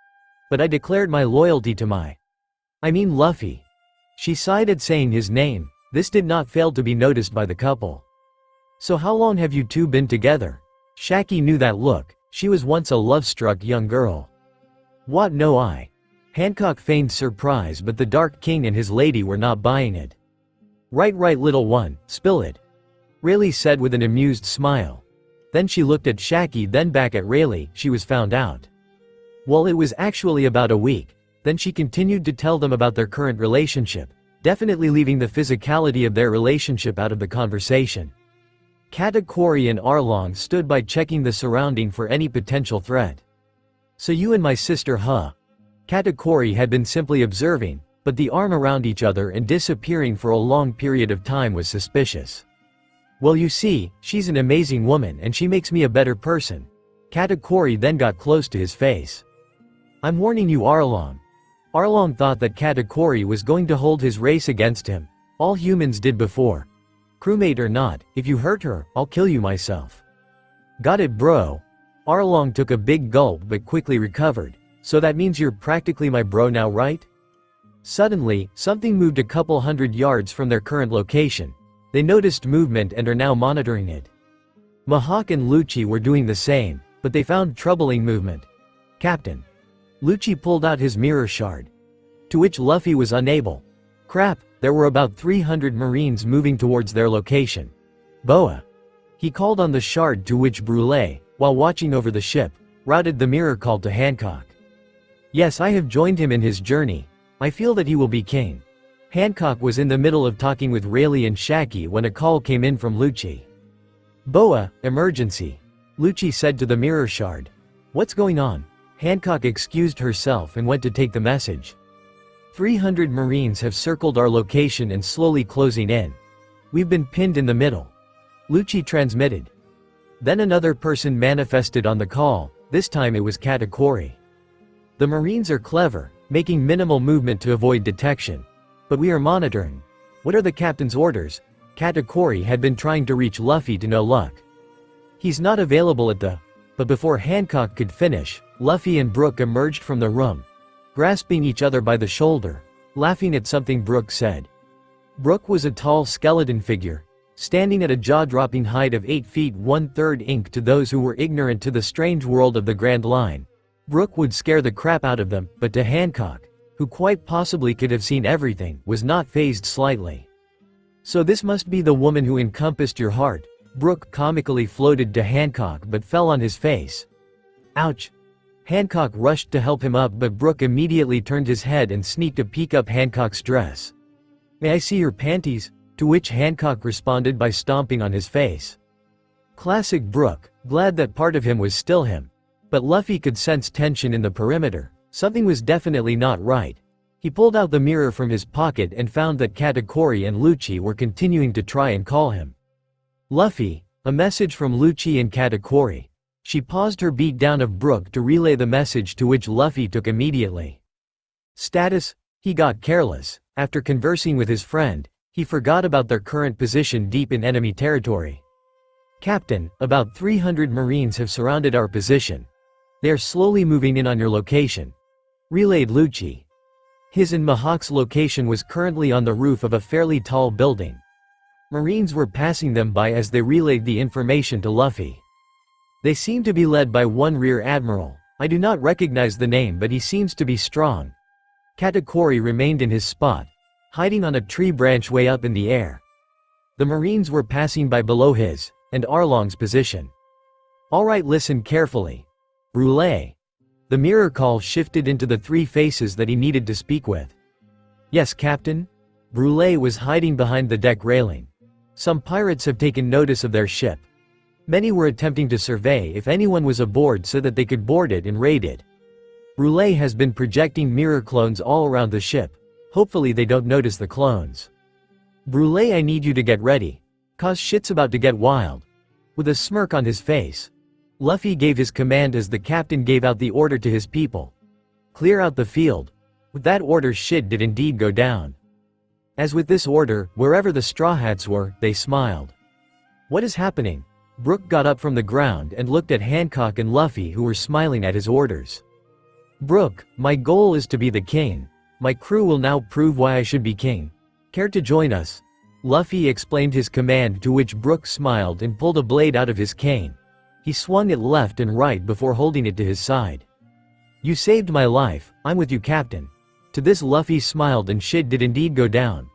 But I declared my loyalty to Luffy. She sighed at saying his name. This did not fail to be noticed by the couple. So how long have you two been together? Shaggy knew that look. She was once a love-struck young girl. What, no I. Hancock feigned surprise, but the Dark King and his lady were not buying it. Right little one, spill it. Rayleigh said with an amused smile. Then she looked at Shaggy, then back at Rayleigh. She was found out. Well, it was actually about a week. Then she continued to tell them about their current relationship, definitely leaving the physicality of their relationship out of the conversation. Katakuri and Arlong stood by checking the surrounding for any potential threat. So you and my sister, huh? Katakuri had been simply observing, but the arm around each other and disappearing for a long period of time was suspicious. Well, you see, she's an amazing woman and she makes me a better person. Katakuri then got close to his face. I'm warning you, Arlong. Arlong thought that Katakuri was going to hold his race against him. All humans did before. Crewmate or not, if you hurt her, I'll kill you myself. Got it, bro? Arlong took a big gulp but quickly recovered. So that means you're practically my bro now, right? Suddenly, something moved a couple hundred yards from their current location. They noticed movement and are now monitoring it. Mihawk and Lucci were doing the same, but they found troubling movement. Captain. Lucci pulled out his mirror shard. To which Luffy was unable. Crap, there were about 300 Marines moving towards their location. Boa. He called on the shard, to which Brule, while watching over the ship, routed the mirror call to Hancock. Yes, I have joined him in his journey. I feel that he will be king. Hancock was in the middle of talking with Rayleigh and Shaki when a call came in from Lucci. Boa, emergency. Lucci said to the mirror shard. What's going on? Hancock excused herself and went to take the message. 300 Marines have circled our location and slowly closing in. We've been pinned in the middle. Lucci transmitted. Then another person manifested on the call, this time it was Katakuri. The Marines are clever, making minimal movement to avoid detection. But we are monitoring. What are the captain's orders? Katakuri had been trying to reach Luffy to no luck. He's not available at the... But before Hancock could finish, Luffy and Brook emerged from the room, grasping each other by the shoulder, laughing at something Brook said. Brook was a tall skeleton figure, standing at a jaw-dropping height of 8 feet 1/3 inch. To those who were ignorant to the strange world of the Grand Line, Brook would scare the crap out of them, but to Hancock, who quite possibly could have seen everything, was not fazed slightly. So this must be the woman who encompassed your heart, Brook comically floated to Hancock but fell on his face. Ouch! Hancock rushed to help him up, but Brook immediately turned his head and sneaked a peek up Hancock's dress. May I see your panties? To which Hancock responded by stomping on his face. Classic Brook, glad that part of him was still him. But Luffy could sense tension in the perimeter. Something was definitely not right. He pulled out the mirror from his pocket and found that Katakuri and Lucci were continuing to try and call him. Luffy, a message from Lucci and Katakuri. She paused her beatdown of Brook to relay the message, to which Luffy took immediately. Status: he got careless. After conversing with his friend, he forgot about their current position deep in enemy territory. Captain, about 300 Marines have surrounded our position. They are slowly moving in on your location. Relayed Lucci. His and Mihawk's location was currently on the roof of a fairly tall building. Marines were passing them by as they relayed the information to Luffy. They seem to be led by one Rear Admiral. I do not recognize the name, but he seems to be strong. Katakuri remained in his spot, hiding on a tree branch way up in the air. The Marines were passing by below his and Arlong's position. Alright, listen carefully. Brule. The mirror call shifted into the 3 faces that he needed to speak with. Yes, Captain? Brule was hiding behind the deck railing. Some pirates have taken notice of their ship. Many were attempting to survey if anyone was aboard so that they could board it and raid it. Brule has been projecting mirror clones all around the ship. Hopefully they don't notice the clones. Brule, I need you to get ready. Cause shit's about to get wild. With a smirk on his face, Luffy gave his command as the captain gave out the order to his people. Clear out the field. With that order, shit did indeed go down. As with this order, wherever the Straw Hats were, they smiled. What is happening? Brook got up from the ground and looked at Hancock and Luffy, who were smiling at his orders. Brook, my goal is to be the king. My crew will now prove why I should be king. Care to join us? Luffy explained his command, to which Brook smiled and pulled a blade out of his cane. He swung it left and right before holding it to his side. You saved my life, I'm with you, Captain. To this Luffy smiled and shit did indeed go down.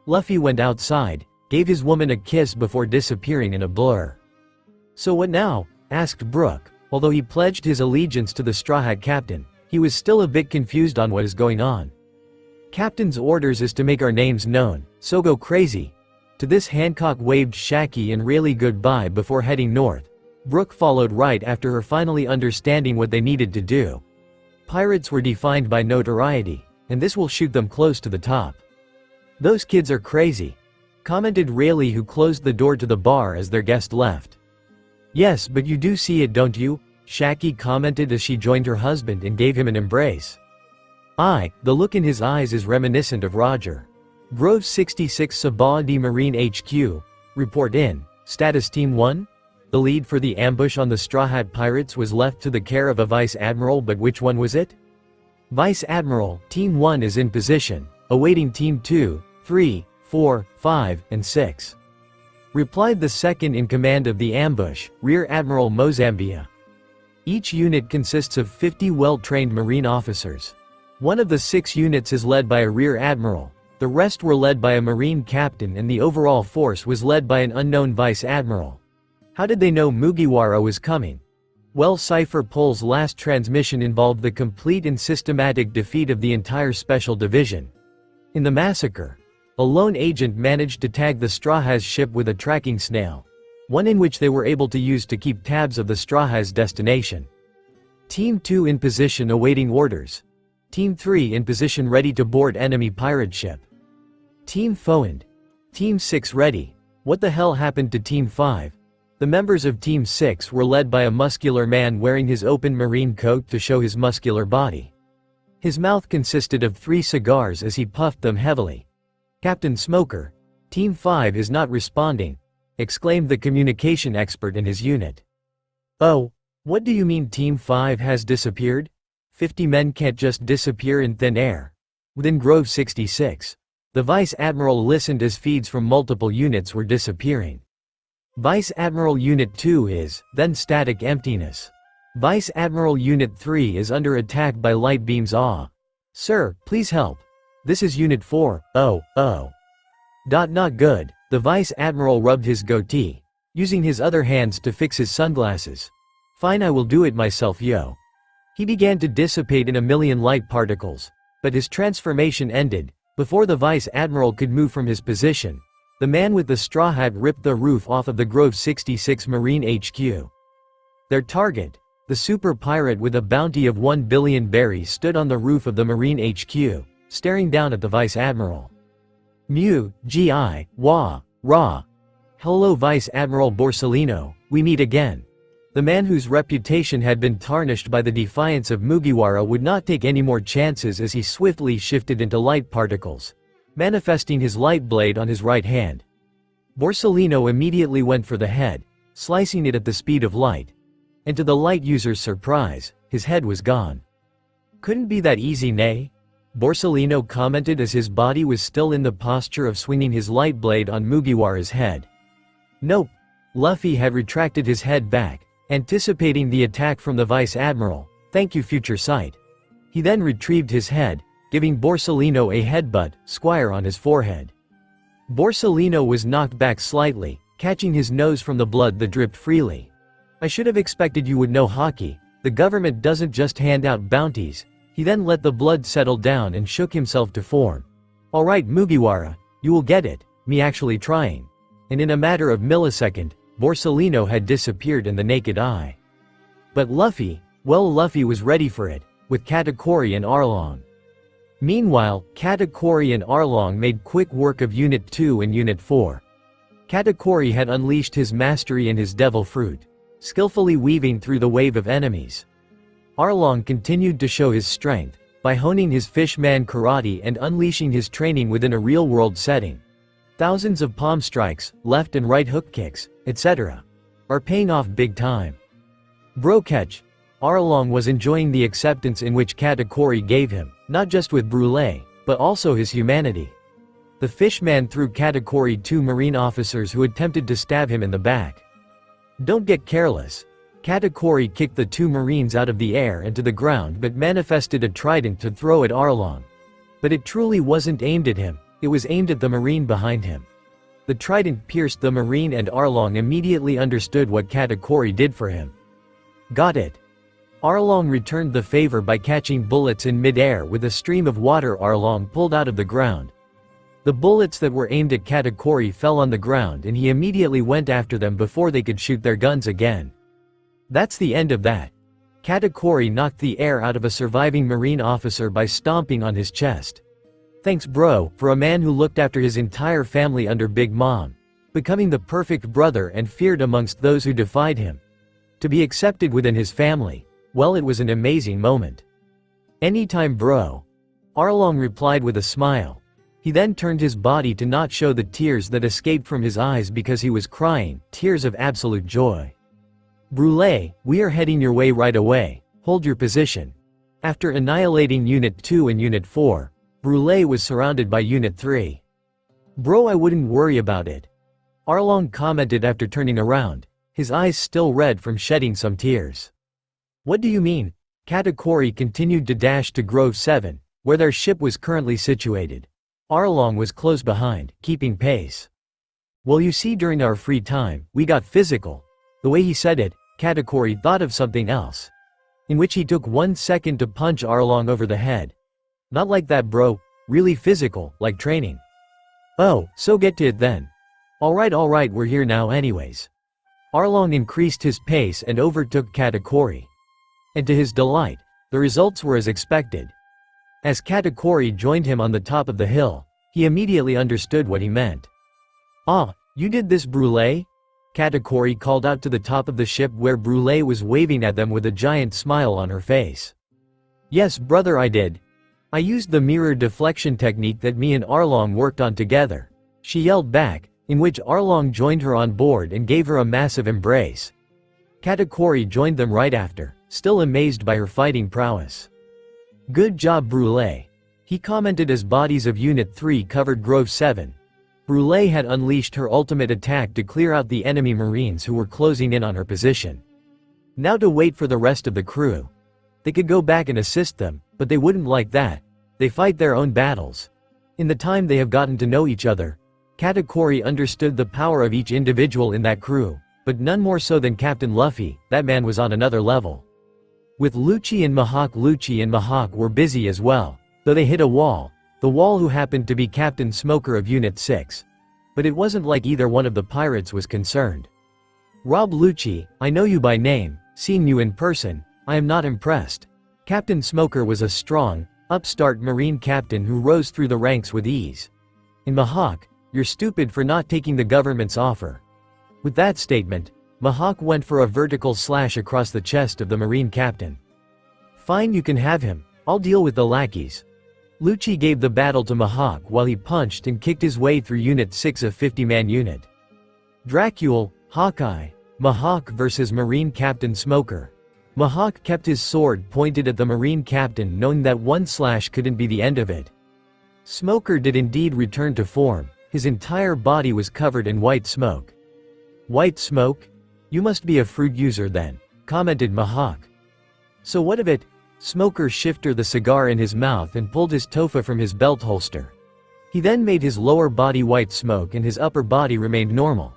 Luffy went outside, gave his woman a kiss before disappearing in a blur. So what now? Asked Brook. Although he pledged his allegiance to the Straw Hat Captain, he was still a bit confused on what is going on. Captain's orders is to make our names known, so go crazy. To this Hancock waved Shaki and Rayleigh goodbye before heading north. Brook followed right after her, finally understanding what they needed to do. Pirates were defined by notoriety, and this will shoot them close to the top. Those kids are crazy, commented Rayleigh, who closed the door to the bar as their guest left. Yes, but you do see it, don't you? Shaki commented as she joined her husband and gave him an embrace. The look in his eyes is reminiscent of Roger. Grove 66 Sabah de Marine HQ. Report in. Status Team 1? The lead for the ambush on the Straw Hat Pirates was left to the care of a Vice Admiral, but which one was it? Vice Admiral, Team 1 is in position, awaiting Team 2, 3, 4, 5, and 6. Replied the second in command of the ambush, Rear Admiral Mozambia. Each unit consists of 50 well-trained Marine officers. One of the 6 units is led by a Rear Admiral, the rest were led by a Marine captain, and the overall force was led by an unknown Vice Admiral. How did they know Mugiwara was coming? Well, Cypher Pole's last transmission involved the complete and systematic defeat of the entire Special Division. In the massacre, a lone agent managed to tag the Straw Hat's ship with a tracking snail, one in which they were able to use to keep tabs of the Straw Hat's destination. Team 2 in position awaiting orders. Team 3 in position ready to board enemy pirate ship. Team Foend. Team 6 ready. What the hell happened to Team 5? The members of Team 6 were led by a muscular man wearing his open marine coat to show his muscular body. His mouth consisted of 3 cigars as he puffed them heavily. Captain Smoker, Team 5 is not responding, exclaimed the communication expert in his unit. Oh, what do you mean Team 5 has disappeared? 50 men can't just disappear in thin air. Within Grove 66, the Vice Admiral listened as feeds from multiple units were disappearing. Vice Admiral Unit 2 is, then static emptiness. Vice Admiral Unit 3 is under attack by light beams. Sir, please help. This is Unit 4, Not good. The Vice Admiral rubbed his goatee, using his other hands to fix his sunglasses. Fine, I will do it myself, yo. He began to dissipate in a million light particles, but his transformation ended. Before the Vice Admiral could move from his position, the man with the straw hat ripped the roof off of the Grove 66 Marine HQ. Their target, the super pirate with a bounty of 1 billion berries, stood on the roof of the Marine HQ, staring down at the Vice Admiral. Mew, Gi, Wah, Ra. Hello Vice Admiral Borsellino, we meet again. The man whose reputation had been tarnished by the defiance of Mugiwara would not take any more chances as he swiftly shifted into light particles, manifesting his light blade on his right hand. Borsellino immediately went for the head, slicing it at the speed of light. And to the light user's surprise, his head was gone. Couldn't be that easy, nay? Borsellino commented as his body was still in the posture of swinging his light blade on Mugiwara's head. Nope. Luffy had retracted his head back, anticipating the attack from the Vice Admiral. Thank you, future sight. He then retrieved his head, giving Borsellino a headbutt, squire on his forehead. Borsellino was knocked back slightly, catching his nose from the blood that dripped freely. I should have expected you would know hockey. The government doesn't just hand out bounties. He then let the blood settle down and shook himself to form. Alright Mugiwara, you will get it, me actually trying. And in a matter of millisecond, Borsellino had disappeared in the naked eye. But Luffy, well, Luffy was ready for it, with Katakuri and Arlong. Meanwhile, Katakuri and Arlong made quick work of Unit 2 and Unit 4. Katakuri had unleashed his mastery in his devil fruit, skillfully weaving through the wave of enemies. Arlong continued to show his strength, by honing his fishman karate and unleashing his training within a real-world setting. Thousands of palm strikes, left and right hook kicks, etc. are paying off big time. Bro catch. Arlong was enjoying the acceptance in which Katakuri gave him, not just with Brûlé, but also his humanity. The fishman threw Katakuri 2 marine officers who attempted to stab him in the back. Don't get careless. Katakuri kicked the 2 marines out of the air and to the ground but manifested a trident to throw at Arlong. But it truly wasn't aimed at him, it was aimed at the marine behind him. The trident pierced the marine and Arlong immediately understood what Katakuri did for him. Got it. Arlong returned the favor by catching bullets in mid-air with a stream of water Arlong pulled out of the ground. The bullets that were aimed at Katakuri fell on the ground and he immediately went after them before they could shoot their guns again. That's the end of that. Katakuri knocked the air out of a surviving marine officer by stomping on his chest. Thanks bro, for a man who looked after his entire family under Big Mom, becoming the perfect brother and feared amongst those who defied him. To be accepted within his family, well, it was an amazing moment. Anytime bro. Arlong replied with a smile. He then turned his body to not show the tears that escaped from his eyes because he was crying, tears of absolute joy. Brûlé, we are heading your way right away. Hold your position. After annihilating Unit 2 and Unit 4, Brûlé was surrounded by Unit 3. Bro, I wouldn't worry about it. Arlong commented after turning around, his eyes still red from shedding some tears. What do you mean? Katakuri continued to dash to Grove 7, where their ship was currently situated. Arlong was close behind, keeping pace. Well, you see, during our free time, we got physical. The way he said it, Katakuri thought of something else, in which he took 1 second to punch Arlong over the head. Not like that, bro, really physical, like training. Oh, so get to it then. Alright, we're here now anyways. Arlong increased his pace and overtook Katakuri. And to his delight, the results were as expected. As Katakuri joined him on the top of the hill, he immediately understood what he meant. Ah, you did this, Brûlé? Katakuri called out to the top of the ship where Brûlé was waving at them with a giant smile on her face. Yes, brother, I did. I used the mirror deflection technique that me and Arlong worked on together. She yelled back, in which Arlong joined her on board and gave her a massive embrace. Katakuri joined them right after, still amazed by her fighting prowess. Good job, Brûlé. He commented as bodies of Unit 3 covered Grove 7. Brûlé had unleashed her ultimate attack to clear out the enemy Marines who were closing in on her position. Now to wait for the rest of the crew. They could go back and assist them, but they wouldn't like that. They fight their own battles. In the time they have gotten to know each other, Katakuri understood the power of each individual in that crew, but none more so than Captain Luffy. That man was on another level. With Lucci and Mahawk were busy as well, though they hit a wall. The wall who happened to be Captain Smoker of Unit 6. But it wasn't like either one of the pirates was concerned. Rob Lucci, I know you by name, seeing you in person, I am not impressed. Captain Smoker was a strong, upstart Marine captain who rose through the ranks with ease. And Mahawk, you're stupid for not taking the government's offer. With that statement, Mahawk went for a vertical slash across the chest of the Marine captain. Fine, you can have him, I'll deal with the lackeys. Lucci gave the battle to Mahawk while he punched and kicked his way through Unit 6 of 50-man unit. Dracule, Hawkeye, Mahawk vs Marine Captain Smoker. Mahawk kept his sword pointed at the Marine captain, knowing that one slash couldn't be the end of it. Smoker did indeed return to form, his entire body was covered in white smoke. White smoke? You must be a fruit user then, commented Mahawk. So what of it? Smoker shifted the cigar in his mouth and pulled his tofa from his belt holster. He then made his lower body white smoke and his upper body remained normal.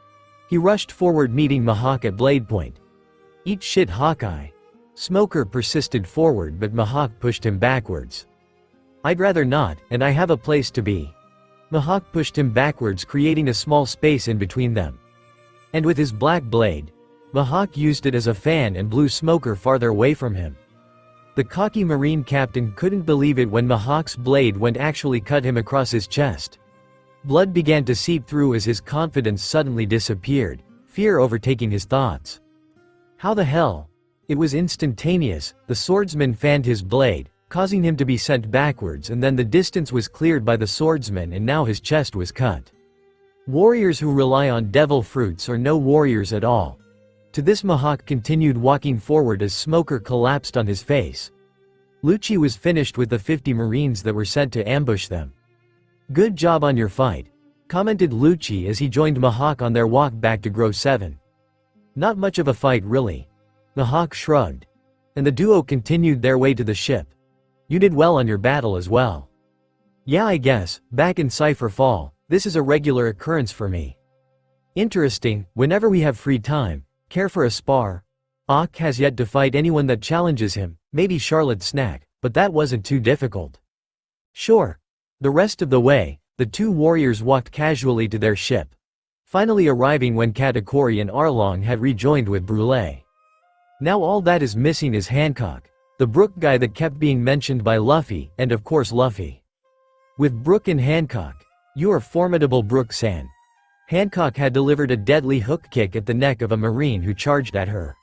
He rushed forward, meeting Mahawk at blade point. Eat shit, Hawkeye. Smoker persisted forward, but Mahawk pushed him backwards. I'd rather not, and I have a place to be. Mahawk pushed him backwards, creating a small space in between them. And with his black blade, Mahawk used it as a fan and blew Smoker farther away from him. The cocky Marine captain couldn't believe it when Mahawk's blade went actually cut him across his chest. Blood began to seep through as his confidence suddenly disappeared, fear overtaking his thoughts. How the hell? It was instantaneous. The swordsman fanned his blade, causing him to be sent backwards, and then the distance was cleared by the swordsman and now his chest was cut. Warriors who rely on devil fruits are no warriors at all. To this, Mahawk continued walking forward as Smoker collapsed on his face. Lucci was finished with the 50 Marines that were sent to ambush them. Good job on your fight, commented Lucci as he joined Mahawk on their walk back to Grove 7. Not much of a fight really. Mahawk shrugged. And the duo continued their way to the ship. You did well on your battle as well. Yeah, I guess, back in Cypher Fall, this is a regular occurrence for me. Interesting, whenever we have free time. Care for a spar? Ock has yet to fight anyone that challenges him, maybe Charlotte Snack, but that wasn't too difficult. Sure. The rest of the way, the two warriors walked casually to their ship, finally arriving when Katakuri and Arlong had rejoined with Brûlé. Now all that is missing is Hancock, the Brook guy that kept being mentioned by Luffy, and of course Luffy. With Brook and Hancock, you are formidable, Brook-san. Hancock had delivered a deadly hook kick at the neck of a Marine who charged at her.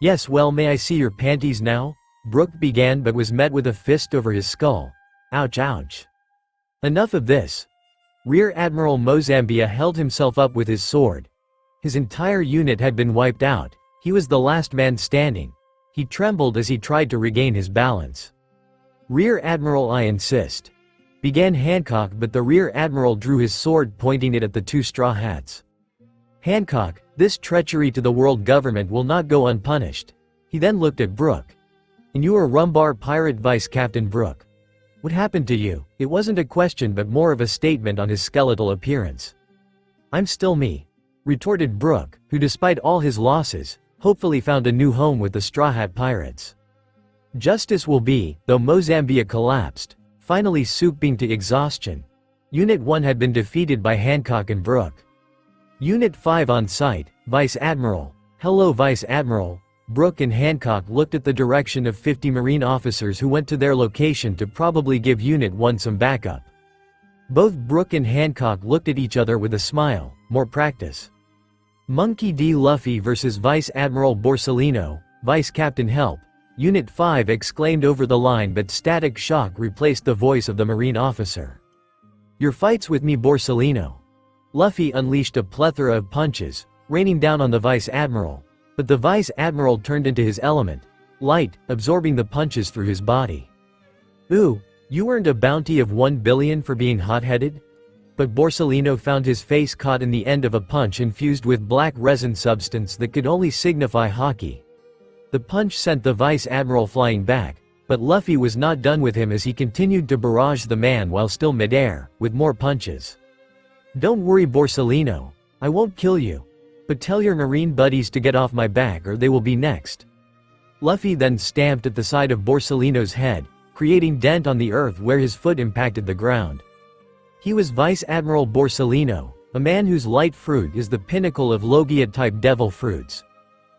Yes, well, may I see your panties now? Brook began, but was met with a fist over his skull. Ouch ouch. Enough of this. Rear Admiral Mozambia held himself up with his sword. His entire unit had been wiped out. He was the last man standing. He trembled as he tried to regain his balance. Rear Admiral, I insist, began Hancock, but the Rear Admiral drew his sword, pointing it at the two straw hats. Hancock, this treachery to the world government will not go unpunished. He then looked at Brook. And you are Rumbar Pirate Vice Captain Brook. What happened to you? It wasn't a question but more of a statement on his skeletal appearance. I'm still me, retorted Brook, who despite all his losses, hopefully found a new home with the Straw Hat Pirates. Justice will be, though Mozambia collapsed, finally souping to exhaustion. Unit 1 had been defeated by Hancock and Brook. Unit 5 on site, Vice Admiral. Hello Vice Admiral. Brook and Hancock looked at the direction of 50 Marine officers who went to their location to probably give Unit 1 some backup. Both Brook and Hancock looked at each other with a smile. More practice. Monkey D. Luffy versus Vice Admiral Borsellino. Vice Captain help. Unit 5 exclaimed over the line, but static shock replaced the voice of the Marine officer. Your fights with me, Borsellino. Luffy unleashed a plethora of punches, raining down on the Vice Admiral. But the Vice Admiral turned into his element, light, absorbing the punches through his body. Ooh, you earned a bounty of 1 billion for being hot-headed? But Borsellino found his face caught in the end of a punch infused with black resin substance that could only signify hockey. The punch sent the Vice Admiral flying back, but Luffy was not done with him as he continued to barrage the man while still midair, with more punches. Don't worry Borsellino, I won't kill you. But tell your Marine buddies to get off my back or they will be next. Luffy then stamped at the side of Borsellino's head, creating dent on the earth where his foot impacted the ground. He was Vice Admiral Borsellino, a man whose light fruit is the pinnacle of logia-type devil fruits.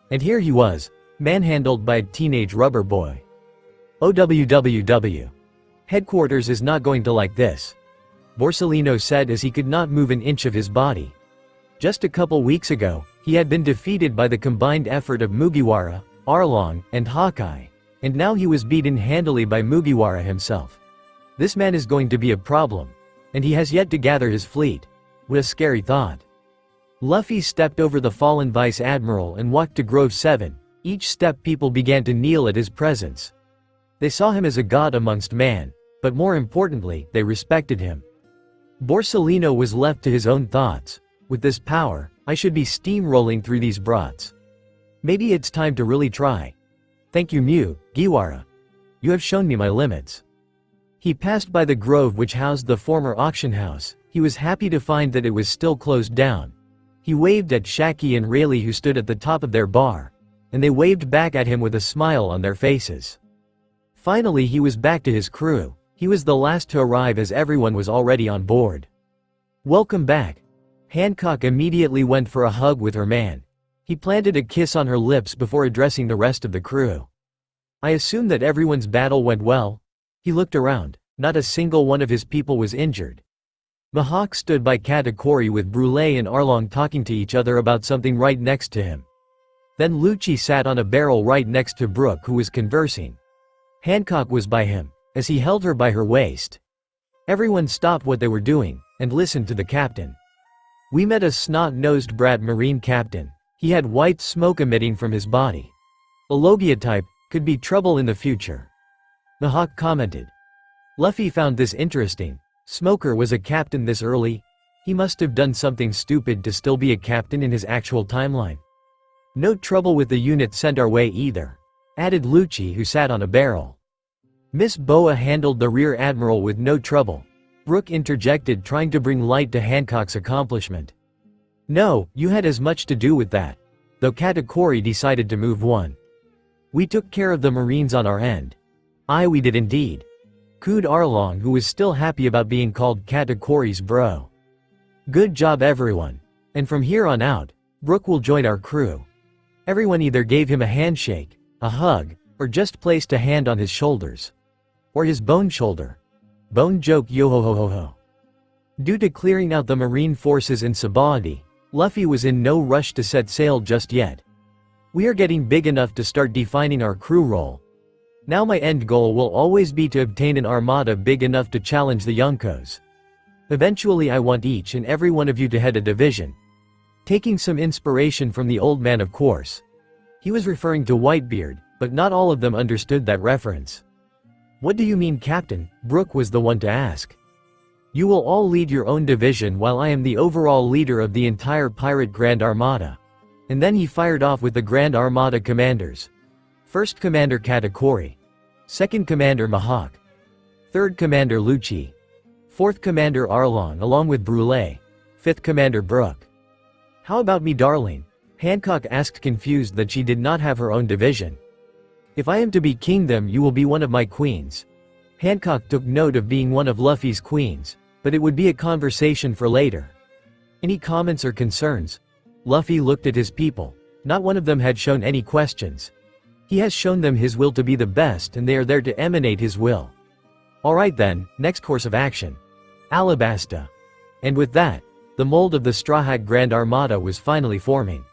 And here he was, manhandled by a teenage rubber boy. OWWW. Headquarters is not going to like this, Borsellino said as he could not move an inch of his body. Just a couple weeks ago, he had been defeated by the combined effort of Mugiwara, Arlong, and Hawkeye, and now he was beaten handily by Mugiwara himself. This man is going to be a problem, and he has yet to gather his fleet. What a scary thought. Luffy stepped over the fallen Vice Admiral and walked to Grove 7. Each step people began to kneel at his presence. They saw him as a god amongst man, but more importantly, they respected him. Borsellino was left to his own thoughts. With this power, I should be steamrolling through these brats. Maybe it's time to really try. Thank you Mugiwara. You have shown me my limits. He passed by the grove which housed the former auction house. He was happy to find that it was still closed down. He waved at Shaki and Rayleigh who stood at the top of their bar, and they waved back at him with a smile on their faces. Finally he was back to his crew. He was the last to arrive as everyone was already on board. Welcome back. Hancock immediately went for a hug with her man. He planted a kiss on her lips before addressing the rest of the crew. I assume that everyone's battle went well? He looked around. Not a single one of his people was injured. Mihawk stood by Katakuri with Brule and Arlong talking to each other about something right next to him. Then Lucci sat on a barrel right next to Brook who was conversing. Hancock was by him, as he held her by her waist. Everyone stopped what they were doing, and listened to the captain. We met a snot-nosed brat Marine captain. He had white smoke emitting from his body. A logia type, could be trouble in the future. Mihawk commented. Luffy found this interesting. Smoker was a captain this early? He must have done something stupid to still be a captain in his actual timeline. No trouble with the unit sent our way either, added Lucci who sat on a barrel. Miss Boa handled the Rear Admiral with no trouble. Brook interjected trying to bring light to Hancock's accomplishment. No, you had as much to do with that. Though Katakuri decided to move one. We took care of the Marines on our end. Aye we did indeed. Cooed Arlong who was still happy about being called Katakuri's bro. Good job everyone. And from here on out, Brook will join our crew. Everyone either gave him a handshake, a hug, or just placed a hand on his shoulders. Or his bone shoulder. Bone joke yo ho ho ho ho. Due to clearing out the Marine forces in Sabaody, Luffy was in no rush to set sail just yet. We are getting big enough to start defining our crew role. Now my end goal will always be to obtain an armada big enough to challenge the Yonkos. Eventually I want each and every one of you to head a division. Taking some inspiration from the old man, of course. He was referring to Whitebeard, but not all of them understood that reference. What do you mean, Captain? Brook was the one to ask. You will all lead your own division while I am the overall leader of the entire pirate Grand Armada. And then he fired off with the Grand Armada commanders. First Commander Katakuri. Second Commander Mahawk. Third Commander Lucci. Fourth Commander Arlong along with Brule. Fifth Commander Brook. How about me, darling? Hancock asked, confused that she did not have her own division. If I am to be king, then you will be one of my queens. Hancock took note of being one of Luffy's queens, but it would be a conversation for later. Any comments or concerns? Luffy looked at his people. Not one of them had shown any questions. He has shown them his will to be the best, and they are there to emanate his will. Alright then, next course of action. Alabasta. And with that, the mold of the Straw Hat Grand Armada was finally forming.